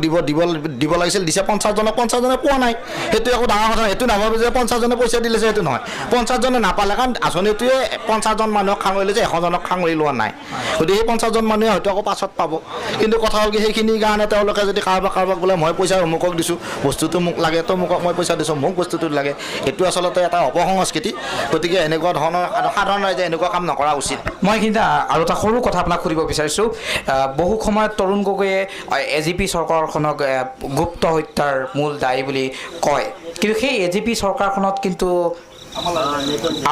দিব লাগিছিল দিছে 50জনক 50জনে পোৱা নাই সেইটো একো ডাঙৰ কথা এইটো নাভাবে যে 50জনে পইচা দিলে যে সেইটো নহয় 50জনে নাপালে কাৰণ আঁচনিটোৱে 50জন মানুহক খাঙৰি লৈছে 100জনক খাঙৰি লোৱা নাই গতিকে সেই 50জন মানুহে হয়তো আকৌ পাছত পাব কিন্তু কথা হ'ল কি সেইখিনিৰ কাৰণে তেওঁলোকে যদি কাৰোবাক বোলে মই পইচা অমুকক দিছোঁ বস্তুটো মোক লাগে তো মোক মই পইচা দিছোঁ মোক বস্তুটো লাগে এইটো আচলতে এটা অপসংস্কৃতি গতিকে এনেকুৱা ধৰণৰ সাধাৰণ ৰাইজে এনেকুৱা কাম নকৰা উচিত মই কিন্তু আৰু এটা সৰু কথা আপোনাক সুধিব বিচাৰিছোঁ বহু সময়ত তৰুণ গগৈয়ে AGP চৰকাৰখনক গুপ্ত হত্যাৰ মূল দায়ী বুলি কয় কিন্তু সেই AGP চৰকাৰখনত কিন্তু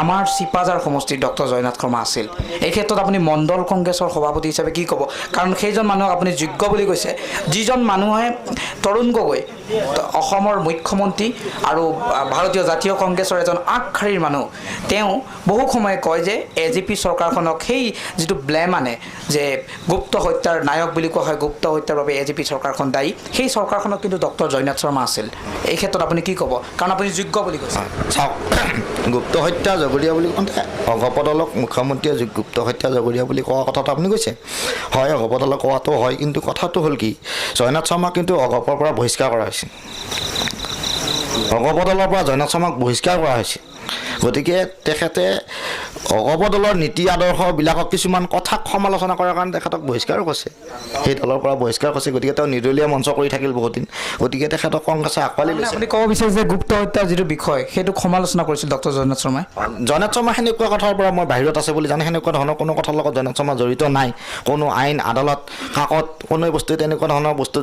আমাৰ চিপাঝাৰ সমষ্টিৰ ডক্টৰ জয়নাথ শৰ্মা আছিল এই ক্ষেত্ৰত আপুনি মণ্ডল কংগ্ৰেছৰ সভাপতি হিচাপে কি ক'ব কাৰণ সেইজন মানুহক আপুনি যোগ্য বুলি কৈছে যিজন মানুহে তৰুণ গগৈ অসমৰ মুখ্যমন্ত্ৰী আৰু ভাৰতীয় জাতীয় কংগ্ৰেছৰ এজন আগশাৰীৰ মানুহ তেওঁ বহু সময়ে কয় যে AGP চৰকাৰখনক সেই যিটো ব্লেম আনে যে গুপ্ত হত্যাৰ নায়ক বুলি কোৱা হয় গুপ্ত হত্যাৰ বাবে AGP চৰকাৰখন দায়ী সেই চৰকাৰখনক কিন্তু ডক্টৰ জয়নাথ শৰ্মা আছিল এই ক্ষেত্ৰত আপুনি কি ক'ব কাৰণ আপুনি যোগ্য বুলি কৈছে চাওক গুপ্ত হত্যা জগৰীয়া বুলি কওঁতে অগপদলক মুখ্যমন্ত্ৰীয়ে গুপ্ত হত্যা জগৰীয়া বুলি কোৱা কথাটো আপুনি কৈছে হয় অগপদলক কোৱাটো হয় কিন্তু কথাটো হ'ল কি জয়নাথ শৰ্মাক কিন্তু অগপৰ পৰা বহিষ্কাৰ কৰা হৈছে অগপদলৰ পৰা জয়নাথ শৰ্মাক বহিষ্কাৰ কৰা হৈছে গতিকে তেখেতে অগপদলৰ নীতি আদৰ্শবিলাকক কিছুমান কথাক সমালোচনা কৰাৰ কাৰণে তেখেতক বহিষ্কাৰো কৰিছে সেই দলৰ পৰা বহিষ্কাৰ কৰিছে গতিকে তেওঁ নিৰ্দলীয় মঞ্চ কৰি থাকিল বহুত দিন গতিকে তেখেতক কংগ্ৰেছে আঁকোৱালি লৈছে আপুনি ক'ব বিচাৰে যে গুপ্ত হত্যাৰ যিটো বিষয় সেইটোক সমালোচনা কৰিছিল ডক্টৰ জয়নাথ শৰ্মাই সেনেকুৱা কথাৰ পৰা মই বাহিৰত আছে বুলি জানে সেনেকুৱা ধৰণৰ কোনো কথাৰ লগত জয়নাথ শৰ্মা জড়িত নাই কোনো আইন আদালত কাকত কোনো বস্তু তেনেকুৱা ধৰণৰ বস্তু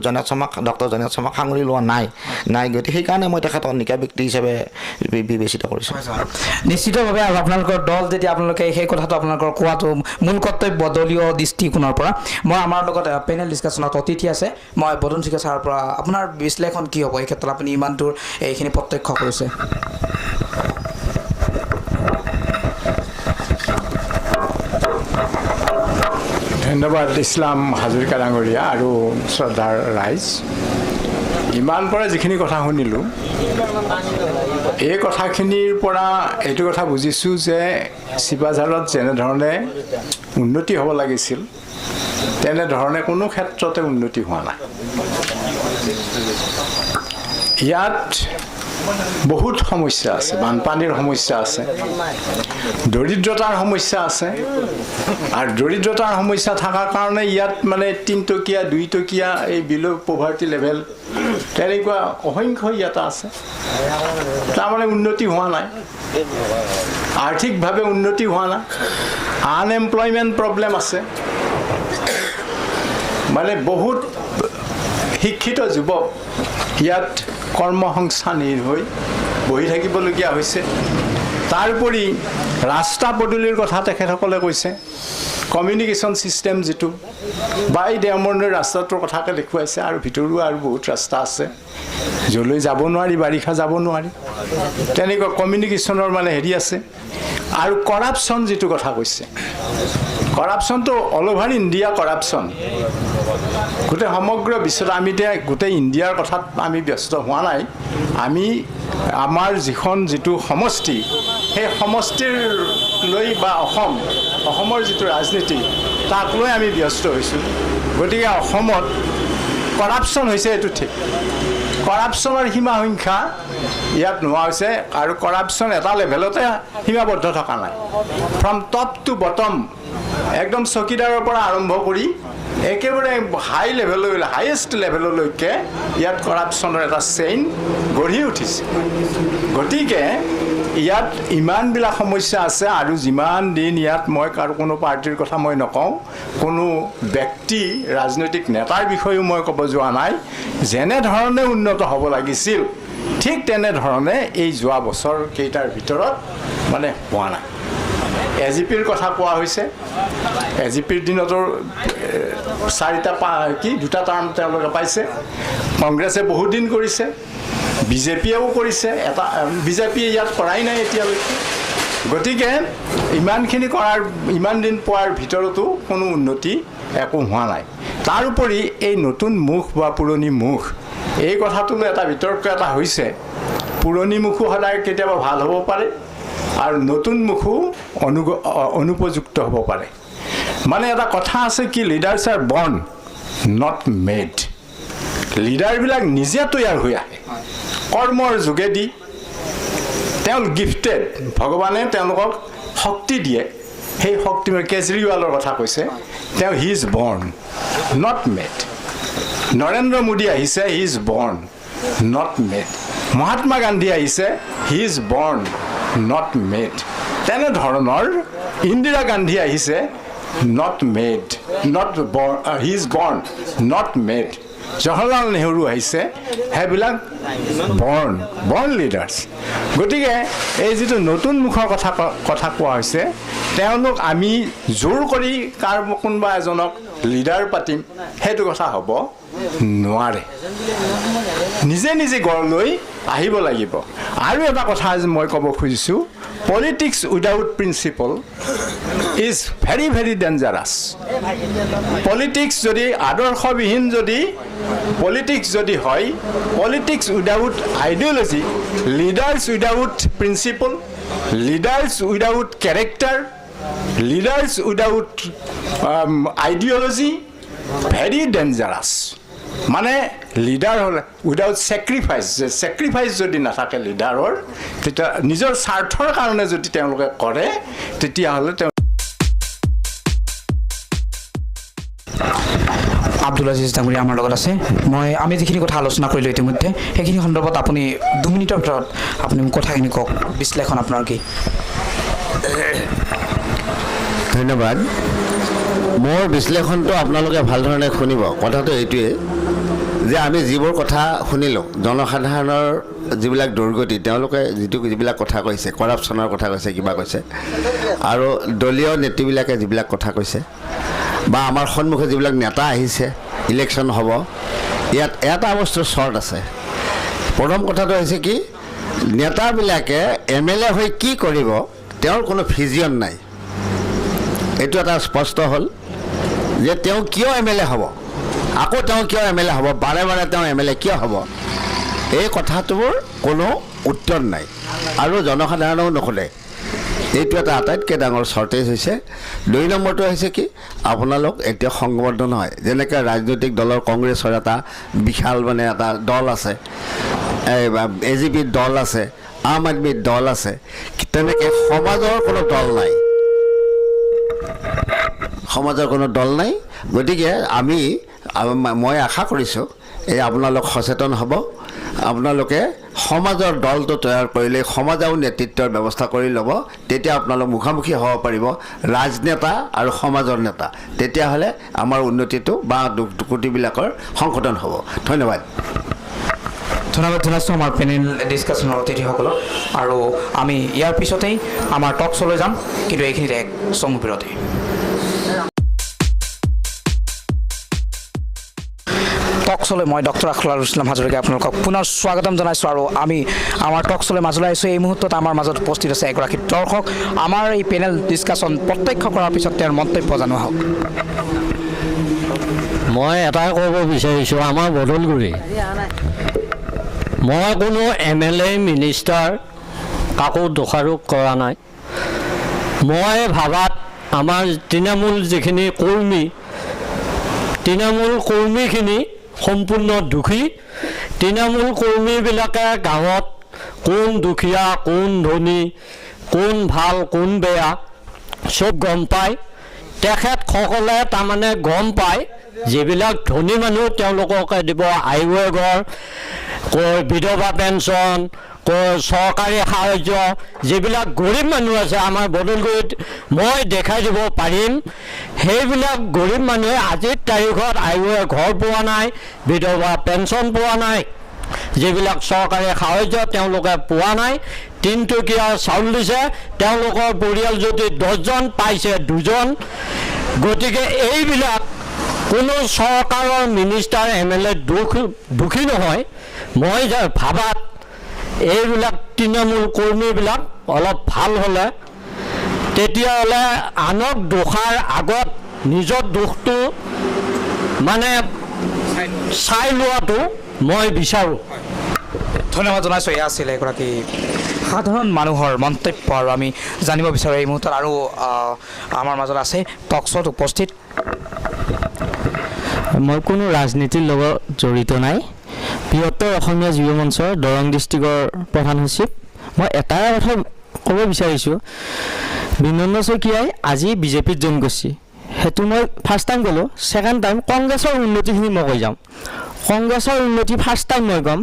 ডক্টৰ জয়নাথ শৰ্মাক সাঙুৰি লোৱা নাই গতিকে সেইকাৰণে মই তেখেতক নিকা ব্যক্তি হিচাপে বিবেচিত কৰিছোঁ নিশ্চিতভাৱে আৰু আপোনালোকৰ দল যেতিয়া আপোনালোকে সেই কথাটো আপোনালোকৰ কোৱাটো মূল কৰ্তব্য দলীয় দৃষ্টিকোণৰ পৰা মই আমাৰ লগত পেনেল ডিছকাশ্যনত অতিথি আছে মই বদন চিকা ছাৰৰ পৰা আপোনাৰ বিশ্লেষণ কি হ'ব এই ক্ষেত্ৰত আপুনি ইমান দূৰ এইখিনি প্ৰত্যক্ষ কৰিছে ধন্যবাদ ইছলাম হাজৰিকা ডাঙৰীয়া আৰু শ্ৰদ্ধাৰ ৰাইজ ইমান পৰা যিখিনি কথা শুনিলোঁ এই কথাখিনিৰ পৰা এইটো কথা বুজিছোঁ যে চিপাঝাৰত যেনেধৰণে উন্নতি হ'ব লাগিছিল তেনেধৰণে কোনো ক্ষেত্ৰতে উন্নতি হোৱা নাই ইয়াত বহুত সমস্যা আছে বানপানীৰ সমস্যা আছে দৰিদ্ৰতাৰ সমস্যা আছে আৰু দৰিদ্ৰতাৰ সমস্যা থকাৰ কাৰণে ইয়াত মানে 3 টকীয়া 2 টকীয়া এই বিলো পভাৰ্টি লেভেল তেনেকুৱা অসংখ্য ইয়াত আছে তাৰমানে উন্নতি হোৱা নাই আৰ্থিকভাৱে উন্নতি হোৱা নাই আনএমপ্লয়মেণ্ট প্ৰব্লেম আছে মানে বহুত শিক্ষিত যুৱক ইয়াত কৰ্মসংস্থানহীন হৈ বহি থাকিবলগীয়া হৈছে তাৰোপৰি ৰাস্তা পদূলিৰ কথা তেখেতসকলে কৈছে কমিউনিকেশ্যন ছিষ্টেম যিটো বাই দেওমৰ্ণিৰ ৰাস্তাটোৰ কথাকে দেখুৱাইছে আৰু ভিতৰুৱা আৰু বহুত ৰাস্তা আছে য'লৈ যাব নোৱাৰি বাৰিষা যাব নোৱাৰি তেনেকুৱা কমিউনিকেশ্যনৰ মানে হেৰি আছে আৰু কৰাপশ্যন যিটো কথা কৈছে কৰাপশ্যনটো অল অভাৰ ইণ্ডিয়া কৰাপশ্যন গোটেই সমগ্ৰ বিশ্বত আমি এতিয়া গোটেই ইণ্ডিয়াৰ কথাত আমি ব্যস্ত হোৱা নাই আমি আমাৰ যিটো সমষ্টি সেই সমষ্টিৰ লৈ বা অসমৰ যিটো ৰাজনীতি তাক লৈ আমি ব্যস্ত হৈছোঁ গতিকে অসমত কৰাপশ্যন হৈছে এইটো ঠিক কৰাপশ্যনৰ সীমা সংখ্যা ইয়াত নোহোৱা হৈছে আৰু কৰাপশ্যন এটা লেভেলতে সীমাবদ্ধ থকা নাই ফ্ৰম টপ টু বটম একদম চকীদাৰৰ পৰা আৰম্ভ কৰি একেবাৰে হাই লেভেললৈ হাইয়েষ্ট লেভেললৈকে ইয়াত কৰাপশ্যনৰ এটা চেইন গঢ়ি উঠিছে গতিকে ইয়াত ইমানবিলাক সমস্যা আছে আৰু যিমান দিন ইয়াত মই কাৰো কোনো পাৰ্টিৰ কথা মই নকওঁ কোনো ব্যক্তি ৰাজনৈতিক নেতাৰ বিষয়েও মই ক'ব যোৱা নাই যেনেধৰণে উন্নত হ'ব লাগিছিল ঠিক তেনেধৰণে এই যোৱা বছৰ কেইটাৰ ভিতৰত মানে হোৱা নাই AGPৰ কথা কোৱা হৈছে AGPৰ দিনতো 2টা টাৰ্ম তেওঁলোকে পাইছে কংগ্ৰেছে বহুত দিন কৰিছে বিজেপিয়েও কৰিছে বিজেপিয়ে ইয়াত কৰাই নাই এতিয়ালৈকে গতিকে ইমান দিন পোৱাৰ ভিতৰতো কোনো উন্নতি একো হোৱা নাই তাৰোপৰি এই নতুন মুখ বা পুৰণি মুখ এই কথাটোলৈ এটা বিতৰ্ক এটা হৈছে পুৰণি মুখো সদায় কেতিয়াবা ভাল হ'ব পাৰে আৰু নতুন মুখো অনুপযুক্ত হ'ব পাৰে মানে এটা কথা আছে কি লিডাৰ্ছ আৰ বৰ্ণ নট মেড লিডাৰবিলাক নিজে তৈয়াৰ হৈ আহে কৰ্মৰ যোগেদি তেওঁলোক গিফটেড ভগৱানে তেওঁলোকক শক্তি দিয়ে সেই শক্তি কেজৰিৱালৰ কথা কৈছে তেওঁ হি ইজ বৰ্ণ নট মেড নৰেন্দ্ৰ মোদী আহিছে হি ইজ বৰ্ণ নট মেড মহাত্মা গান্ধী আহিছে হি ইজ বৰ্ণ নট মেড তেনেধৰণৰ ইন্দিৰা গান্ধী আহিছে নট মেড নট বৰ্ণ হি ইজ বৰ্ণ নট মেড জৱাহৰলাল নেহৰু আহিছে সেইবিলাক বৰ্ণ লিডাৰ্ছ গতিকে এই যিটো নতুন মুখৰ কথা কোৱা হৈছে তেওঁলোক আমি জোৰ কৰি কোনোবা এজনক লিডাৰ পাতিম সেইটো কথা হ'ব নোৱাৰে নিজে নিজে গঢ় লৈ আহিব লাগিব আৰু এটা কথা মই ক'ব খুজিছোঁ politics without principle is very very dangerous politics যদি আদৰ্শবিহীন যদি পলিটিক্স যদি হয় politics without ideology leaders without principle leaders without character leaders without ideology very dangerous মানে লিডাৰ হ'লে উইদাউট ছেক্ৰিফাইচ যদি নাথাকে লিডাৰৰ তেতিয়া নিজৰ স্বাৰ্থৰ কাৰণে যদি তেওঁলোকে কৰে তেতিয়াহ'লে আব্দুল আজিজ ডাঙৰীয়া আমাৰ লগত আছে আমি যিখিনি কথা আলোচনা কৰিলোঁ ইতিমধ্যে সেইখিনি সন্দৰ্ভত আপুনি 2 মিনিটৰ ভিতৰত আপুনি কথাখিনি কওক বিশ্লেষণ আপোনাৰ কি ধন্যবাদ মোৰ বিশ্লেষণটো আপোনালোকে ভাল ধৰণে শুনিব কথাটো এইটোৱে যে আমি যিবোৰ কথা শুনিলোঁ জনসাধাৰণৰ যিবিলাক দুৰ্গতি তেওঁলোকে যিবিলাক কথা কৈছে কৰাপশ্যনৰ কথা কৈছে কিবা কৈছে আৰু দলীয় নেতৃবিলাকে যিবিলাক কথা কৈছে বা আমাৰ সন্মুখে যিবিলাক নেতা আহিছে ইলেকশ্যন হ'ব ইয়াত এটা বস্তুৰ চৰ্ট আছে প্ৰথম কথাটো হৈছে কি নেতাবিলাকে MLA হৈ কি কৰিব তেওঁৰ কোনো ভিজন নাই এইটো এটা স্পষ্ট হ'ল যে তেওঁ কিয় MLA হ'ব আকৌ তেওঁ কিয় MLA হ'ব বাৰে বাৰে তেওঁ MLA কিয় হ'ব এই কথাটোৰ কোনো উত্তৰ নাই আৰু জনসাধাৰণেও নুশুনে এইটো এটা আটাইতকৈ ডাঙৰ চৰ্টেজ হৈছে 2 নম্বৰটো হৈছে কি আপোনালোক এতিয়া সংবদ্ধ নহয় যেনেকৈ ৰাজনৈতিক দলৰ কংগ্ৰেছৰ এটা বিশাল মানে এটা দল আছে AJPৰ দল আছে আম আদমীৰ দল আছে তেনেকৈ সমাজৰ কোনো দল নাই গতিকে মই আশা কৰিছোঁ এই আপোনালোক সচেতন হ'ব আপোনালোকে সমাজৰ দলটো তৈয়াৰ কৰিলে সমাজৰ নেতৃত্বৰ ব্যৱস্থা কৰি ল'ব তেতিয়া আপোনালোক মুখামুখি হ'ব পাৰিব ৰাজনেতা আৰু সমাজৰ নেতা তেতিয়াহ'লে আমাৰ উন্নতিটো বা দুৰ্গতিবিলাকৰ সংশোধন হ'ব ধন্যবাদ জনাইছোঁ আমাৰ পেনেল ডিছকাশ্যনৰ অতিথিসকলক আৰু আমি ইয়াৰ পিছতেই আমাৰ টক শ্ব'লৈ যাম কিন্তু এইখিনিতে এক চমু বিৰতি টক শ্ব'লৈ মই ডক্টৰ আখলাৰুল ইছলাম হাজৰিকাই আপোনালোকক পুনৰ স্বাগতম জনাইছোঁ আৰু আমি আমাৰ টক শ্ব'লৈ মাজলৈ আহিছোঁ এই মুহূৰ্তত আমাৰ মাজত উপস্থিত আছে এগৰাকী দৰ্শক আমাৰ এই পেনেল ডিছকাশ্যন প্ৰত্যক্ষ কৰাৰ পিছত তেওঁৰ মন্তব্য জনোৱা হওক মই এটাই ক'ব বিচাৰিছোঁ আমাৰ বদলগুৰি মই কোনো MLA মিনিষ্টাৰ কাকো দোষাৰোপ কৰা নাই মই ভাবাত আমাৰ তৃণমূল যিখিনি তৃণমূল কৰ্মীখিনি সম্পূৰ্ণ দুখী তৃণমূল কৰ্মীবিলাকে গাঁৱত কোন দুখীয়া কোন ধনী কোন ভাল কোন বেয়া চব গম পায় তেখেতসকলে তাৰমানে গম পায় যিবিলাক ধনী মানুহ তেওঁলোককে দিব আয়ুগৰ বিধৱা পেঞ্চন চৰকাৰী সাহায্য যিবিলাক গৰীব মানুহ আছে আমাৰ বদলগুৰিত মই দেখাই দিব পাৰিম সেইবিলাক গৰীব মানুহে আজিৰ তাৰিখত আয়ুৱে ঘৰ পোৱা নাই বিধৱা পেঞ্চন পোৱা নাই যিবিলাক চৰকাৰী সাহায্য তেওঁলোকে পোৱা নাই 3 টকীয়া চাউল দিছে তেওঁলোকৰ পৰিয়াল যদি 10জন পাইছে 2জন গতিকে এইবিলাক কোনো চৰকাৰৰ মিনিষ্টাৰ MLA দুখী নহয় মই ভাবাত এইবিলাক তৃণমূল কৰ্মীবিলাক অলপ ভাল হ'লে তেতিয়াহ'লে আনক দোষাৰ আগত নিজৰ দোষটো মানে চাই লোৱাটো মই বিচাৰোঁ ধন্যবাদ জনাইছোঁ। এয়া আছিলে এগৰাকী সাধাৰণ মানুহৰ মন্তব্য আৰু আমি জানিব বিচাৰোঁ এই মুহূৰ্তত আৰু আমাৰ মাজত আছে টক শ্ব'ত উপস্থিত। মই কোনো ৰাজনীতিৰ লগত জড়িত নাই। বৃহত্তৰ অসমীয়া যুৱ মঞ্চৰ দৰং ডিষ্ট্ৰিক্টৰ প্ৰধান সচিব। মই এটা কথা ক'ব বিচাৰিছোঁ, বিনন্দ শইকীয়াই আজি বিজেপিত জইন কৰিছে, সেইটো মই ফাৰ্ষ্ট টাইম ক'লোঁ। ছেকেণ্ড টাইম কংগ্ৰেছৰ উন্নতিখিনি মই কৈ যাম। কংগ্ৰেছৰ উন্নতি ফাৰ্ষ্ট টাইম মই ক'ম।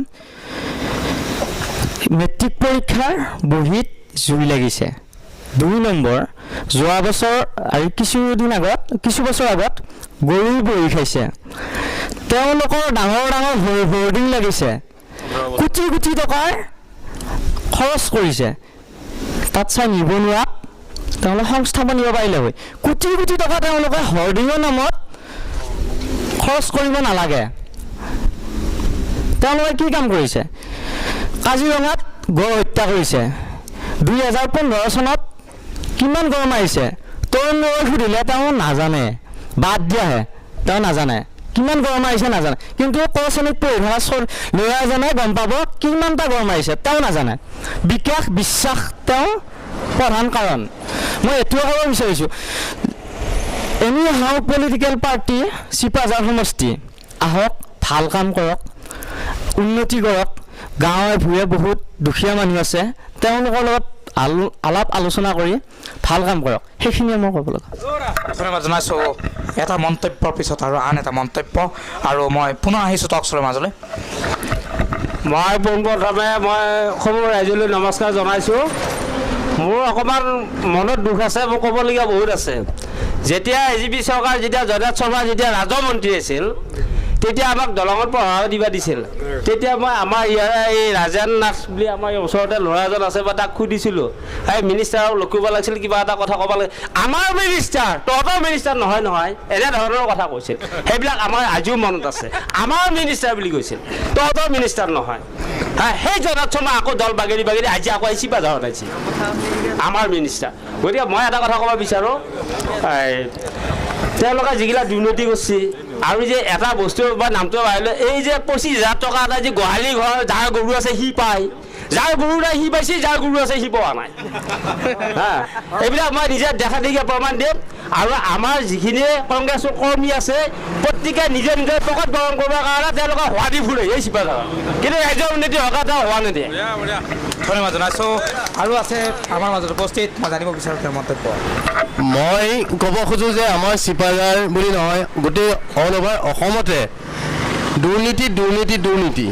মেট্ৰিক পৰীক্ষাৰ বহীত জুই লাগিছে। 2 নম্বৰ, যোৱা বছৰ আৰু কিছু বছৰ আগত গৰুৰ বহি খাইছে। তেওঁলোকৰ ডাঙৰ ডাঙৰ হোৰ্ডিং লাগিছে, কোটি কোটি টকাৰ খৰচ কৰিছে। তাত চাই নিবনুৱাক তেওঁলোকে সংস্থাপন দিব পাৰিলে হয়। কোটি কোটি টকা তেওঁলোকে হোৰ্ডিঙৰ নামত খৰচ কৰিব নালাগে। তেওঁলোকে কি কাম কৰিছে? কাজিৰঙাত গড় হত্যা কৰিছে। 2015 চনত কিমান গড় মাৰিছে? তৰুণ গগৈক সুধিলে তেওঁ নাজানে, বাদ দিয়াহে, তেওঁ নাজানে কিমান গড় মাৰিছে নাজানে। কিন্তু ক শ্ৰেণীত পঢ়ি থকা ল'ৰা এজনে গম পাব কিমানটা গড় মাৰিছে, তেওঁ নাজানে। বিকাশ বিশ্বাস তেওঁ প্ৰধান কাৰণ। মই এইটোৱে ক'ব বিচাৰিছোঁ, এনি হাউ পলিটিকেল পাৰ্টি চিপাঝাৰ সমষ্টি আহক, ভাল কাম কৰক, উন্নতি কৰক। গাঁৱে ভূঞে বহুত দুখীয়া মানুহ আছে, তেওঁলোকৰ লগত আলাপ আলোচনা কৰি ভাল কাম কৰক, সেইখিনিয়ে মই ক'ব লগা। ধন্যবাদ জনাইছোঁ এটা মন্তব্যৰ পিছত আৰু আন এটা মন্তব্য, আৰু মই পুনৰ আহিছোঁ টক শ্ব'ৰ মাজলৈ। মই পোনপ্ৰথমে মই অসমৰ ৰাইজলৈ নমস্কাৰ জনাইছোঁ। মোৰ অকণমান মনত দুখ আছে, মোৰ ক'বলগীয়া বহুত আছে। যেতিয়া AGP চৰকাৰ, যেতিয়া জয়নাথ শৰ্মা যেতিয়া ৰাজমন্ত্ৰী আছিল, তেতিয়া আমাক দলঙত পঢ়াব দিব দিছিল। তেতিয়া মই আমাৰ ইয়াৰে এই ৰাজেন নাথ বুলি আমাৰ ওচৰতে ল'ৰা এজন আছে, বা তাক সুধিছিলোঁ, এই মিনিষ্টাৰক লগ কৰিব লাগিছিল, কিবা এটা কথা ক'ব লাগে। আমাৰ মিনিষ্টাৰ, তহঁতৰ মিনিষ্টাৰ নহয় নহয়, এনেধৰণৰ কথা কৈছিল। সেইবিলাক আমাৰ আজিও মনত আছে। আমাৰ মিনিষ্টাৰ বুলি কৈছিল, তহঁতৰ মিনিষ্টাৰ নহয়। সেই জয়নাথ শৰ্মা আকৌ দল বাগেৰি বাগেৰি আজি আকৌ আহিছে চিপাঝাৰত আহিছে আমাৰ মিনিষ্টাৰ। গতিকে মই এটা কথা ক'ব বিচাৰোঁ, তেওঁলোকে যিগিলা দুৰ্নীতি কৰিছে, আৰু যে এটা বস্তু বা নামটো বাঢ়িলে, এই যে 25,000 টকা এটা যে গোহালি ঘৰ যাৰ গৰু আছে সি পায়, যাৰ গৰু নাই সি পাইছে, যাৰ গৰু আছে সি পোৱা নাই। এইবিলাক মই নিজে দেখা দেখি প্ৰমাণ দিম। আৰু আমাৰ যিখিনি কংগ্ৰেছৰ কৰ্মী আছে, প্ৰত্যেকে নিজে নিজৰ পকেট গৰম কৰিবৰ কাৰণে তেওঁলোকে হোৱা দি ফুৰে এই চিপাঝাৰত, কিন্তু ৰাজ্যৰ উন্নতি হোৱাৰ এটা হোৱা নিদিয়ে। ধন্যবাদ জনাইছোঁ। আৰু আছে আমাৰ মাজত উপস্থিত, মই জানিব বিচাৰোঁ তেওঁৰ মন্তব্য। মই ক'ব খোজোঁ যে আমাৰ চিপাঝাৰ বুলি নহয়, গোটেই অল অভাৰ অসমতে দুৰ্নীতি দুৰ্নীতি দুৰ্নীতি।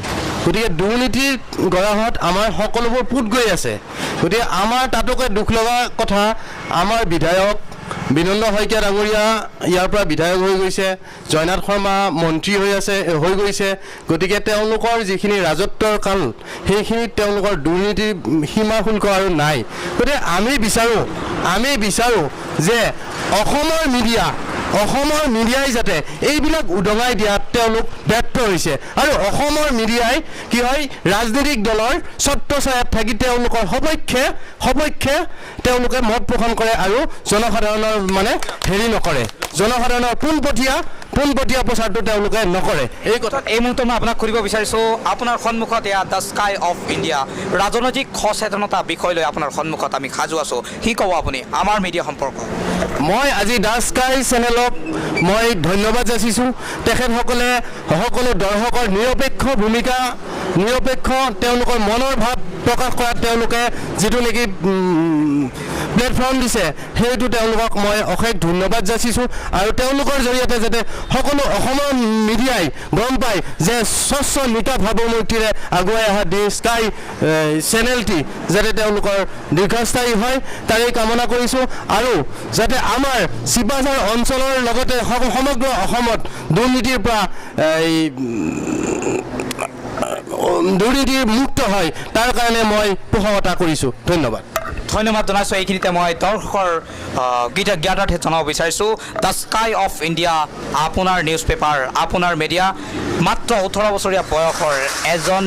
গতিকে দুৰ্নীতিৰ গৰাহত আমাৰ সকলোবোৰ পুত গৈ আছে। গতিকে আমাৰ তাতোকে দুখ লগা কথা, আমাৰ বিধায়ক বিনন্দ শইকীয়া ডাঙৰীয়া ইয়াৰ পৰা বিধায়ক হৈ গৈছে, জয়নাথ শৰ্মা মন্ত্ৰী হৈ গৈছে। গতিকে তেওঁলোকৰ যিখিনি ৰাজত্বৰ কাল, সেইখিনিত তেওঁলোকৰ দুৰ্নীতিৰ সীমা শুল্ক আৰু নাই। গতিকে আমি বিচাৰোঁ যে অসমৰ মিডিয়াই যাতে এইবিলাক উদঙাই দিয়াত তেওঁলোক ব্যৰ্থ হৈছে, আৰু অসমৰ মিডিয়াই কি হয়, ৰাজনৈতিক দলৰ ছত্ৰছায়াত থাকি তেওঁলোকৰ সপক্ষে তেওঁলোকে মত পোষণ কৰে আৰু জনসাধাৰণৰ হেৰি নকৰে, জনসাধাৰণৰ পোনপটীয়া প্ৰচাৰটো তেওঁলোকে নকৰে। এই কথাত এই মুহূৰ্তত মই আপোনাক সুধিব বিচাৰিছোঁ, আপোনাৰ সন্মুখত এয়া দ্য স্কাই অফ ইণ্ডিয়া, ৰাজনৈতিক সচেতনতা বিষয় লৈ আপোনাৰ সন্মুখত আমি সাজু আছোঁ। কি ক'ব আপুনি আমাৰ মিডিয়া সম্পৰ্ক? মই আজি দ্য স্কাই চেনেলক মই ধন্যবাদ যাচিছোঁ। তেখেতসকলে সকলো দৰ্শকৰ নিৰপেক্ষ তেওঁলোকৰ মনৰ ভাৱ প্ৰকাশ কৰাত তেওঁলোকে যিটো নেকি প্লেটফৰ্ম দিছে, সেইটো তেওঁলোকক মই অশেষ ধন্যবাদ যাচিছোঁ। আৰু তেওঁলোকৰ জৰিয়তে যাতে সকলো অসমৰ মিডিয়াই গম পায় যে স্বচ্ছ নিকা ভাৱমূৰ্তিৰে আগুৱাই অহা দি স্কাই চেনেলটি যাতে তেওঁলোকৰ দীৰ্ঘস্থায়ী হয়, তাৰেই কামনা কৰিছোঁ। আৰু যাতে আমাৰ চিপাঝাৰ অঞ্চলৰ লগতে সমগ্ৰ অসমত দুৰ্নীতিৰ পৰা দুৰ্নীতিৰ মুক্ত হয়, তাৰ কাৰণে মই পোষকতা কৰিছোঁ। ধন্যবাদ জনাইছোঁ। এইখিনিতে মই দৰ্শকৰ জ্ঞাতাৰ্থে জনাব বিচাৰিছোঁ, দ্য স্কাই অফ ইণ্ডিয়া আপোনাৰ নিউজ পেপাৰ, আপোনাৰ মিডিয়া। মাত্ৰ 18 বছৰীয়া বয়সৰ এজন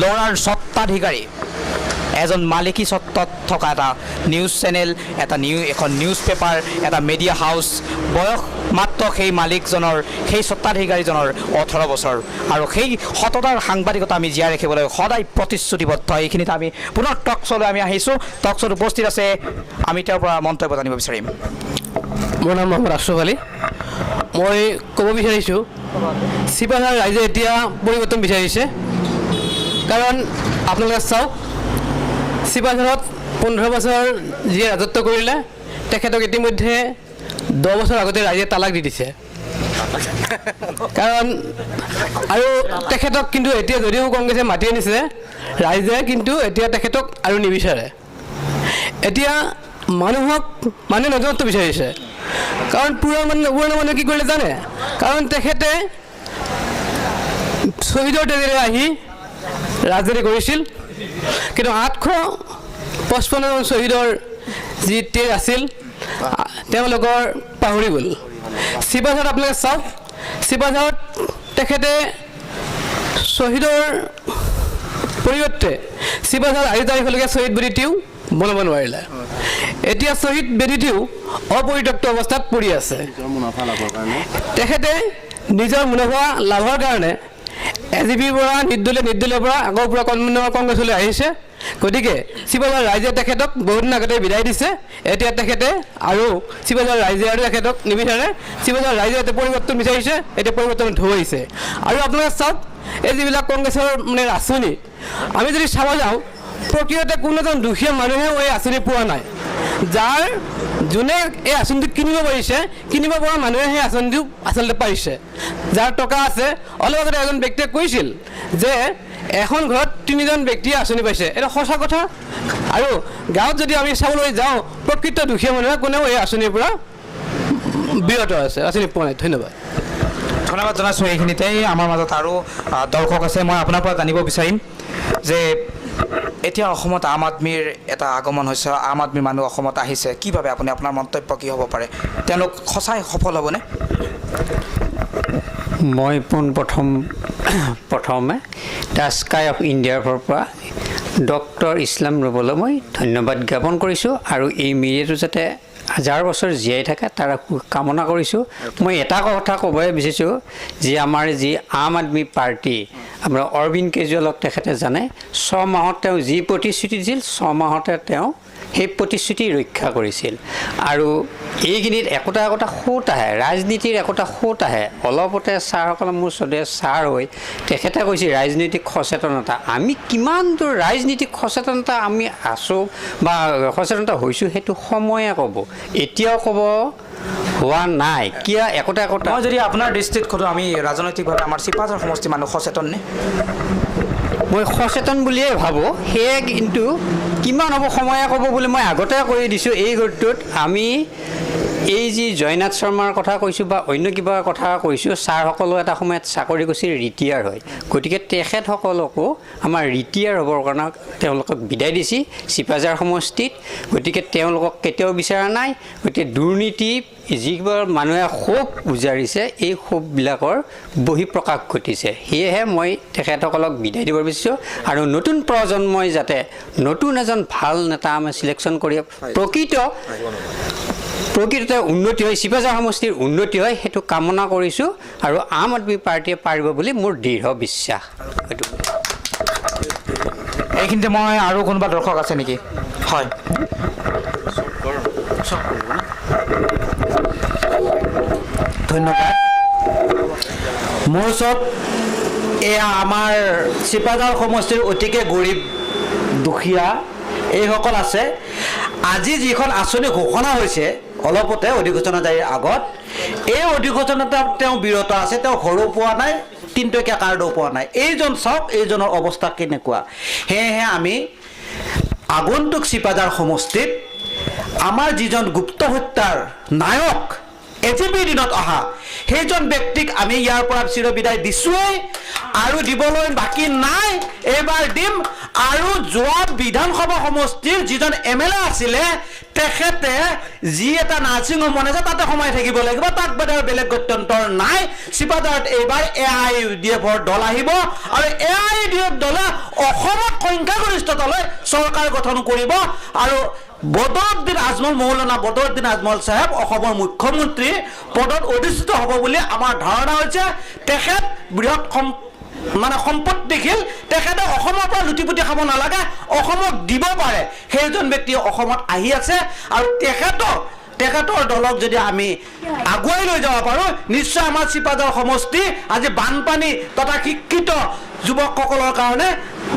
ল'ৰাৰ স্বত্বাধিকাৰী, এজন মালিকী স্বত্বত থকা এটা নিউজ চেনেল, এখন নিউজ পেপাৰ, এটা মিডিয়া হাউচ, বয়স মাত্ৰ সেই মালিকজনৰ, সেই স্বত্বাধিকাৰীজনৰ 18 বছৰ, আৰু সেই সততাৰ সাংবাদিকতা আমি জীয়াই ৰাখিবলৈ সদায় প্ৰতিশ্ৰুতিবদ্ধ। এইখিনিত আমি পুনৰ টক শ্ব'লৈ আমি আহিছোঁ। টক শ্ব'ত উপস্থিত আছে, আমি তেওঁৰ পৰা মন্তব্য জানিব বিচাৰিম। মোৰ নাম মহম্মদ আশ্ৰফ আলী। মই ক'ব বিচাৰিছোঁ চিপাঝাৰ ৰাইজে এতিয়া পৰিৱৰ্তন বিচাৰিছে, কাৰণ আপোনালোকে চাওক, চিপাঝাৰত 15 বছৰ যিয়ে ৰাজত্ব কৰিলে তেখেতক ইতিমধ্যে 10 বছৰ আগতে ৰাইজে তালাক দি দিছে। কাৰণ আৰু তেখেতক কিন্তু এতিয়া যদিও কংগ্ৰেছে মাতি আনিছে, ৰাইজে কিন্তু এতিয়া তেখেতক আৰু নিবিচাৰে। এতিয়া মানুহক মানুহে নতুনত্ব বিচাৰিছে, কাৰণ পুৰণা মানুহে কি কৰিলে জানে? কাৰণ তেখেতে শ্বহীদৰ তেজেৰে আহি ৰাজনীতি কৰিছিল, কিন্তু 855জন শ্বহীদৰ যি তেজ আছিল তেওঁলোকৰ পাহৰি গ'ল। চিপাঝাৰত আপোনালোকে চাওক, চিপাঝাৰত তেখেতে শ্বহীদৰ পৰিৱৰ্তে চিপাঝাৰ আজি তাৰিখলৈকে শ্বহীদ বেদীটিও বনাব নোৱাৰিলে। এতিয়া শ্বহীদ বেদীটিও অপৰিত্যক্ত অৱস্থাত পৰি আছে। তেখেতে নিজৰ মুনাফা লাভৰ কাৰণে এজিপিৰ পৰা নিৰ্দলীয় পৰা আগৰ পৰা কংগ্ৰেছলৈ আহিছে। গতিকে চিপাঝাৰ ৰাইজে তেখেতক বহুদিন আগতে বিদায় দিছে। এতিয়া তেখেতে আৰু চিপাঝাৰ ৰাইজে আৰু তেখেতক নিবিচাৰে। চিপাঝাৰ ৰাইজে এতিয়া পৰিৱৰ্তন বিচাৰিছে, এতিয়া পৰিৱৰ্তন ধৰিছে। আৰু আপোনালোকে চাওক, এই যিবিলাক কংগ্ৰেছৰ আঁচনি আমি যদি চাব যাওঁ, প্ৰকৃততে কোনো এজন দুখীয়া মানুহেও এই আঁচনি পোৱা নাই। যোনে এই আঁচনিটো কিনিব পাৰিছে, কিনিব পৰা মানুহে সেই আঁচনিটো আচলতে পাৰিছে। যাৰ টকা আছে, অলপ আগতে এজন ব্যক্তিয়ে কৈছিল যে এখন ঘৰত 3জন ব্যক্তিয়ে আঁচনি পাইছে। এটা সঁচা কথা। আৰু গাঁৱত যদি আমি চাবলৈ যাওঁ, প্ৰকৃত দুখীয়া মানুহে কোনেও এই আঁচনিৰ পৰা বিৰত আছে, আঁচনি পোৱা নাই। ধন্যবাদ। ধন্যবাদ জনাইছোঁ। এইখিনিতেই আমাৰ মাজত আৰু দৰ্শক আছে। মই আপোনাৰ পৰা জানিব বিচাৰিম যে এতিয়া অসমত আম আদমীৰ এটা আগমন হৈছে, আম আদমীৰ মানুহ অসমত আহিছে, কি ভাবে আপুনি? আপোনাৰ মন্তব্য কি হ'ব পাৰে? তেওঁলোক সঁচাই সফল হ'বনে? মই প্ৰথমে দ্য স্কাই অফ ইণ্ডিয়াৰ পৰা ডক্টৰ ইছলাম ৰূপলৈ মই ধন্যবাদ জ্ঞাপন কৰিছোঁ, আৰু এই মিডিয়াটো যাতে 1000 বছৰ জীয়াই থাকে তাৰ কামনা কৰিছোঁ। মই এটা কথা ক'বই বিচাৰিছোঁ যে আমাৰ যি আম আদমী পাৰ্টি, আপোনাৰ অৰবিন্দ কেজৰিৱালক তেখেতে জানে, 6 মাহত তেওঁ যি প্ৰতিশ্ৰুতি দিছিল, 6 মাহতে তেওঁ সেই প্ৰতিশ্ৰুতি ৰক্ষা কৰিছিল। আৰু এইখিনিত একোটা সোঁত আহে, ৰাজনীতিৰ একোটা সোঁত আহে। অলপতে ছাৰসকলে মোৰ ওচৰতে ছাৰ হৈ তেখেতে কৈছে ৰাজনৈতিক সচেতনতা। আমি কিমান দূৰ ৰাজনীতিক সচেতনতা আমি আছোঁ বা সচেতনতা হৈছোঁ সেইটো সময়ে ক'ব, এতিয়াও ক'ব হোৱা নাই। কিয় একোটা মই যদি আপোনাৰ দৃষ্টিত সোধোঁ, আমি ৰাজনৈতিকভাৱে আমাৰ চিপাঝাৰ সমষ্টিৰ মানুহ সচেতন নে? মই সচেতন বুলিয়ে ভাবোঁ। সেয়ে কিন্তু কিমান হ'ব সময়ে ক'ব বুলি মই আগতে কৈ দিছোঁ। এই গোটটোত আমি এই যি জয়নাথ শৰ্মাৰ কথা কৈছোঁ বা অন্য কিবা কথা কৈছোঁ, ছাৰসকলেও এটা সময়ত চাকৰি কৰিছে, ৰিটায়াৰ হয়। গতিকে তেখেতসকলকো আমাৰ ৰিটায়াৰ হ'বৰ কাৰণে তেওঁলোকক বিদায় দিছে চিপাঝাৰ সমষ্টিত। গতিকে তেওঁলোকক কেতিয়াও বিচৰা নাই। গতিকে দুৰ্নীতি যিবোৰ মানুহে ক্ষোভ উজাৰিছে, এই ক্ষোভবিলাকৰ বহিঃপ্ৰকাশ ঘটিছে। সেয়েহে মই তেখেতসকলক বিদায় দিব বিচাৰিছোঁ, আৰু নতুন প্ৰজন্মই যাতে নতুন এজন ভাল নেতা আমি চিলেকশ্যন কৰি প্ৰকৃততে উন্নতি হয়, চিপাঝাৰ সমষ্টিৰ উন্নতি হয়, সেইটো কামনা কৰিছোঁ। আৰু আম আদমী পাৰ্টীয়ে পাৰিব বুলি মোৰ দৃঢ় বিশ্বাস। এইখিনিতে মই আৰু কোনোবা দৰ্শক আছে নেকি? হয়, ধন্যবাদ। মোৰ ওচৰত এয়া আমাৰ চিপাঝাৰ সমষ্টিৰ অতিকে গৰীব দুখীয়া এইসকল আছে। আজি যিখন আঁচনি ঘোষণা হৈছে অলপতে অধিসূচনা জাৰিৰ আগত, এই অধিসূচনাত তেওঁ বিৰত আছে। তেওঁ সৰু পোৱা নাই, 3 টকীয়া কাৰ্ডো পোৱা নাই। এইজন চাওক, এইজনৰ অৱস্থা কেনেকুৱা। সেয়েহে আমি আগন্তুক চিপাঝাৰ সমষ্টিত আমাৰ যিজন গুপ্ত হত্যাৰ নায়ক, এজিপিৰ দিনত অহা সেইজন ব্যক্তিক আমি ইয়াৰ পৰা চিৰবিদায় দিছোঁৱেই। আৰু দিবলৈ বাকী নাই, এইবাৰ দিম। আৰু যোৱা বিধানসভা সমষ্টিৰ যিজন MLA আছিলে তেখেতে যি এটা নাৰ্ছিং হোম বনাইছে তাতে সোমাই থাকিব লাগিব, তাক বাদে আৰু বেলেগ গত্যন্তৰ নাই। চিপাঝাৰত এইবাৰ AIUDFৰ দল আহিব আৰু AIUDF দলে অসমত সংখ্যাগৰিষ্ঠতালৈ চৰকাৰ গঠন কৰিব আৰু বদৰুদ্দিন আজমল, মৌলানা বদৰুদ্দিন আজমল চাহেব অসমৰ মুখ্যমন্ত্ৰী পদত অধিষ্ঠিত হ'ব বুলি আমাৰ ধাৰণা হৈছে। তেখেত বৃহৎ সম্পত্তিশীল, তেখেতে অসমৰ পৰা লুটিপুটি খাব নালাগে, অসমক দিব পাৰে সেইজন ব্যক্তি অসমত আহি আছে আৰু তেখেতৰ দলক যদি আমি আগুৱাই লৈ যাব পাৰোঁ, নিশ্চয় আমাৰ চিপাঝাৰ সমষ্টি আজি বানপানী তথা শিক্ষিত যুৱকসকলৰ কাৰণে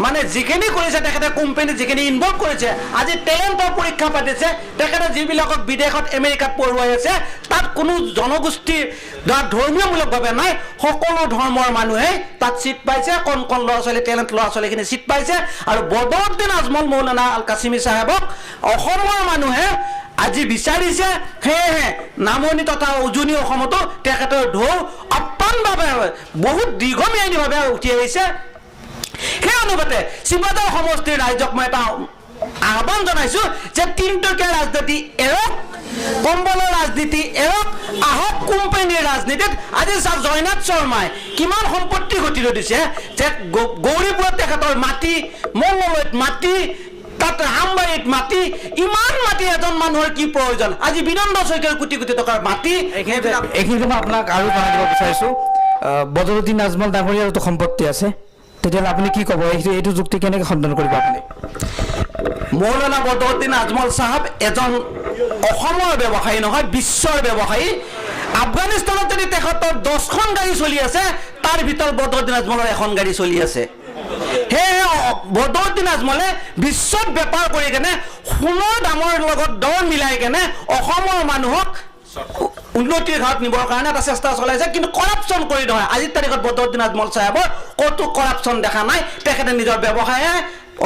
মানে যিখিনি কৰিছে তেখেতে কোম্পানী যিখিনি ইনভলভ কৰিছে, আজি টেলেণ্টৰ পৰীক্ষা পাতিছে, তেখেতে যিবিলাকক বিদেশত আমেৰিকাত পঢ়ুৱাই আছে তাত কোনো জনগোষ্ঠীৰ দ্বাৰা ধৰ্মীয়মূলকভাৱে নাই, সকলো ধৰ্মৰ মানুহে তাত ছিট পাইছে, কণ ল'ৰা ছোৱালী টেলেণ্ট ল'ৰা ছোৱালীখিনি ছিট পাইছে। আৰু বদৰুদ্দিন আজমল মৌলানা আল কাছিমি চাহেবক অসমৰ মানুহে আজি বিচাৰিছে, সেয়েহে নামনি তথা উজনি অসমতো তেখেতৰ ঢৌ আপ্ৰাণভাৱে বহুত দীৰ্ঘম্যাদীভাৱে উঠি আহিছে। সেই অনুপাতে চিপাঝাৰ সমষ্টিৰ ৰাইজক মই এটা আহ্বান জনাইছোঁ যে তিনিটকীয়া ৰাজনীতি এৰক, কম্বলৰ ৰাজনীতি এৰক, আহক কোম্পানীৰ ৰাজনীতিত। আজি চাওক জয়নাথ শৰ্মাই কিমান সম্পত্তি ঘটি লৈ দিছে, যে গৌৰীপুৰত তেখেতৰ মাটি, মংগলৈত মাটি, তাত আমবাৰীত মাটি, ইমান মাটি এজন মানুহৰ কি প্ৰয়োজন? আজি বিনন্দ শইকীয়াৰ কোটি কোটি টকাৰ মাটি। এইখিনিতে মই আপোনাক আৰু জনাই দিব বিচাৰিছোঁ, বদৰুদ্দিন আজমল ডাঙৰীয়াৰতো সম্পত্তি আছে, তেতিয়াহ'লে আপুনি কি ক'ব? এইটো যুক্তি কেনেকৈ খণ্ডন কৰিব আপুনি? মৌলানা বদৰুদ্দিন আজমল চাহাব এজন অসমৰ ব্যৱসায়ী নহয়, বিশ্বৰ ব্যৱসায়ী। আফগানিস্তানত যদি তেখেতৰ 10খন গাড়ী চলি আছে, তাৰ ভিতৰত বদৰুদ্দিন আজমলৰ এখন গাড়ী চলি আছে। সেয়েহে বদৰুদ্দিন আজমলে বিশ্বত বেপাৰ কৰি কেনে সোণৰ দামৰ লগত দৰ মিলাই কেনে অসমৰ মানুহক উন্নতিৰ ঘাট নিবৰ কাৰণে এটা চেষ্টা চলাইছে, কিন্তু কৰাপশ্যন কৰি নহয়। আজিৰ তাৰিখত বদৰুদ্দিন আজমল চাহেবৰ ক'তো কৰাপশ্যন দেখা নাই, তেখেতে নিজৰ ব্যৱসায়ে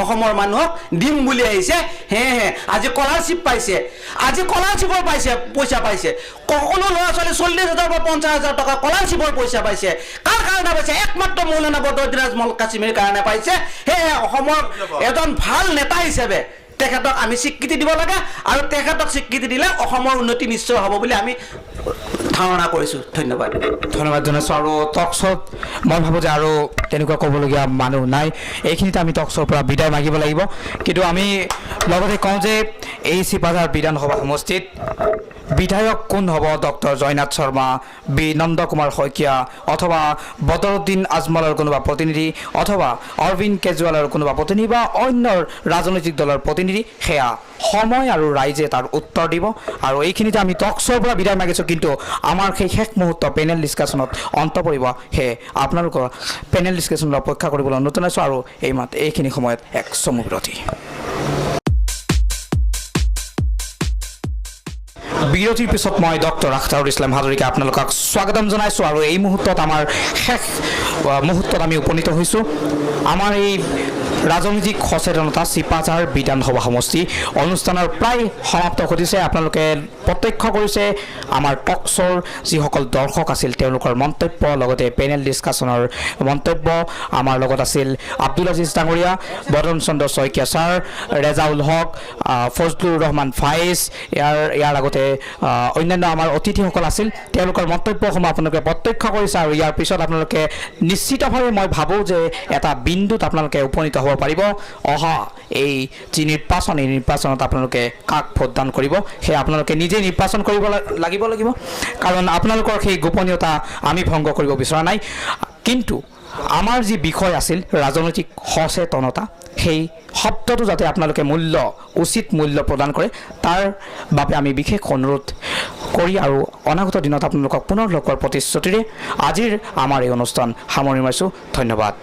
অসমৰ মানুহক দিম বুলি আহিছে। সেয়েহে আজি স্কলাৰশ্বিপ পাইছে, আজি স্কলাৰশ্বিপৰ পইচা পাইছে, সকলো ল'ৰা ছোৱালী 40,000 বা 50,000 টকা স্কলাৰশ্বিপৰ পইচা পাইছে। কাৰ কাৰণে পাইছে? একমাত্ৰ মৌলানা বদৰুদ্দিন আজমল কাছিমিৰ কাৰণে পাইছে। সেয়েহে অসমৰ এজন ভাল নেতা হিচাপে তেখেতক আমি স্বীকৃতি দিব লাগে আৰু তেখেতক স্বীকৃতি দিলে অসমৰ উন্নতি নিশ্চয় হ'ব বুলি আমি ধাৰণা কৰিছোঁ। ধন্যবাদ জনাইছোঁ। আৰু টক শ্ব'ত মই ভাবোঁ যে আৰু তেনেকুৱা ক'বলগীয়া মানুহ নাই, এইখিনিতে আমি টক শ্ব'ৰ পৰা বিদায় মাগিব লাগিব। কিন্তু আমি লগতে কওঁ যে এই চিপাঝাৰ বিধানসভা সমষ্টিত বিধায়ক কোন হ'ব? ডক্টৰ জয়নাথ শৰ্মা, বিনন্দ কুমাৰ শইকীয়া, অথবা বদৰুদ্দিন আজমলৰ কোনোবা প্ৰতিনিধি, অথবা অৰবিন্দ কেজৰিৱালৰ কোনোবা প্ৰতিনিধি বা অন্য ৰাজনৈতিক দলৰ প্ৰতিনিধি, সেয়া সময় আৰু ৰাইজে তাৰ উত্তৰ দিব। আৰু এইখিনিতে আমি টক শ্ব'ৰ পৰা বিদায় মাগিছোঁ, কিন্তু আমাৰ সেই শেষ মুহূৰ্ত পেনেল ডিছকাশ্যনত অন্ত পৰিব। সেয়ে আপোনালোকৰ পেনেল ডিছকাশ্যনলৈ অপেক্ষা কৰিবলৈ অনুৰোধ জনাইছোঁ। আৰু এইখিনি সময়ত এক চমু বিৰতি। বিৰতিৰ পিছত মই ডক্টৰ আখতাৰুল ইছলাম হাজৰিকা আপোনালোকক স্বাগতম জনাইছোঁ। আৰু এই মুহূৰ্তত আমাৰ শেষ মুহূৰ্তত আমি উপনীত হৈছোঁ। আমাৰ এই ৰাজনৈতিক সচেতনতা চিপাঝাৰ বিধানসভা সমষ্টি অনুষ্ঠানৰ প্ৰায় সমাপ্ত ঘটিছে। আপোনালোকে প্ৰত্যক্ষ কৰিছে আমাৰ টক শ্ব'ৰ যিসকল দৰ্শক আছিল তেওঁলোকৰ মন্তব্য, লগতে পেনেল ডিছকাশ্যনৰ মন্তব্য। আমাৰ লগত আছিল আব্দুল আজিজ ডাঙৰীয়া, বদন চন্দ্ৰ শইকীয়া ছাৰ, ৰেজাউল হক, ফজলুৰ ৰহমান ফাইজ, ইয়াৰ আগতে অন্যান্য আমাৰ অতিথিসকল আছিল। তেওঁলোকৰ মন্তব্যসমূহ আপোনালোকে প্ৰত্যক্ষ কৰিছে। আৰু ইয়াৰ পিছত আপোনালোকে নিশ্চিতভাৱে মই ভাবোঁ যে এটা বিন্দুত আপোনালোকে উপনীত হ'ব পাৰিব। অহা এই যি নিৰ্বাচন, এই নিৰ্বাচনত আপোনালোকে কাক ভোটদান কৰিব সেয়া আপোনালোকে নিজেই নিৰ্বাচন কৰিব লাগিব, কাৰণ আপোনালোকৰ সেই গোপনীয়তা আমি ভংগ কৰিব বিচৰা নাই। কিন্তু আমাৰ যি বিষয় আছিল ৰাজনৈতিক সচেতনতা, সেই শব্দটো যাতে আপোনালোকে উচিত মূল্য প্ৰদান কৰে, তাৰ বাবে আমি বিশেষ অনুৰোধ কৰি আৰু অনাগত দিনত আপোনালোকক পুনৰ লগ পোৱাৰ প্ৰতিশ্ৰুতিৰে আজিৰ আমাৰ এই অনুষ্ঠান সামৰণি মাৰিছোঁ। ধন্যবাদ।